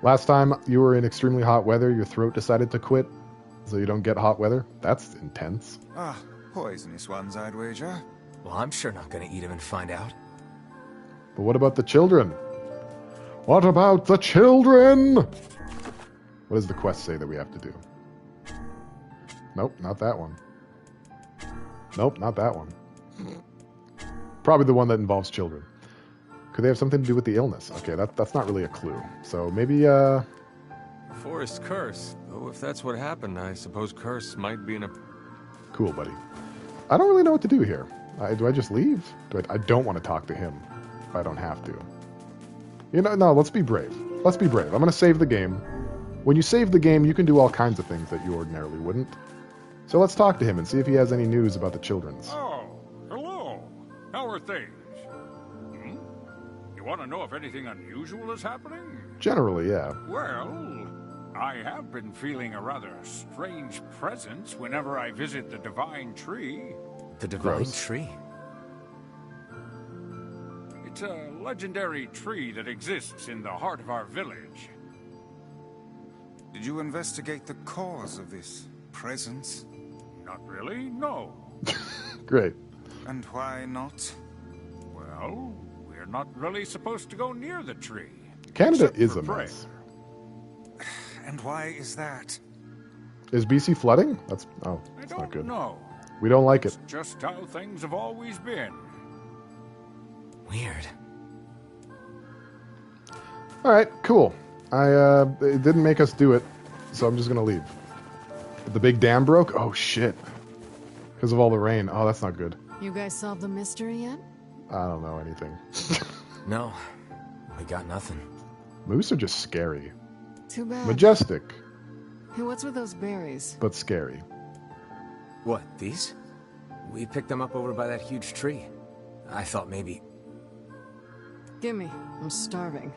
Last time you were in extremely hot weather, your throat decided to quit, so you don't get hot weather? That's intense. Ah, poisonous ones, I'd wager. Well, I'm sure not going to eat them and find out. But what about the children? What about the children? What does the quest say that we have to do? Nope, not that one. Nope, not that one. Probably the one that involves children. Could they have something to do with the illness? Okay, that's not really a clue. So maybe, Forest curse. Oh, if that's what happened, I suppose curse might be in a... Cool, buddy. I don't really know what to do here. Do I just leave? I don't want to talk to him if I don't have to. You know, no, let's be brave. Let's be brave. I'm going to save the game. When you save the game, you can do all kinds of things that you ordinarily wouldn't. So let's talk to him and see if he has any news about the children's. Oh, hello. How are things? You want to know if anything unusual is happening? Generally, yeah. Well, I have been feeling a rather strange presence whenever I visit the Divine Tree. The Divine Tree? It's a legendary tree that exists in the heart of our village. Did you investigate the cause of this presence? Not really, no. Great. And why not? Well, we're not really supposed to go near the tree. Canada is a mess. And why is that? Is BC flooding? That's not good. No. We don't like it. It's just how things have always been. Weird. All right, cool. It didn't make us do it, so I'm just gonna leave. The big dam broke? Oh shit. Because of all the rain. Oh, that's not good. You guys solved the mystery yet? I don't know anything. No, we got nothing. Moose are just scary. Too bad. Majestic, Hey, what's with those berries? but scary. What, these? We picked them up over by that huge tree. I thought maybe... Gimme. I'm starving.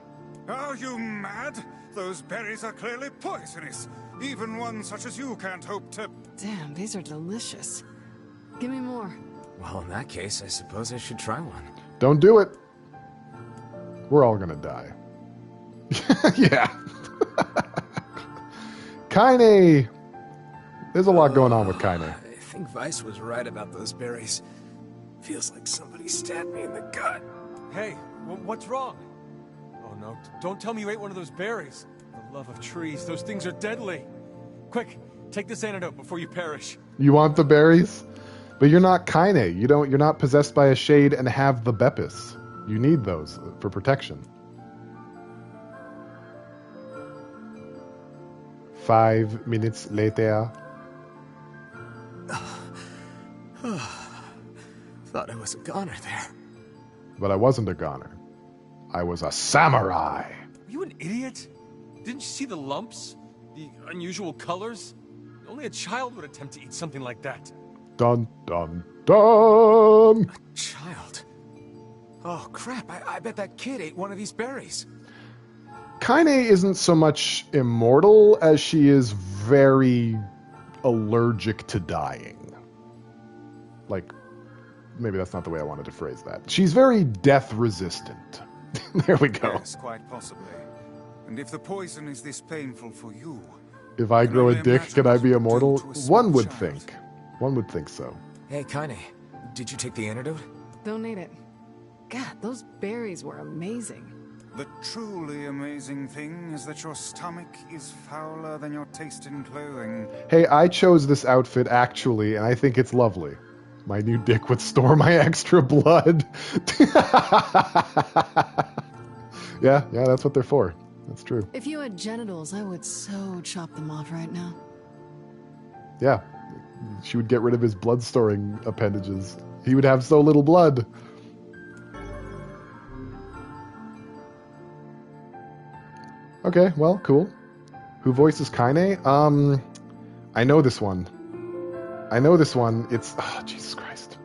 Are you mad? Those berries are clearly poisonous. Even one such as you can't hope to... Damn, these are delicious. Give me more. Well, in that case, I suppose I should try one. Don't do it. We're all gonna die. Yeah. Kaine! There's a lot going on with Kaine. I think Vice was right about those berries. Feels like somebody stabbed me in the gut. Hey, what's wrong? Oh no. Don't tell me you ate one of those berries. For the love of trees, those things are deadly. Quick, take this antidote before you perish. You want the berries? But you're not Kaine. You're not possessed by a shade and have the Bepis. You need those for protection. 5 minutes later. Thought I was a goner there. But I wasn't a goner. I was a samurai. Are you an idiot? Didn't you see the lumps? The unusual colors? Only a child would attempt to eat something like that. Dun, dun, dun! A child? Oh, crap. I bet that kid ate one of these berries. Kaine isn't so much immortal as she is very allergic to dying. Like, maybe that's not the way I wanted to phrase that. She's very death resistant. There we go. Yes, quite possibly. And if the poison is this painful for you... If I grow a dick, can I be immortal? One would think. One would think so. Hey, Kaine, did you take the antidote? Don't need it. God, those berries were amazing. The truly amazing thing is that your stomach is fouler than your taste in clothing. Hey, I chose this outfit actually, and I think it's lovely. My new dick would store my extra blood. Yeah, that's what they're for. That's true. If you had genitals, I would so chop them off right now. Yeah, she would get rid of his blood-storing appendages. He would have so little blood. Okay, well, cool. Who voices Kaine? I know this one. It's... Oh, Jesus Christ.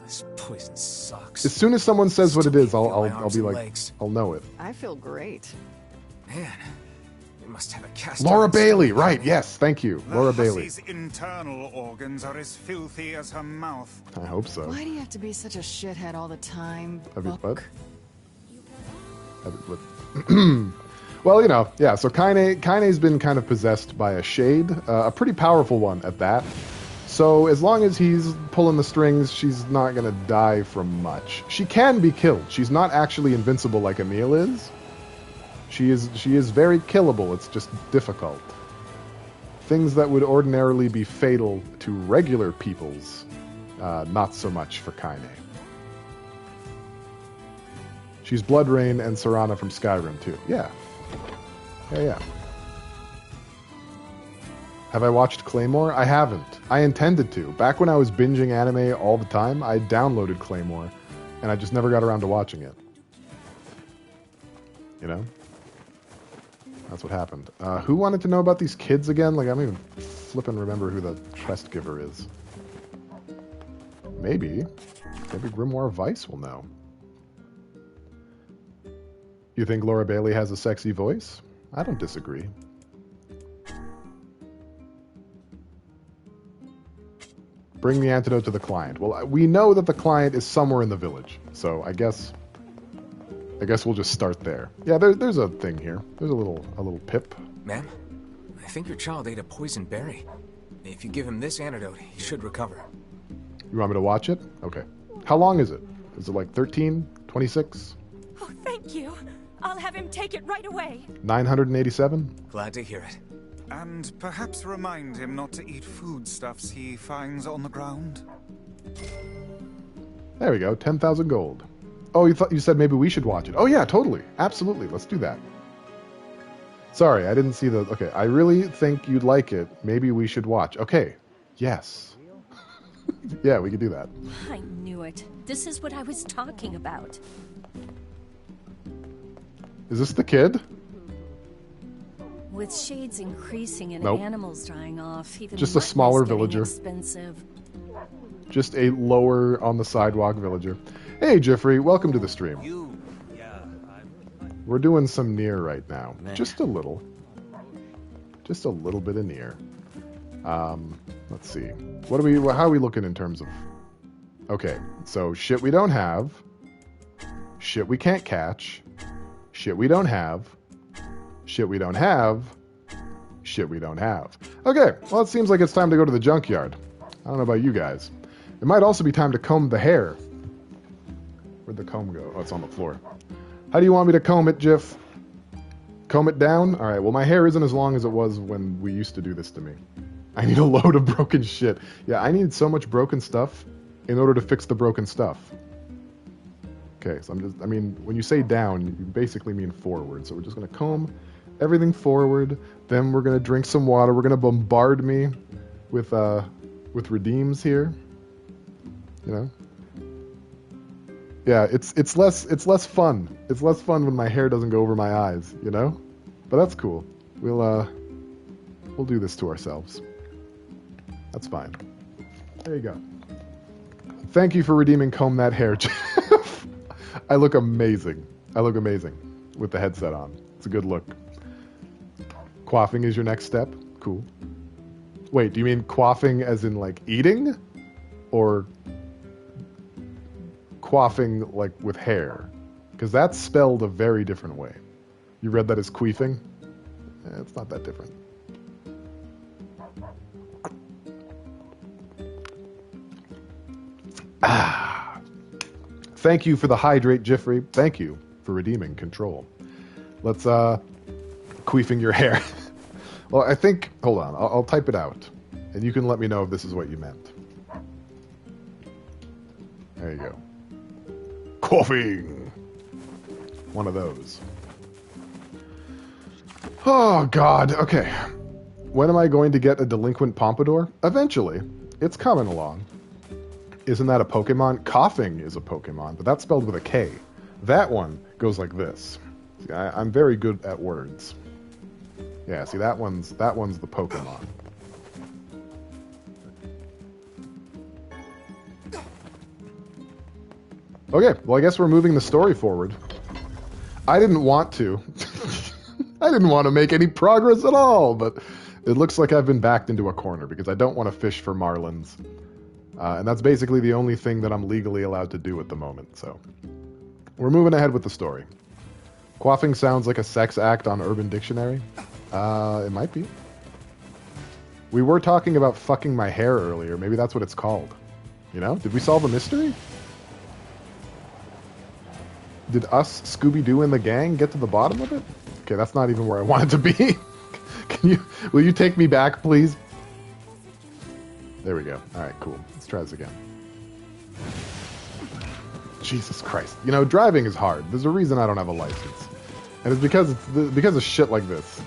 This poison sucks. As soon as someone says what it is, I'll be like, I'll know it. I feel great. Man, you must have a cast. Laura Bailey, right? Yes, thank you, Laura Bailey. Hussie's internal organs are as filthy as her mouth. I hope so. Why do you have to be such a shithead all the time? What? Well, yeah, so Kaine's been kind of possessed by a shade, a pretty powerful one at that. So as long as he's pulling the strings, she's not going to die from much. She can be killed. She's not actually invincible like Emil is. She is very killable. It's just difficult. Things that would ordinarily be fatal to regular peoples, not so much for Kaine. She's Blood Rain and Serana from Skyrim, too. Yeah. Have I watched Claymore? I haven't. I intended to. Back when I was binging anime all the time, I downloaded Claymore, and I just never got around to watching it. You know? That's what happened. Who wanted to know about these kids again? Like, I don't even flippin' remember who the quest giver is. Maybe Grimoire Vice will know. You think Laura Bailey has a sexy voice? I don't disagree. Bring the antidote to the client. Well, we know that the client is somewhere in the village, so I guess we'll just start there. Yeah, there's a thing here. There's a little pip. Ma'am, I think your child ate a poison berry. If you give him this antidote, he should recover. You want me to watch it? Okay. How long is it? Is it like 13? 26? Oh, thank you. I'll have him take it right away. 987? Glad to hear it. And perhaps remind him not to eat foodstuffs he finds on the ground. There we go. 10,000 gold. Oh, you said maybe we should watch it. Oh yeah, totally. Absolutely. Let's do that. Sorry, I didn't see the... Okay, I really think you'd like it. Maybe we should watch. Okay. Yes. Yeah, we could do that. I knew it. This is what I was talking about. Is this the kid? With shades increasing and Nope. animals dying off, even Just a mutton smaller is getting villager. Expensive. Just a lower on the sidewalk villager. Hey, Jeffrey, welcome to the stream. We're doing some NieR right now. Just a little. Just a little bit of NieR. Let's see. How are we looking in terms of... Okay, so shit we don't have. Shit we can't catch. Shit we don't have. Shit we don't have. Shit we don't have. Okay, well, it seems like it's time to go to the junkyard. I don't know about you guys. It might also be time to comb the hair. Where'd Where'd the comb go? Oh, it's on the floor. How do you want me to comb it, Jiff? Comb it down? Alright, well my hair isn't as long as it was when we used to do this to me. I need a load of broken shit. Yeah, I need so much broken stuff in order to fix the broken stuff. Okay, so when you say down, you basically mean forward. So we're just going to comb everything forward. Then we're going to drink some water. We're going to bombard me with redeems here. You know? Yeah, it's less fun. It's less fun when my hair doesn't go over my eyes, you know? But that's cool. We'll do this to ourselves. That's fine. There you go. Thank you for redeeming Comb That Hair, Jeff. I look amazing. I look amazing with the headset on. It's a good look. Quaffing is your next step? Cool. Wait, do you mean quaffing as in like eating? Or quaffing like with hair? Because that's spelled a very different way. You read that as queefing? It's not that different. Thank you for the hydrate, Jeffrey. Thank you for redeeming control. Let's, queefing your hair. Well, I think, hold on, I'll type it out. And you can let me know if this is what you meant. There you go. Quaffing! One of those. Oh, God. Okay. When am I going to get a delinquent pompadour? Eventually. It's coming along. Isn't that a Pokemon? Coughing is a Pokemon, but that's spelled with a K. That one goes like this. See, I'm very good at words. Yeah, see, that one's the Pokemon. Okay, well, I guess we're moving the story forward. I didn't want to. I didn't want to make any progress at all, but it looks like I've been backed into a corner because I don't want to fish for marlins. And that's basically the only thing that I'm legally allowed to do at the moment, so. We're moving ahead with the story. Quaffing sounds like a sex act on Urban Dictionary. It might be. We were talking about fucking my hair earlier. Maybe that's what it's called. You know? Did we solve a mystery? Did us, Scooby-Doo and the gang, get to the bottom of it? Okay, that's not even where I wanted to be. Will you take me back, please? There we go. Alright, cool. Let's try this again. Jesus Christ. You know, driving is hard. There's a reason I don't have a license. And it's because of shit like this.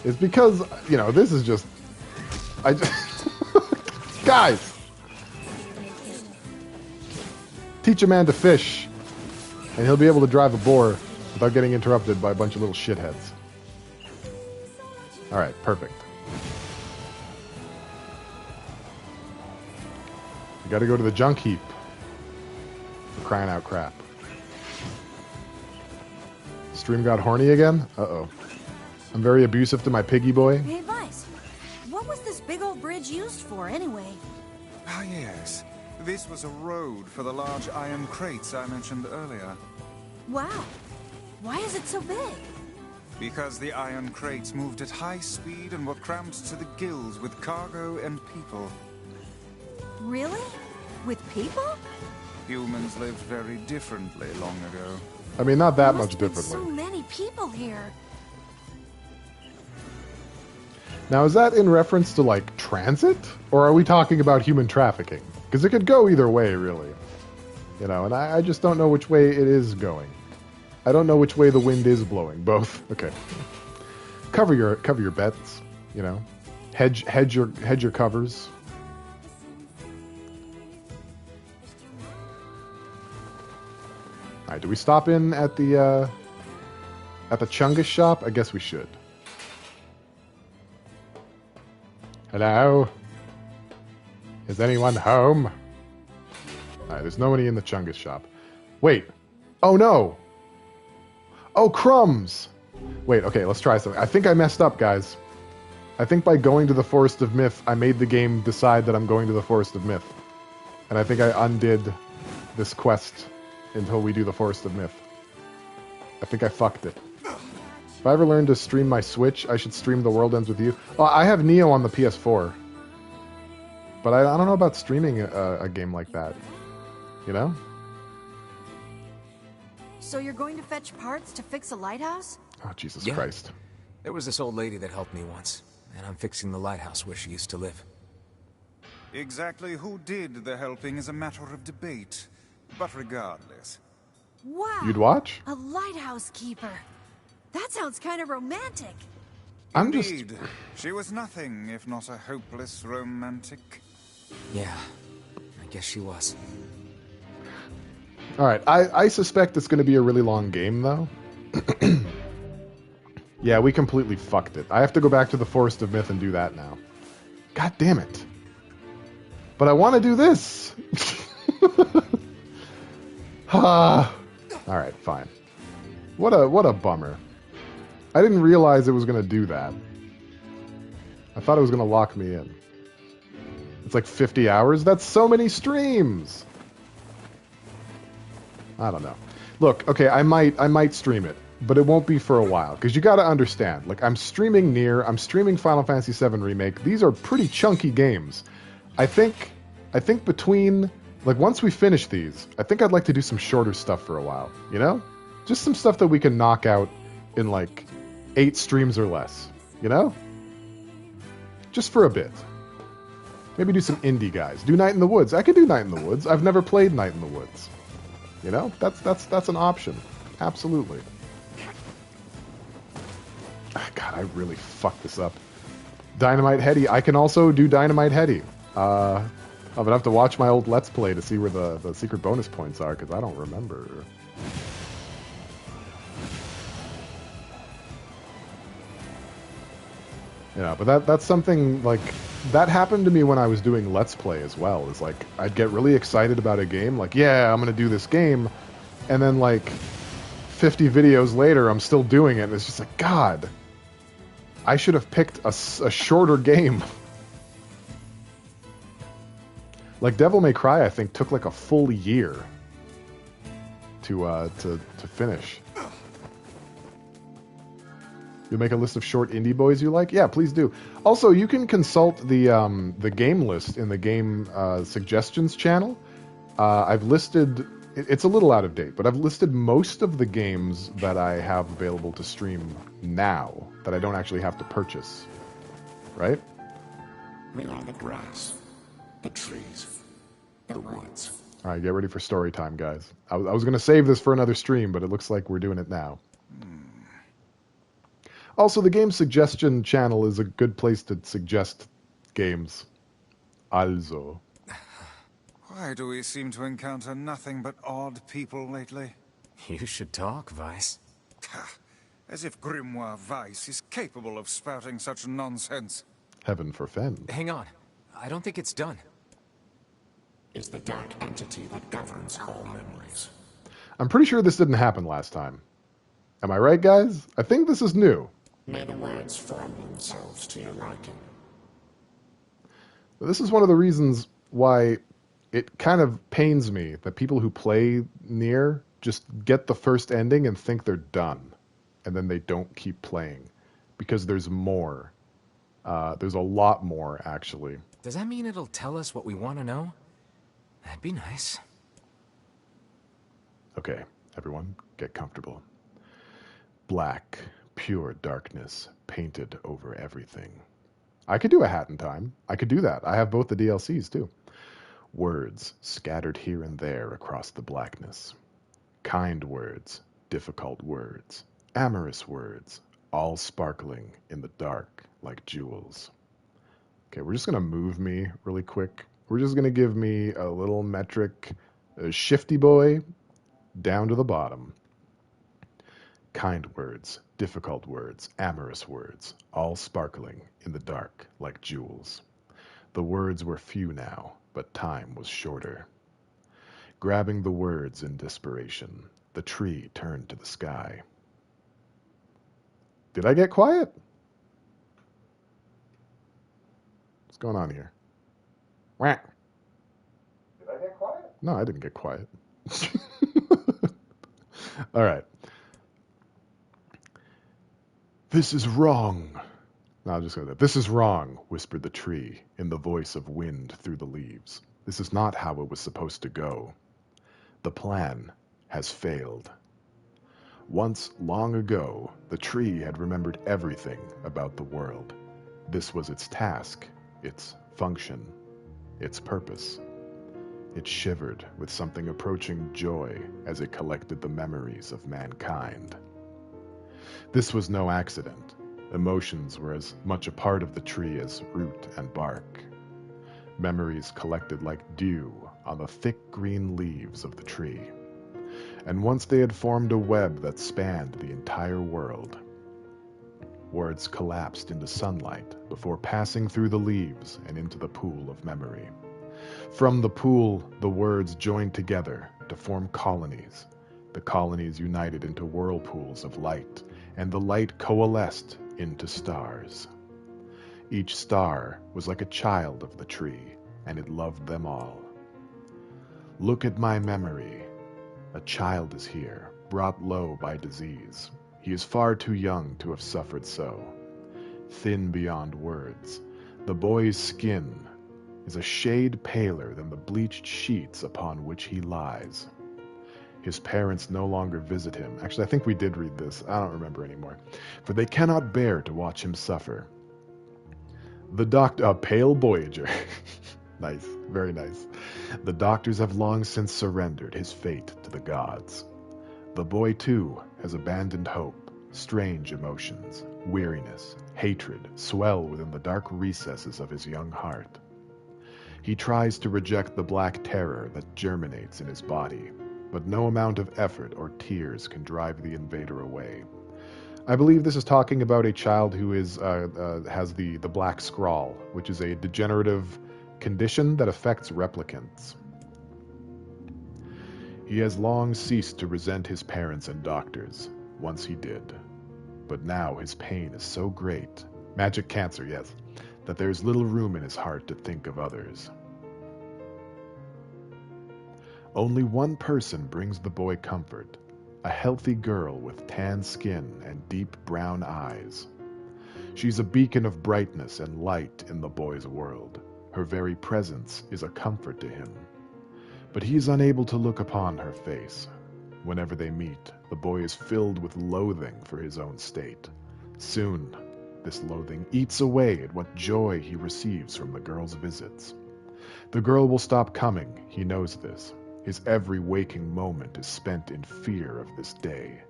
It's because, you know, this is just... Guys! Teach a man to fish, and he'll be able to drive a boar without getting interrupted by a bunch of little shitheads. Alright, perfect. You gotta go to the junk heap. For crying out crap. Stream got horny again? Uh-oh. I'm very abusive to my piggy boy. Hey, Vice. What was this big old bridge used for, anyway? Ah, yes. This was a road for the large iron crates I mentioned earlier. Wow. Why is it so big? Because the iron crates moved at high speed and were crammed to the gills with cargo and people. Really? With people? Humans lived very differently long ago. I mean, not that There much must have been differently. so many people here. Now, is that in reference to, like, transit? Or are we talking about human trafficking? Because it could go either way, really. You know, and I just don't know which way it is going. I don't know which way the wind is blowing. Both. Okay. Cover your bets, you know. Hedge your covers. Alright, do we stop in at the Chungus shop? I guess we should. Hello? Is anyone home? Alright, there's nobody in the Chungus shop. Wait. Oh no! Oh, crumbs! Wait, okay, let's try something. I think I messed up, guys. I think by going to the Forest of Myth, I made the game decide that I'm going to the Forest of Myth. And I think I undid this quest until we do the Forest of Myth. I think I fucked it. If I ever learn to stream my Switch, I should stream The World Ends With You. Oh, I have Neo on the PS4. But I don't know about streaming a game like that. You know? So you're going to fetch parts to fix a lighthouse? Oh, Jesus Yeah. Christ. There was this old lady that helped me once, and I'm fixing the lighthouse where she used to live. Exactly who did the helping is a matter of debate. But regardless. Wow. You'd watch? A lighthouse keeper. That sounds kind of romantic. Indeed. She was nothing if not a hopeless romantic. Yeah, I guess she was. All right, I suspect it's going to be a really long game, though. Yeah, we completely fucked it. I have to go back to the Forest of Myth and do that now. God damn it. But I want to do this. All right, fine. What a bummer. I didn't realize it was going to do that. I thought it was going to lock me in. It's like 50 hours? That's so many streams! I don't know. Look, okay, I might stream it, but it won't be for a while, because you got to understand. Like, I'm streaming NieR, I'm streaming Final Fantasy VII Remake. These are pretty chunky games. I think between, like, once we finish these, I think I'd like to do some shorter stuff for a while, you know? Just some stuff that we can knock out in, like, 8 streams or less, you know? Just for a bit. Maybe do some indie guys. Do Night in the Woods. I could do Night in the Woods. I've never played Night in the Woods. You know, that's an option. Absolutely. God, I really fucked this up. Dynamite Heady. I can also do Dynamite Heady. I'm gonna have to watch my old Let's Play to see where the secret bonus points are, because I don't remember. Yeah, but that's something, like, that happened to me when I was doing Let's Play as well. Is like, I'd get really excited about a game, like, yeah, I'm gonna do this game, and then, like, 50 videos later, I'm still doing it, and it's just like, God, I should have picked a shorter game. Like, Devil May Cry, I think, took like a full year to finish. You'll make a list of short indie boys you like? Yeah, please do. Also, you can consult the game list in the game suggestions channel. I've listed... It's a little out of date, but I've listed most of the games that I have available to stream now that I don't actually have to purchase. Right? We are the grass, the trees, the woods. All right, get ready for story time, guys. I was going to save this for another stream, but it looks like we're doing it now. Also, the game suggestion channel is a good place to suggest games. Also. Why do we seem to encounter nothing but odd people lately? You should talk, Weiss. As if Grimoire Weiss is capable of spouting such nonsense. Heaven forfend. Hang on. I don't think it's done. Is the dark entity that governs all memories. I'm pretty sure this didn't happen last time. Am I right, guys? I think this is new. May the words form themselves to your liking. This is one of the reasons why it kind of pains me that people who play NieR just get the first ending and think they're done. And then they don't keep playing. Because there's more. There's a lot more, actually. Does that mean it'll tell us what we want to know? That'd be nice. Okay, everyone, get comfortable. Black, pure darkness, painted over everything. I could do a Hat in Time. I could do that. I have both the DLCs, too. Words scattered here and there across the blackness. Kind words, difficult words, amorous words, all sparkling in the dark like jewels. Okay, we're just going to move me really quick. We're just going to give me a little metric shifty boy down to the bottom. Kind words, difficult words, amorous words, all sparkling in the dark like jewels. The words were few now, but time was shorter. Grabbing the words in desperation, the tree turned to the sky. Did I get quiet? What's going on here? Wah. Did I get quiet? No, I didn't get quiet. All right. This is wrong. No, I'll just go there. This is wrong, whispered the tree in the voice of wind through the leaves. This is not how it was supposed to go. The plan has failed. Once, long ago, the tree had remembered everything about the world. This was its task, its function, its purpose. It shivered with something approaching joy as it collected the memories of mankind. This was no accident. Emotions were as much a part of the tree as root and bark. Memories collected like dew on the thick green leaves of the tree. And once they had formed a web that spanned the entire world. Words collapsed into sunlight before passing through the leaves and into the pool of memory. From the pool, the words joined together to form colonies. The colonies united into whirlpools of light, and the light coalesced into stars. Each star was like a child of the tree, and it loved them all. Look at my memory. A child is here, brought low by disease. He is far too young to have suffered so. Thin beyond words, the boy's skin is a shade paler than the bleached sheets upon which he lies. His parents no longer visit him. Actually, I think we did read this. I don't remember anymore. For they cannot bear to watch him suffer. The doctor, pale Voyager. Nice, very nice. The doctors have long since surrendered his fate to the gods. The boy, too, has abandoned hope. Strange emotions, weariness, hatred swell within the dark recesses of his young heart. He tries to reject the black terror that germinates in his body, but no amount of effort or tears can drive the invader away. I believe this is talking about a child who has the black scrawl, which is a degenerative condition that affects replicants. He has long ceased to resent his parents and doctors. Once he did. But now his pain is so great, magic cancer, yes, that there is little room in his heart to think of others. Only one person brings the boy comfort, a healthy girl with tan skin and deep brown eyes. She's a beacon of brightness and light in the boy's world. Her very presence is a comfort to him. But he is unable to look upon her face. Whenever they meet, the boy is filled with loathing for his own state. Soon, this loathing eats away at what joy he receives from the girl's visits. The girl will stop coming, he knows this. His every waking moment is spent in fear of this day.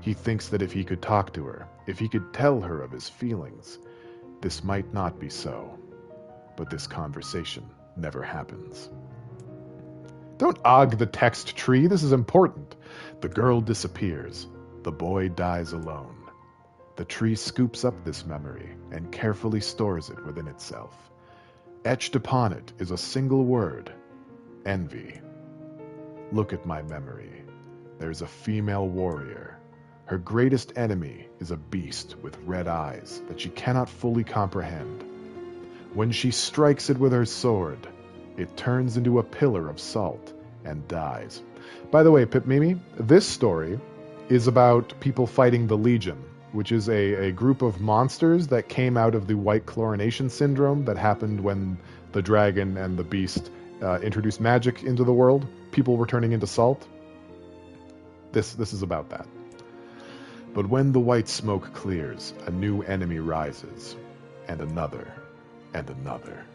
He thinks that if he could talk to her, if he could tell her of his feelings, this might not be so. But this conversation never happens. Don't og the text tree, this is important. The girl disappears. The boy dies alone. The tree scoops up this memory and carefully stores it within itself. Etched upon it is a single word, envy. Look at my memory. There's a female warrior. Her greatest enemy is a beast with red eyes that she cannot fully comprehend. When she strikes it with her sword, it turns into a pillar of salt and dies. By the way, Pip Mimi, this story is about people fighting the Legion, which is a group of monsters that came out of the white chlorination syndrome that happened when the dragon and the beast introduced magic into the world. People were turning into salt. This is about that. But when the white smoke clears, a new enemy rises, and another, and another.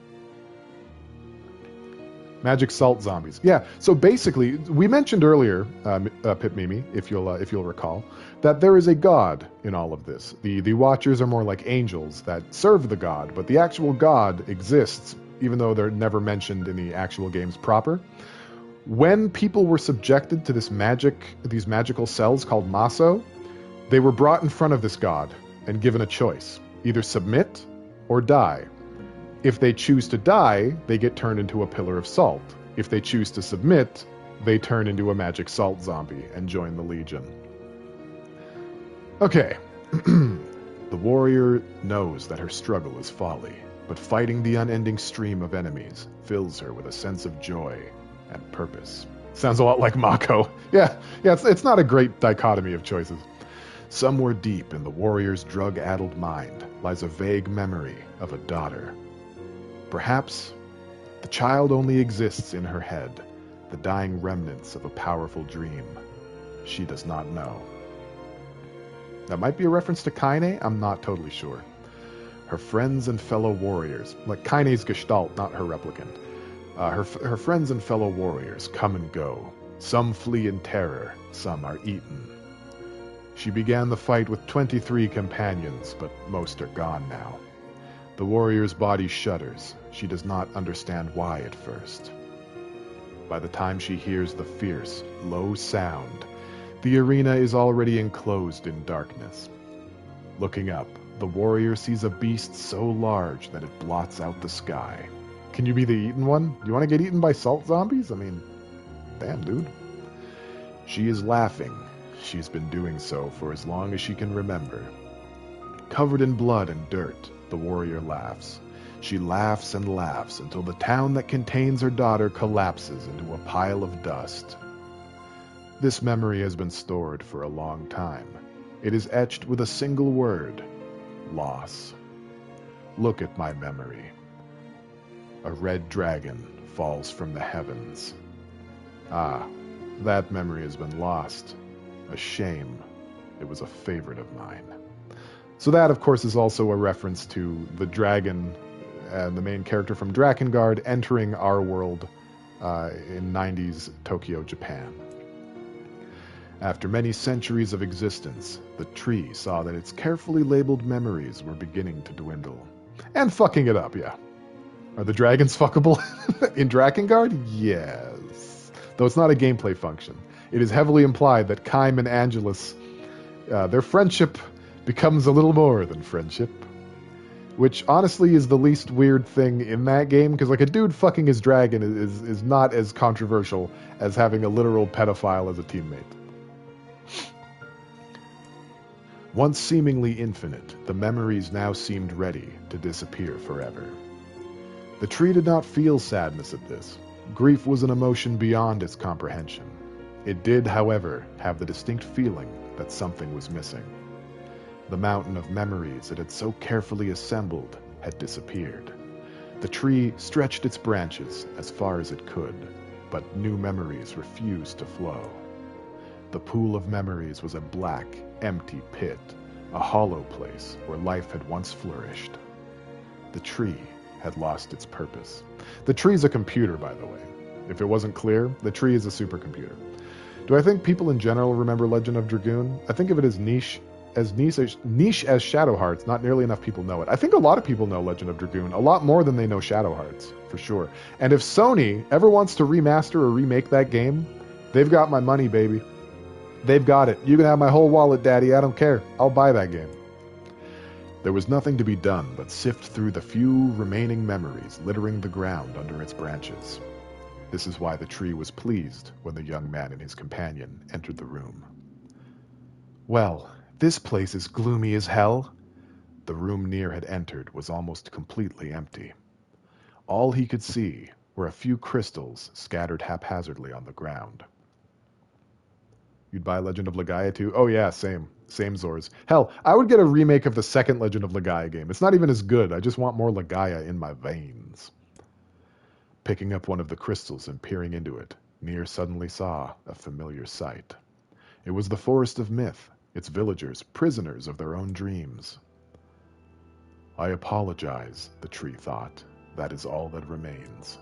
Magic salt zombies. Yeah, so basically, we mentioned earlier, Pip Mimi, if you'll recall, that there is a god in all of this. The Watchers are more like angels that serve the god, but the actual god exists, even though they're never mentioned in the actual games proper. When people were subjected to these magical cells called Maso, they were brought in front of this god and given a choice. Either submit or die. If they choose to die, they get turned into a pillar of salt. If they choose to submit, they turn into a magic salt zombie and join the Legion. Okay. The warrior knows that her struggle is folly, but fighting the unending stream of enemies fills her with a sense of joy and purpose. Sounds a lot like Mako. Yeah, it's not a great dichotomy of choices. Somewhere deep in the warrior's drug-addled mind lies a vague memory of a daughter. Perhaps the child only exists in her head, the dying remnants of a powerful dream. She does not know. That might be a reference to Kaine, I'm not totally sure. Her friends and fellow warriors, like Kaine's gestalt, not her replicant. Her friends and fellow warriors come and go. Some flee in terror, some are eaten. She began the fight with 23 companions, but most are gone now. The warrior's body shudders. She does not understand why at first. By the time she hears the fierce, low sound, the arena is already enclosed in darkness. Looking up, the warrior sees a beast so large that it blots out the sky. Can you be the eaten one? You want to get eaten by salt zombies? I mean, damn, dude. She is laughing. She's been doing so for as long as she can remember. Covered in blood and dirt, the warrior laughs. She laughs and laughs until the town that contains her daughter collapses into a pile of dust. This memory has been stored for a long time. It is etched with a single word: loss. Look at my memory. A red dragon falls from the heavens. Ah, that memory has been lost. A shame. It was a favorite of mine. So that, of course, is also a reference to the dragon and the main character from Drakengard entering our world in 90s Tokyo, Japan. After many centuries of existence, the tree saw that its carefully labeled memories were beginning to dwindle. And fucking it up, yeah. Are the dragons fuckable in Drakengard? Yes. Though it's not a gameplay function. It is heavily implied that Kaine and Angelus, their friendship becomes a little more than friendship. Which honestly is the least weird thing in that game, because like a dude fucking his dragon is not as controversial as having a literal pedophile as a teammate. Once seemingly infinite, the memories now seemed ready to disappear forever. The tree did not feel sadness at this. Grief was an emotion beyond its comprehension. It did, however, have the distinct feeling that something was missing. The mountain of memories it had so carefully assembled had disappeared. The tree stretched its branches as far as it could, but new memories refused to flow. The pool of memories was a black, empty pit, a hollow place where life had once flourished. The tree had lost its purpose. The tree's a computer, by the way. If it wasn't clear, the tree is a supercomputer. Do I think people in general remember Legend of Dragoon? I think of it as niche as Shadow Hearts. Not nearly enough people know it. I think a lot of people know Legend of Dragoon, a lot more than they know Shadow Hearts, for sure. And if Sony ever wants to remaster or remake that game, they've got my money, baby. They've got it. You can have my whole wallet, Daddy. I don't care. I'll buy that game. There was nothing to be done but sift through the few remaining memories littering the ground under its branches. This is why the tree was pleased when the young man and his companion entered the room. Well, this place is gloomy as hell. The room NieR had entered was almost completely empty. All he could see were a few crystals scattered haphazardly on the ground. You'd buy Legend of Legaia too? Oh yeah, same. Same Zors. Hell, I would get a remake of the second Legend of Legaia game. It's not even as good. I just want more Legaia in my veins. Picking up one of the crystals and peering into it, NieR suddenly saw a familiar sight. It was the Forest of Myth, its villagers, prisoners of their own dreams. I apologize, the tree thought. That is all that remains.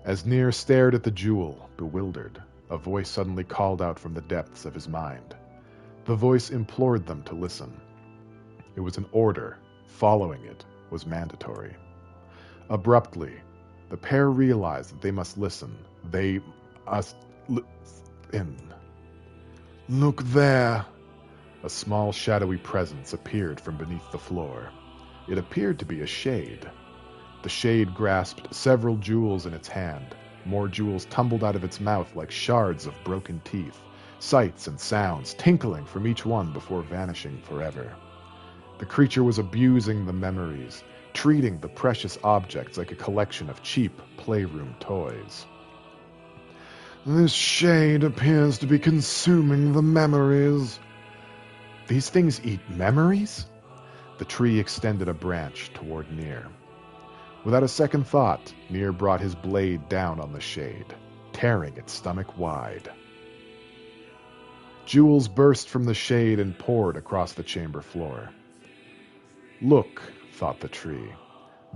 As NieR stared at the jewel, bewildered, a voice suddenly called out from the depths of his mind. The voice implored them to listen. It was an order. Following it was mandatory. Abruptly, the pair realized that they must listen. They must listen. Look there! A small shadowy presence appeared from beneath the floor. It appeared to be a shade. The shade grasped several jewels in its hand. More jewels tumbled out of its mouth like shards of broken teeth, sights and sounds tinkling from each one before vanishing forever. The creature was abusing the memories, treating the precious objects like a collection of cheap playroom toys. This shade appears to be consuming the memories. These things eat memories? The tree extended a branch toward NieR. Without a second thought, NieR brought his blade down on the shade, tearing its stomach wide. Jewels burst from the shade and poured across the chamber floor. Look, thought the tree.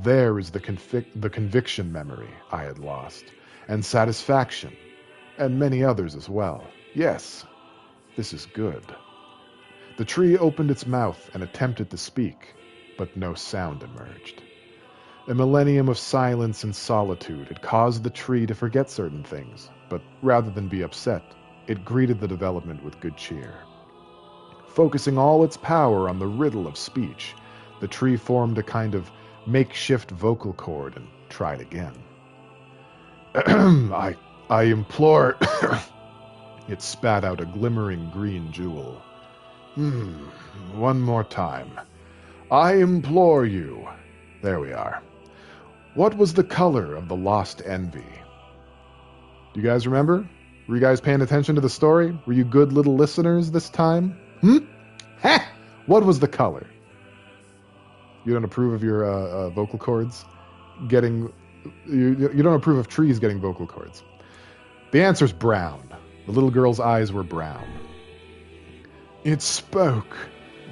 There is the conviction memory I had lost, and satisfaction, and many others as well. Yes, this is good. The tree opened its mouth and attempted to speak, but no sound emerged. A millennium of silence and solitude had caused the tree to forget certain things, but rather than be upset, it greeted the development with good cheer. Focusing all its power on the riddle of speech, the tree formed a kind of makeshift vocal cord and tried again. I implore... It spat out a glimmering green jewel. One more time. I implore you. There we are. What was the color of the lost envy? Do you guys remember? Were you guys paying attention to the story? Were you good little listeners this time? Ha! What was the color? You don't approve of your vocal cords getting... You don't approve of trees getting vocal cords. The answer's brown. The little girl's eyes were brown. It spoke.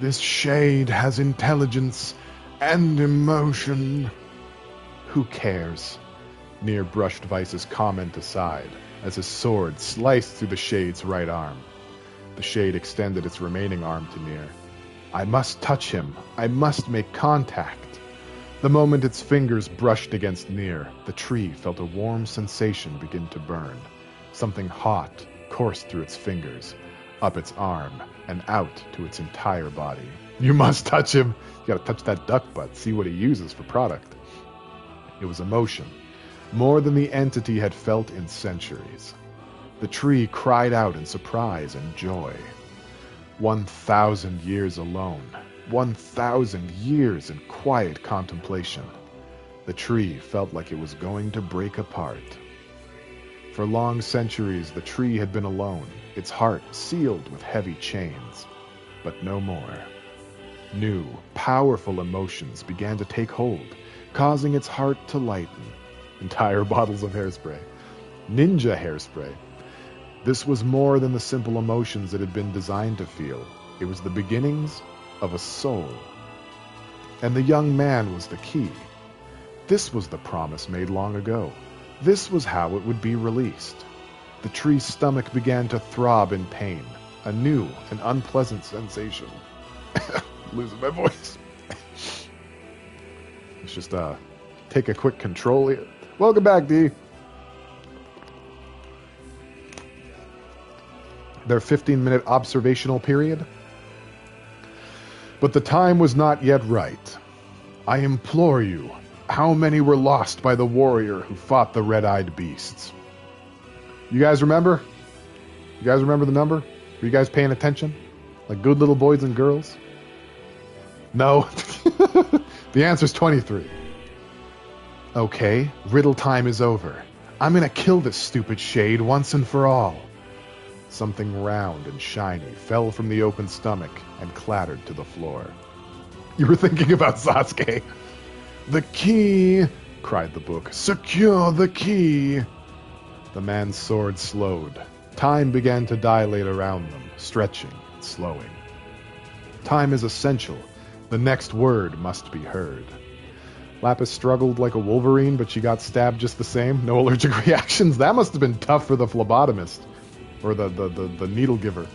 This shade has intelligence and emotion. Who cares? NieR brushed Vice's comment aside as his sword sliced through the shade's right arm. The shade extended its remaining arm to NieR. I must touch him. I must make contact. The moment its fingers brushed against NieR, the tree felt a warm sensation begin to burn. Something hot coursed through its fingers, up its arm, and out to its entire body. You must touch him. You gotta touch that duck butt, see what he uses for product. It was emotion, more than the entity had felt in centuries. The tree cried out in surprise and joy. 1,000 years alone, 1,000 years in quiet contemplation. The tree felt like it was going to break apart. For long centuries, the tree had been alone, its heart sealed with heavy chains. But no more. New, powerful emotions began to take hold, causing its heart to lighten. Entire bottles of hairspray. Ninja hairspray. This was more than the simple emotions it had been designed to feel. It was the beginnings of a soul. And the young man was the key. This was the promise made long ago. This was how it would be released. The tree's stomach began to throb in pain, a new and unpleasant sensation. Losing my voice. Let's just take a quick control here. Welcome back, D. Their 15-minute observational period. But the time was not yet right. I implore you, how many were lost by the warrior who fought the red-eyed beasts? You guys remember? You guys remember the number? Were you guys paying attention? Like good little boys and girls? No. The answer's 23. Okay, riddle time is over. I'm gonna kill this stupid shade once and for all. Something round and shiny fell from the open stomach and clattered to the floor. You were thinking about Sasuke. The key, cried the book. Secure the key. The man's sword slowed. Time began to dilate around them, stretching and slowing. Time is essential. The next word must be heard. Lapis struggled like a wolverine, but she got stabbed just the same. No allergic reactions. That must have been tough for the phlebotomist. Or the needle giver.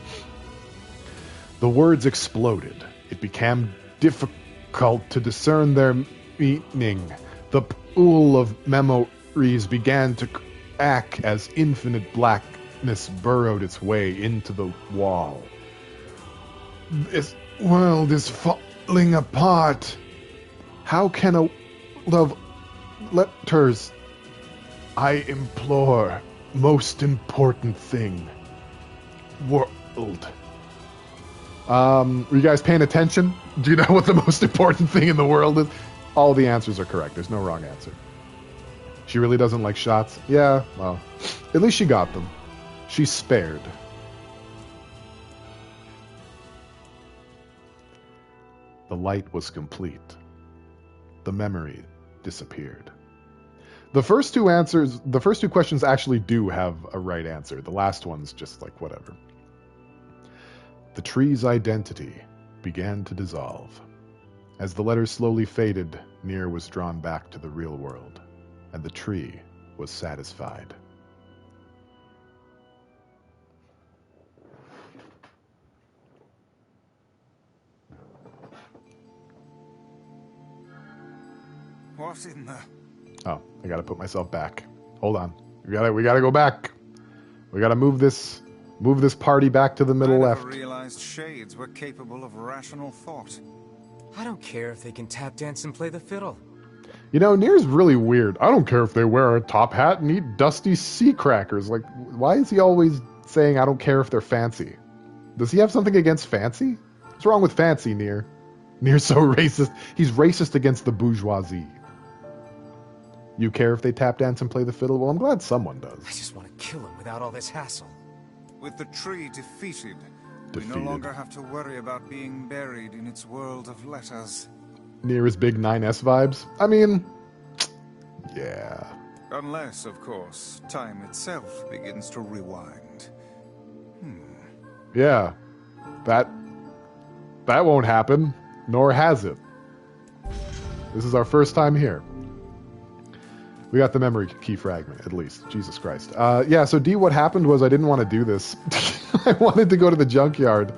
The words exploded. It became difficult to discern their meaning. The pool of memories began to crack as infinite blackness burrowed its way into the wall. This world is falling apart. How can a love letters? I implore, most important thing. World. Were you guys paying attention? Do you know what the most important thing in the world is? All the answers are correct. There's no wrong answer. She really doesn't like shots? Yeah, well, at least she got them. She's spared. The light was complete. The memory disappeared. The first two questions actually do have a right answer. The last one's just like whatever. The tree's identity began to dissolve. As the letters slowly faded, NieR was drawn back to the real world, and the tree was satisfied. What in the... Oh, I gotta put myself back. Hold on. We gotta go back. We gotta move this party back to the middle left. I never realized shades were capable of rational thought. I don't care if they can tap dance and play the fiddle. You know, NieR's really weird. I don't care if they wear a top hat and eat dusty sea crackers. Like, why is he always saying I don't care if they're fancy? Does he have something against fancy? What's wrong with fancy, NieR? NieR's so racist. He's racist against the bourgeoisie. You care if they tap dance and play the fiddle? Well, I'm glad someone does. I just want to kill him without all this hassle. With the tree defeated, we no longer have to worry about being buried in its world of letters. NieR is big 9S vibes? I mean, yeah. Unless, of course, time itself begins to rewind. Yeah. That won't happen, nor has it. This is our first time here. We got the memory key fragment, at least. Jesus Christ. Yeah, so D, what happened was I didn't want to do this. I wanted to go to the junkyard.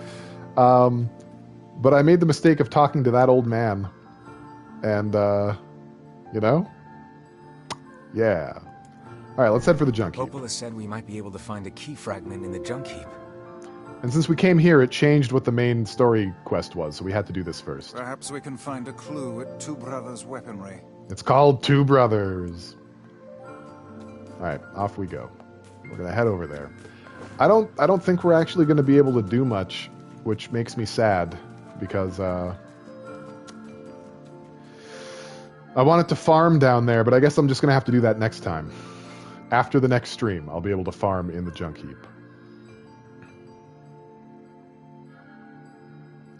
But I made the mistake of talking to that old man. And, you know? Yeah. Alright, let's head for the junk heap. Popola said we might be able to find a key fragment in the junk heap. And since we came here, it changed what the main story quest was, so we had to do this first. Perhaps we can find a clue at Two Brothers' weaponry. It's called Two Brothers. Alright, off we go. We're gonna head over there. I don't think we're actually gonna be able to do much, which makes me sad, because I wanted to farm down there, but I guess I'm just gonna have to do that next time. After the next stream, I'll be able to farm in the junk heap.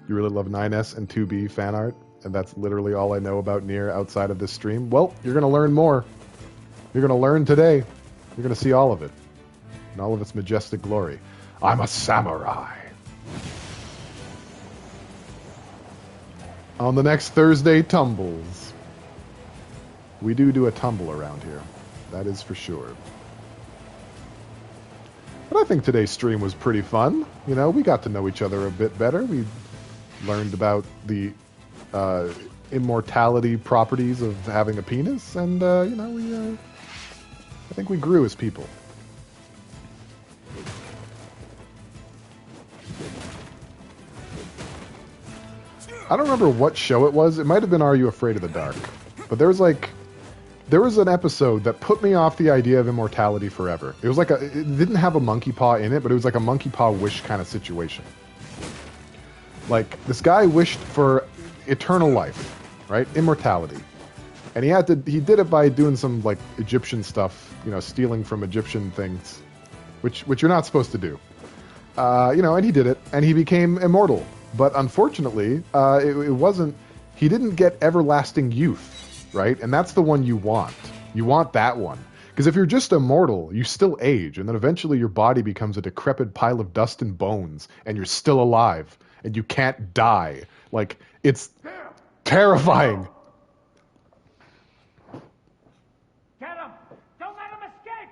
You really love 9S and 2B fan art, and that's literally all I know about NieR outside of this stream? Well, you're gonna learn more. You're gonna learn today. You're gonna see all of it. In all of its majestic glory. I'm a samurai. On the next Thursday tumbles. We do a tumble around here. That is for sure. But I think today's stream was pretty fun. You know, we got to know each other a bit better. We learned about the immortality properties of having a penis, and, you know, I think we grew as people. I don't remember what show it was. It might have been Are You Afraid of the Dark? But there was an episode that put me off the idea of immortality forever. It was like it didn't have a monkey paw in it, but it was like a monkey paw wish kind of situation. Like, this guy wished for eternal life, right? Immortality. And he did it by doing some, like, Egyptian stuff, you know, stealing from Egyptian things, which you're not supposed to do. You know, and he did it, and he became immortal. But unfortunately, he didn't get everlasting youth, right? And that's the one you want. You want that one. Because if you're just immortal, you still age, and then eventually your body becomes a decrepit pile of dust and bones, and you're still alive, and you can't die. Like, it's terrifying. Get him! Don't let him escape!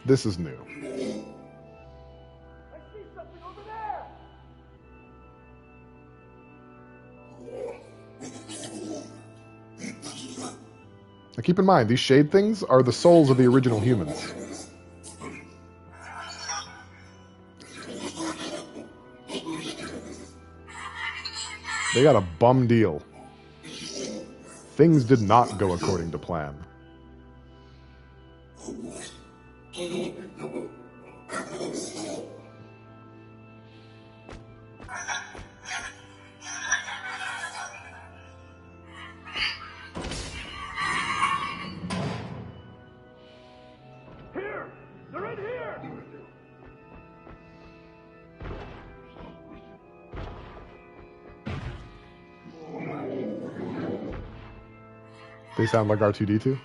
This is new. I see something over there! Now keep in mind, these shade things are the souls of the original humans. They got a bum deal. Things did not go according to plan. Here! They're in here! They sound like R2-D2?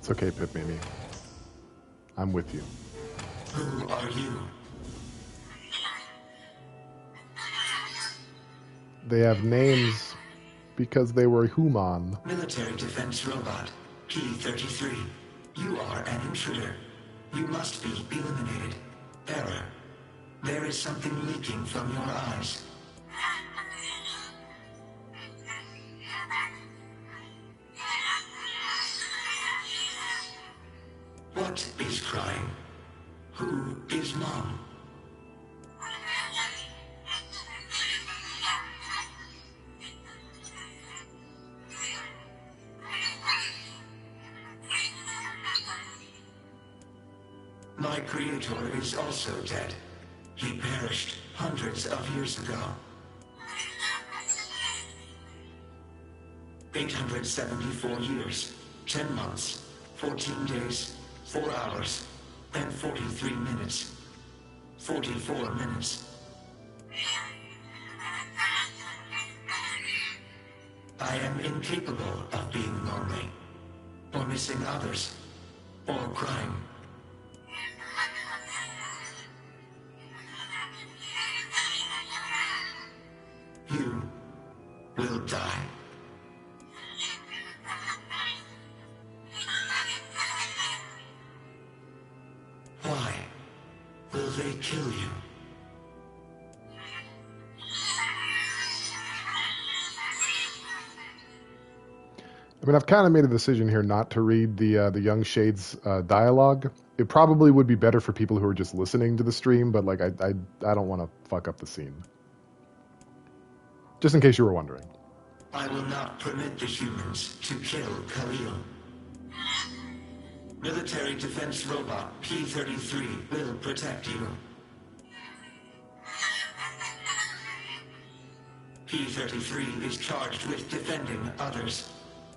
It's okay, Pip Mimi. I'm with you. Who are you? They have names because they were human. Military defense robot, P-33. You are an intruder. You must be eliminated. Error. There is something leaking from your eyes. What is crying? Who is Mom? My creator is also dead. He perished hundreds of years ago. 874 years, 10 months, 14 days, 4 hours, and 43 minutes. 44 minutes. I am incapable of being lonely, or missing others, or crying. You will die. Why will they kill you? I mean, I've kind of made a decision here not to read the Young Shades dialogue. It probably would be better for people who are just listening to the stream, but like I don't want to fuck up the scene. Just in case you were wondering. I will not permit the humans to kill Khalil. Military defense robot P-33 will protect you. P-33 is charged with defending others.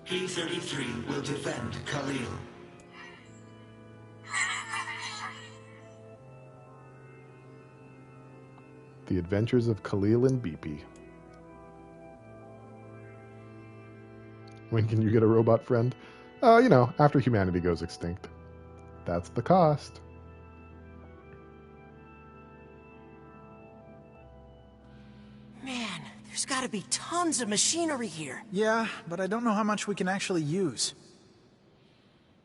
P-33 will defend Khalil. The Adventures of Khalil and Beepy. When can you get a robot friend? You know, after humanity goes extinct. That's the cost. Man, there's gotta be tons of machinery here. Yeah, but I don't know how much we can actually use.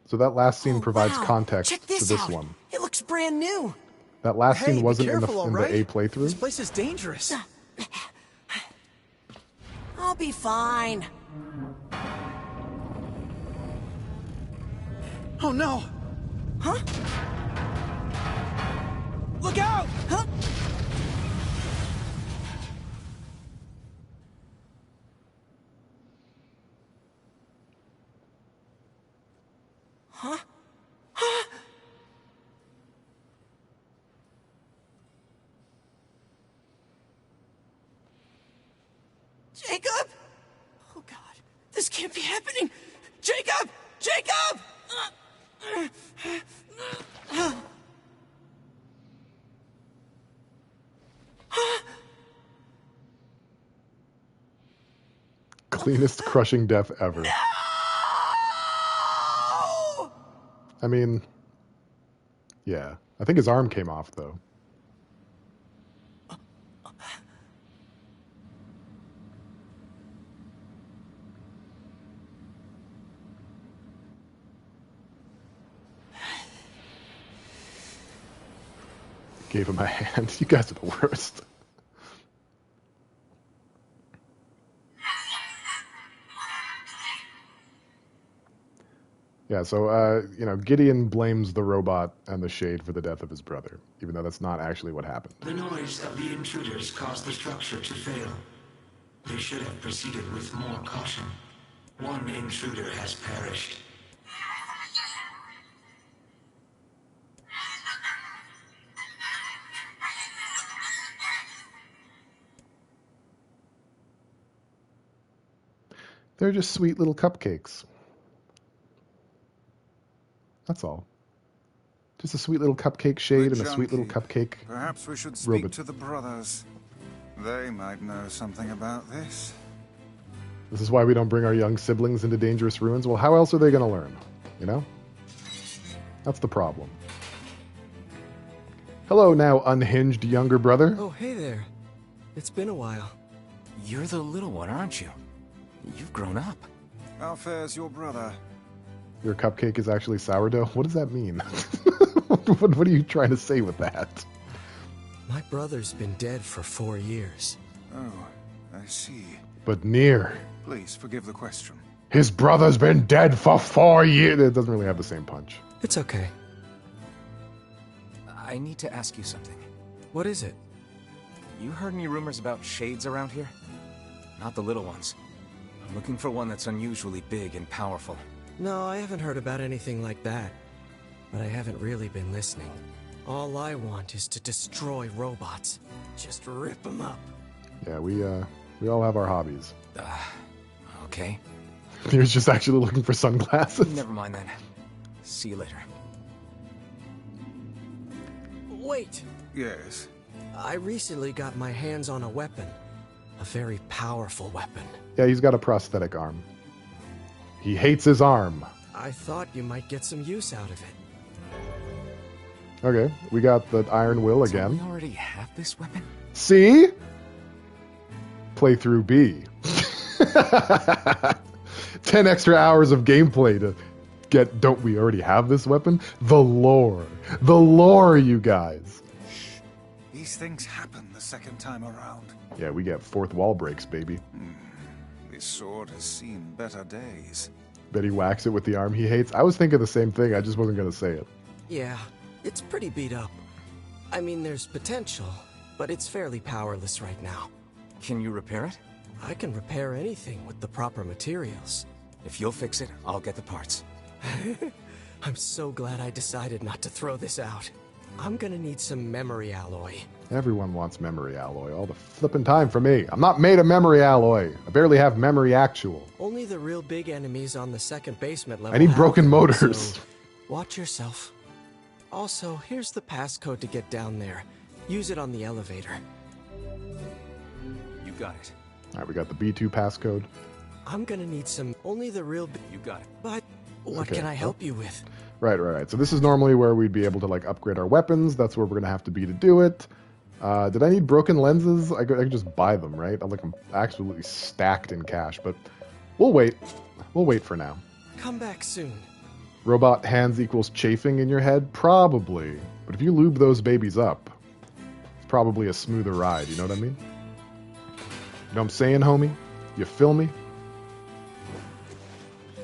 So that last scene provides Wow, context check to this this out. one. It looks brand new. That last Hey, scene be wasn't careful, in all the right? A playthrough. This place is dangerous. I'll be fine. Oh no! Huh? Look out! Huh? Huh? Huh? Jacob? Oh God, this can't be happening. Jacob! Jacob! Cleanest crushing death ever. I mean, yeah. I think his arm came off, though. Gave him a hand. You guys are the worst. Yeah, so, you know, Gideon blames the robot and the Shade for the death of his brother, even though that's not actually what happened. The noise of the intruders caused the structure to fail. They should have proceeded with more caution. One intruder has perished. They're just sweet little cupcakes. That's all. Just a sweet little cupcake Shade and a sweet little cupcake Perhaps we should speak robot. to the brothers. They might know something about this. This is why we don't bring our young siblings into dangerous ruins. Well, how else are they going to learn? You know? That's the problem. Hello now, unhinged younger brother. Oh, hey there. It's been a while. You're the little one, aren't you? You've grown up. How fares your brother? Your cupcake is actually sourdough? What does that mean? What are you trying to say with that? My brother's been dead for 4 years. Oh, I see. But NieR. Please forgive the question. His brother's been dead for 4 years. It doesn't really have the same punch. It's okay. I need to ask you something. What is it? You heard any rumors about shades around here? Not the little ones. I'm looking for one that's unusually big and powerful. No, I haven't heard about anything like that. But I haven't really been listening. All I want is to destroy robots. Just rip them up. Yeah, we all have our hobbies. Okay. NieR's just actually looking for sunglasses. Never mind then. See you later. Wait! Yes? I recently got my hands on a weapon. A very powerful weapon. Yeah, he's got a prosthetic arm. He hates his arm. I thought you might get some use out of it. Okay, we got the Iron Will again. So we already have this weapon? See? Playthrough B. 10 extra hours of gameplay to get, don't we already have this weapon? The lore. The lore, you guys. These things happen the second time around. Yeah, we get fourth wall breaks, baby. This sword has seen better days. Bet he whacks it with the arm he hates. I was thinking the same thing, I just wasn't going to say it. Yeah, it's pretty beat up. I mean, there's potential, but it's fairly powerless right now. Can you repair it? I can repair anything with the proper materials. If you'll fix it, I'll get the parts. I'm so glad I decided not to throw this out. I'm gonna need some memory alloy. Everyone wants memory alloy all the flippin' time for me. I'm not made of memory alloy. I barely have memory actual. Only the real big enemies on the second basement level. I need broken them, motors. So watch yourself. Also, here's the passcode to get down there. Use it on the elevator. You got it. Alright, we got the B2 passcode. I'm gonna need some. Only the real. You got it. But what can I help you with? Right. So this is normally where we'd be able to like upgrade our weapons. That's where we're gonna have to be to do it. Did I need broken lenses? I could just buy them, right? I'm like, I'm absolutely stacked in cash, but we'll wait. We'll wait for now. Come back soon. Robot hands equals chafing in your head? Probably. But if you lube those babies up, it's probably a smoother ride, you know what I mean? You know what I'm saying, homie? You feel me?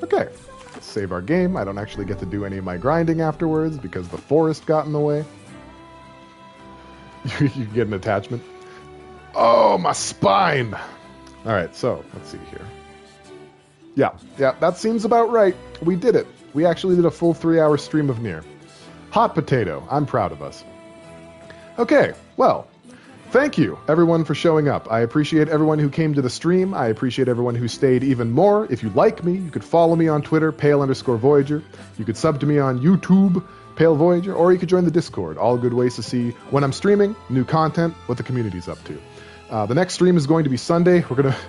Okay. Let's save our game. I don't actually get to do any of my grinding afterwards because the forest got in the way. You can get an attachment. Oh, my spine! Alright, so, let's see here. Yeah, that seems about right. We did it. We actually did a full 3-hour stream of NieR. Hot potato. I'm proud of us. Okay, well, thank you, everyone, for showing up. I appreciate everyone who came to the stream. I appreciate everyone who stayed even more. If you like me, you could follow me on Twitter, Pale_Voyager. You could sub to me on YouTube, Pale Voyager, or you could join the Discord. All good ways to see when I'm streaming, new content, what the community's up to. The next stream is going to be Sunday. We're going to...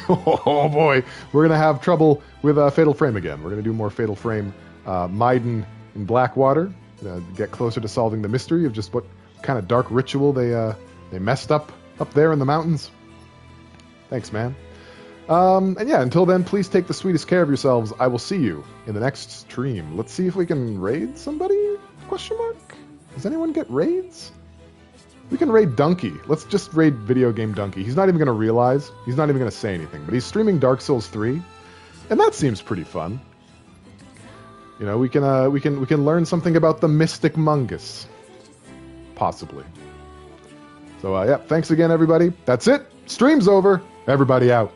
oh boy, we're going to have trouble with Fatal Frame again. We're going to do more Fatal Frame Maiden in Blackwater. Get closer to solving the mystery of just what kind of dark ritual they messed up there in the mountains. Thanks, man. And yeah, until then, please take the sweetest care of yourselves. I will see you in the next stream. Let's see if we can raid somebody? Question mark? Does anyone get raids? We can raid Donkey. Let's just raid Video Game Donkey. He's not even going to realize. He's not even going to say anything. But he's streaming Dark Souls 3, and that seems pretty fun. You know, we can learn something about the Mystic Mungus, possibly. So yeah, thanks again, everybody. That's it. Stream's over. Everybody out.